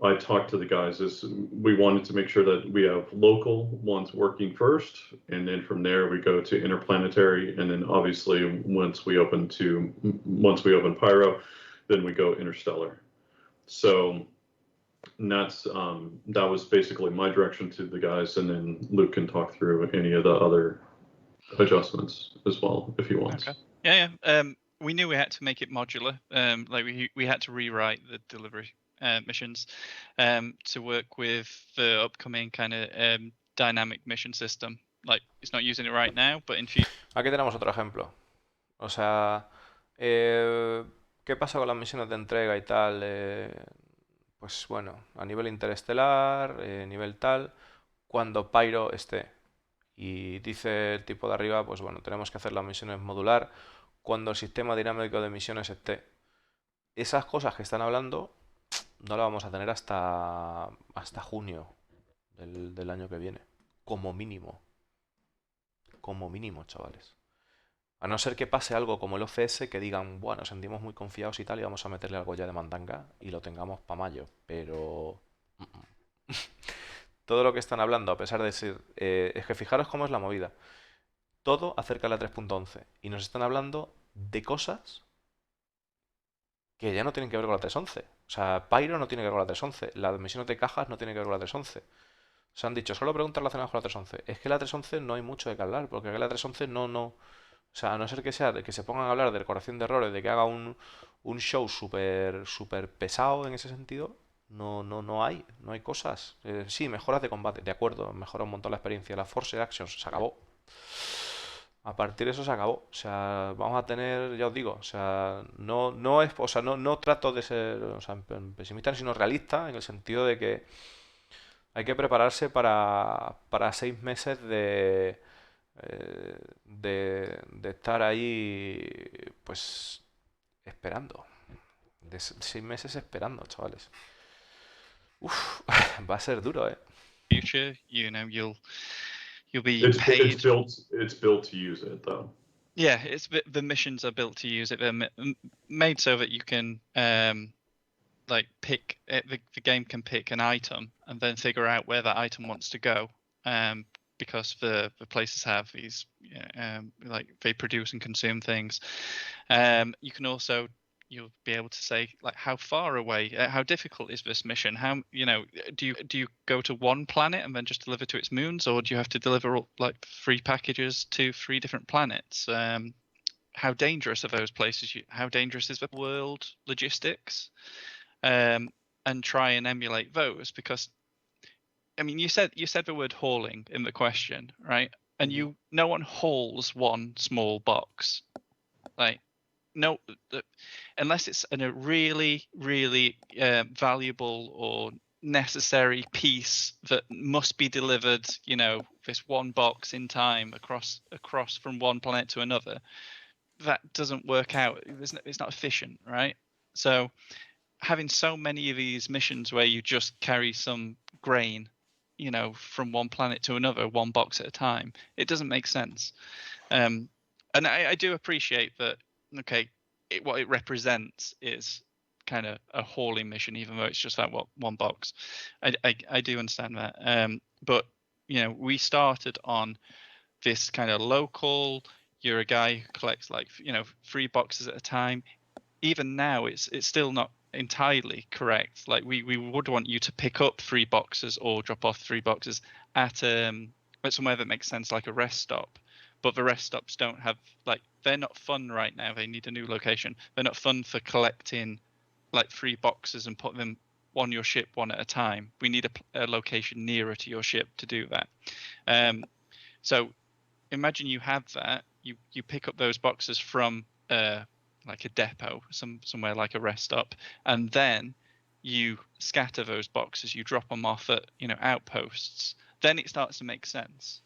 I talked to the guys is we wanted to make sure that we have local ones working first, and then from there we go to interplanetary, and then obviously once we open Pyro, then we go interstellar. So that's that was basically my direction to the guys, and then Luke can talk through any of the other adjustments as well if he wants. Okay. Yeah. We knew we had to make it modular. Like we had to rewrite the delivery missions to work with the upcoming kind of dynamic mission system. Like it's not using it right now, but in future. Aquí tenemos otro ejemplo. O sea, ¿qué pasa con las misiones de entrega y tal? Pues bueno, a nivel interestelar, nivel tal, cuando Pyro esté. Y dice el tipo de arriba, pues bueno, tenemos que hacer las misiones modular cuando el sistema dinámico de misiones esté. Esas cosas que están hablando no las vamos a tener hasta junio del año que viene. Como mínimo. Como mínimo, chavales. A no ser que pase algo como el OCS que digan, bueno, nos sentimos muy confiados y tal, y vamos a meterle algo ya de mandanga y lo tengamos para mayo. Pero todo lo que están hablando, a pesar de ser... es que fijaros cómo es la movida. Todo acerca de la 3.11. Y nos están hablando de cosas que ya no tienen que ver con la 3.11. O sea, Pyro no tiene que ver con la 3.11. Las misiones de cajas no tienen que ver con la 3.11. Se han dicho solo preguntas relacionadas con la 3.11. Es que la 3.11 no hay mucho de que hablar, porque la 3.11 no. O sea, a no ser que sea de que se pongan a hablar de corrección de errores, de que haga un show súper pesado en ese sentido, no hay cosas. Sí, mejoras de combate, de acuerdo, mejora un montón la experiencia. La Force Actions se acabó. A partir de eso se acabó. O sea, vamos a tener, ya os digo, o sea, no es, o sea, no trato de ser, o sea, pesimista, sino realista, en el sentido de que hay que prepararse para 6 meses de estar ahí, pues, esperando. De 6 meses esperando, chavales. Uf, va a ser duro, ¿eh? Future, you'll be It's paid. it's built to use it though. Yeah, the missions are built to use it. They're made so that you can like pick the game can pick an item and then figure out where that item wants to go. Because the places have these like they produce and consume things. You can also you'll be able to say like how far away, how difficult is this mission? How do you go to one planet and then just deliver to its moons, or do you have to deliver like 3 packages to 3 different planets? How dangerous are those places? How dangerous is the world logistics? And try and emulate those, because I mean you said the word hauling in the question, right? And no one hauls one small box, like no, unless it's a really valuable or necessary piece that must be delivered, this one box in time across from one planet to another. That doesn't work out. It's not efficient, right? So having so many of these missions where you just carry some grain, from one planet to another, one box at a time, it doesn't make sense. And I do appreciate that. Okay, what it represents is kind of a hauling mission, even though it's just that one box. I do understand that. But we started on this kind of local. You're a guy who collects 3 boxes at a time. Even now, it's still not entirely correct. Like we would want you to pick up 3 boxes or drop off 3 boxes at somewhere that makes sense, like a rest stop. But the rest stops don't have, they're not fun right now. They need a new location. They're not fun for collecting 3 boxes and put them on your ship one at a time. We need a location nearer to your ship to do that. So imagine you have that. You pick up those boxes from like a depot, somewhere like a rest stop, and then you scatter those boxes. You drop them off at outposts. Then it starts to make sense.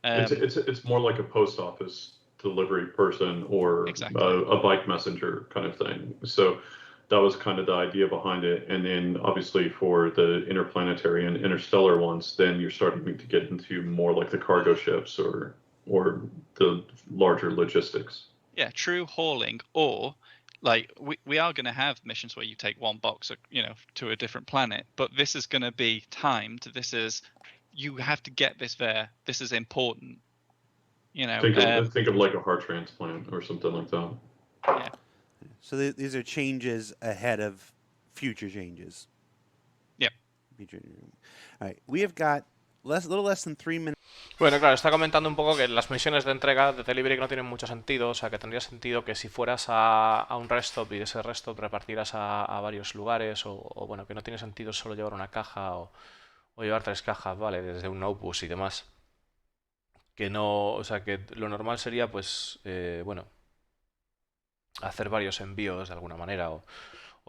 It's more like a post office delivery person or exactly. a bike messenger kind of thing. So that was kind of the idea behind it. And then obviously for the interplanetary and interstellar ones, then you're starting to get into more like the cargo ships or the larger logistics. Yeah, true hauling, or we are going to have missions where you take one box, to a different planet, but this is going to be timed. This is, you have to get this there. This is important. Think of like a heart transplant or something like that. Yeah. So these are changes ahead of future changes. Yep. All right, we have got a little less than 3 minutes. Bueno, claro, está comentando un poco que las misiones de entrega de delivery no tienen mucho sentido, o sea, que tendría sentido que si fueras a un rest stop y de ese rest stop repartieras a varios lugares, o bueno, que no tiene sentido solo llevar una caja o llevar 3 cajas, ¿vale? Desde un opus y demás. Que no, o sea, que lo normal sería, pues, bueno, hacer varios envíos de alguna manera, o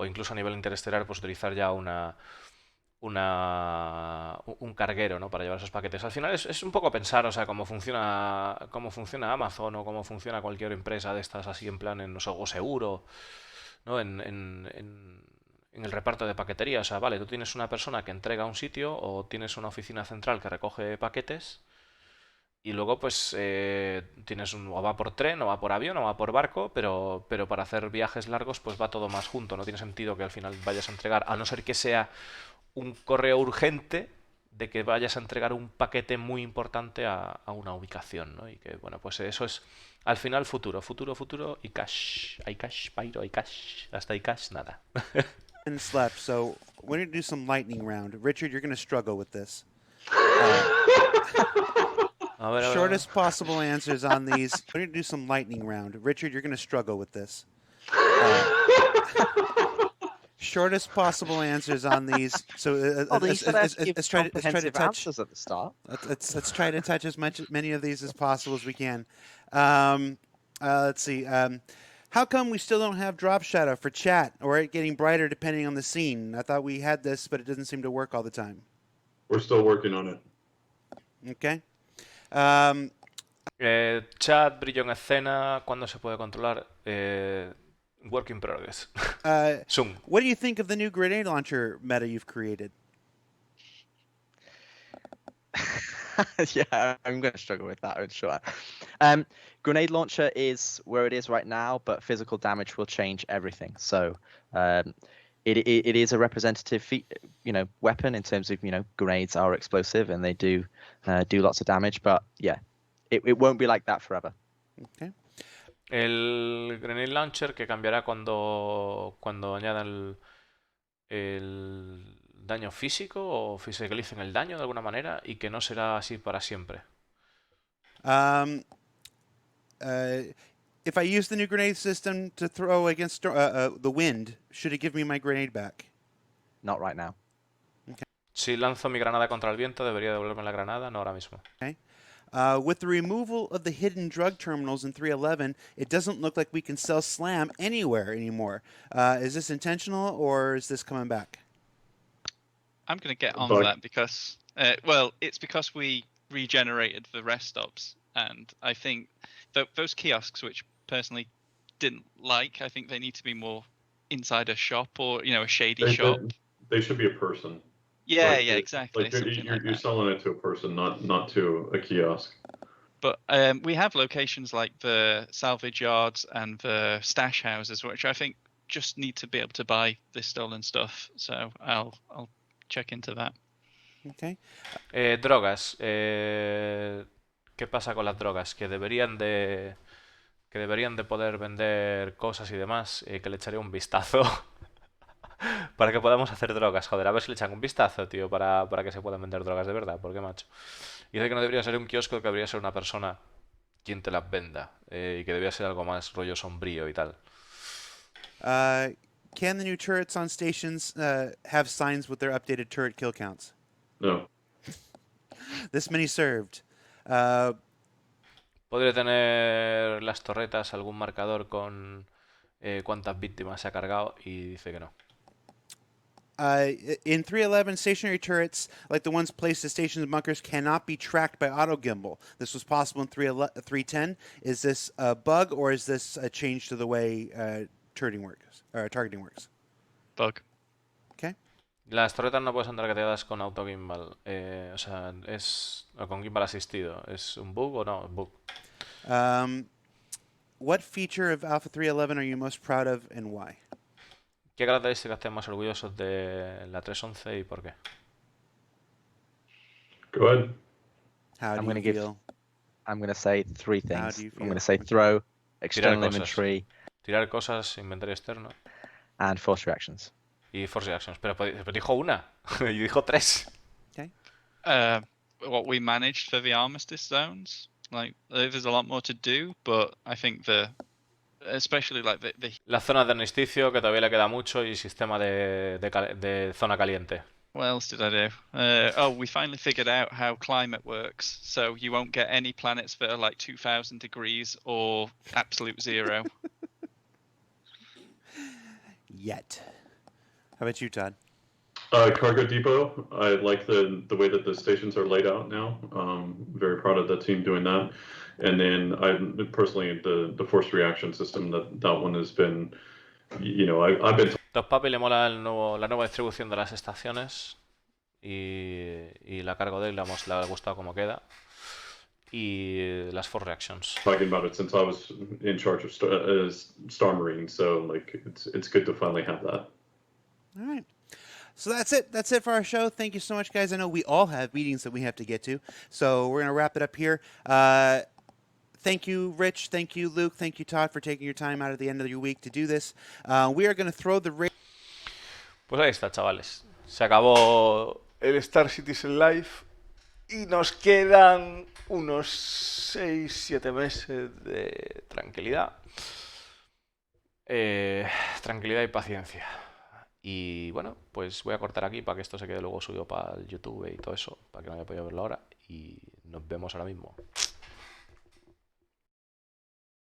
incluso a nivel interestelar, pues utilizar ya un carguero, ¿no? Para llevar esos paquetes. Al final es un poco pensar, o sea, cómo funciona Amazon o cómo funciona cualquier empresa de estas así en plan o seguro, ¿no? En el reparto de paquetería. O sea, vale, tú tienes una persona que entrega a un sitio o tienes una oficina central que recoge paquetes y luego pues tienes o va por tren o va por avión o va por barco, pero para hacer viajes largos pues va todo más junto. No tiene sentido que al final vayas a entregar, a no ser que sea un correo urgente de que vayas a entregar un paquete muy importante a una ubicación, ¿no? Y que, bueno, pues eso es al final futuro y cash. Hay cash, Pyro, hay cash. Hasta hay cash, nada. Left, so we're going to do some lightning round. Richard, you're going to struggle with this. Shortest possible answers on these. We're going to do some lightning round. Richard, you're going to struggle with this. Shortest possible answers on these. So let's try to touch answers at the start. Let's try to touch as many of these as possible as we can. Let's see. How come we still don't have drop shadow for chat or it getting brighter depending on the scene? I thought we had this, but it doesn't seem to work all the time. We're still working on it. Okay. Chat, brillo en escena, ¿cuándo se puede controlar? Work in progress. Soon. What do you think of the new grenade launcher meta you've created? Yeah, I'm going to struggle with that, I'm sure. Grenade launcher is where it is right now, but physical damage will change everything. So it is a representative weapon in terms of grenades are explosive and they do lots of damage, but yeah, it won't be like that forever. Okay. El Grenade Launcher que cambiará cuando añadan el daño físico o fisicalicen el daño de alguna manera y que no será así para siempre. Um, if I use the new grenade system to throw against the wind, should it give me my grenade back? Not right now. Si lanzo mi granada contra el viento, debería devolverme la granada, no ahora mismo. Okay. With the removal of the hidden drug terminals in 311, it doesn't look like we can sell Slam anywhere anymore. Is this intentional or is this coming back? I'm going to get on Bug. that because, it's because we regenerated the rest stops, and I think those kiosks, which personally didn't like, I think they need to be more inside a shop or a shady shop. They should be a person. Yeah, Like, exactly. Like something like you're that. selling it to a person, not to a kiosk. But we have locations like the salvage yards and the stash houses, which I think just need to be able to buy this stolen stuff. So I'll check into that. Okay. Drogas. ¿Qué pasa con las drogas? Que deberían de poder vender cosas y demás, que le echaré un vistazo para que podamos hacer drogas. Joder, a ver si le echan un vistazo, tío, para que se puedan vender drogas de verdad. ¿Por qué, macho? Y dice que no debería ser un kiosco, que debería ser una persona quien te las venda. Y que debería ser algo más rollo sombrío y tal. Can the new turrets on stations have signs with their updated turret kill counts? No. This many served. ¿Podría tener las torretas algún marcador con cuántas víctimas se ha cargado? Y dice que no. In 311, stationary turrets, like the ones placed at stations and bunkers, cannot be tracked by auto gimbal. This was possible in 310. Is this a bug or is this a change to the way targeting works? Bug. Okay. Las torretas no pueden ser targeteadas con auto gimbal. O con gimbal asistido. ¿Es un bug o no? Bug. What feature of Alpha 311 are you most proud of and why? ¿Qué características están más orgullosos de la 311 y por qué? Go ahead. How do you feel? I'm going to say three How things. do you I'm going feel? to say throw, external cosas. inventory, Tirar cosas, inventario externo and force reactions. y force reactions. Pero dijo una y dijo tres. Okay. What we managed for the armistice zones, like there's a lot more to do, but I think especially like the Las zonas de armisticio, que todavía le queda mucho, y sistema de zona caliente. What else did I do? We finally figured out how climate works, so you won't get any planets that are like 2,000 degrees or absolute zero. Yet. How about you, Todd? Cargo depot. I like the way that the stations are laid out now. Very proud of the team doing that. And then I personally the force reaction system that one has been, I've been. Top Papi le mola la nueva distribución de las estaciones y la cargo de él, le ha gustado cómo queda. Y las force reactions. Talking about it since I was in charge of Star Marine, so like it's good to finally have that. All right. So that's it. That's it for our show. Thank you so much, guys. I know we all have meetings that we have to get to, so we're going to wrap it up here. Thank you, Rich. Thank you, Luke. Thank you, Todd, for taking your time out of the end of your week to do this. We are going to throw the... Pues ahí está, chavales. Se acabó el Star Citizen Live y nos quedan unos 6-7 meses de tranquilidad. Tranquilidad y paciencia. Y bueno, pues voy a cortar aquí para que esto se quede luego subido para el YouTube y todo eso, para que no haya podido verlo ahora. Y nos vemos ahora mismo.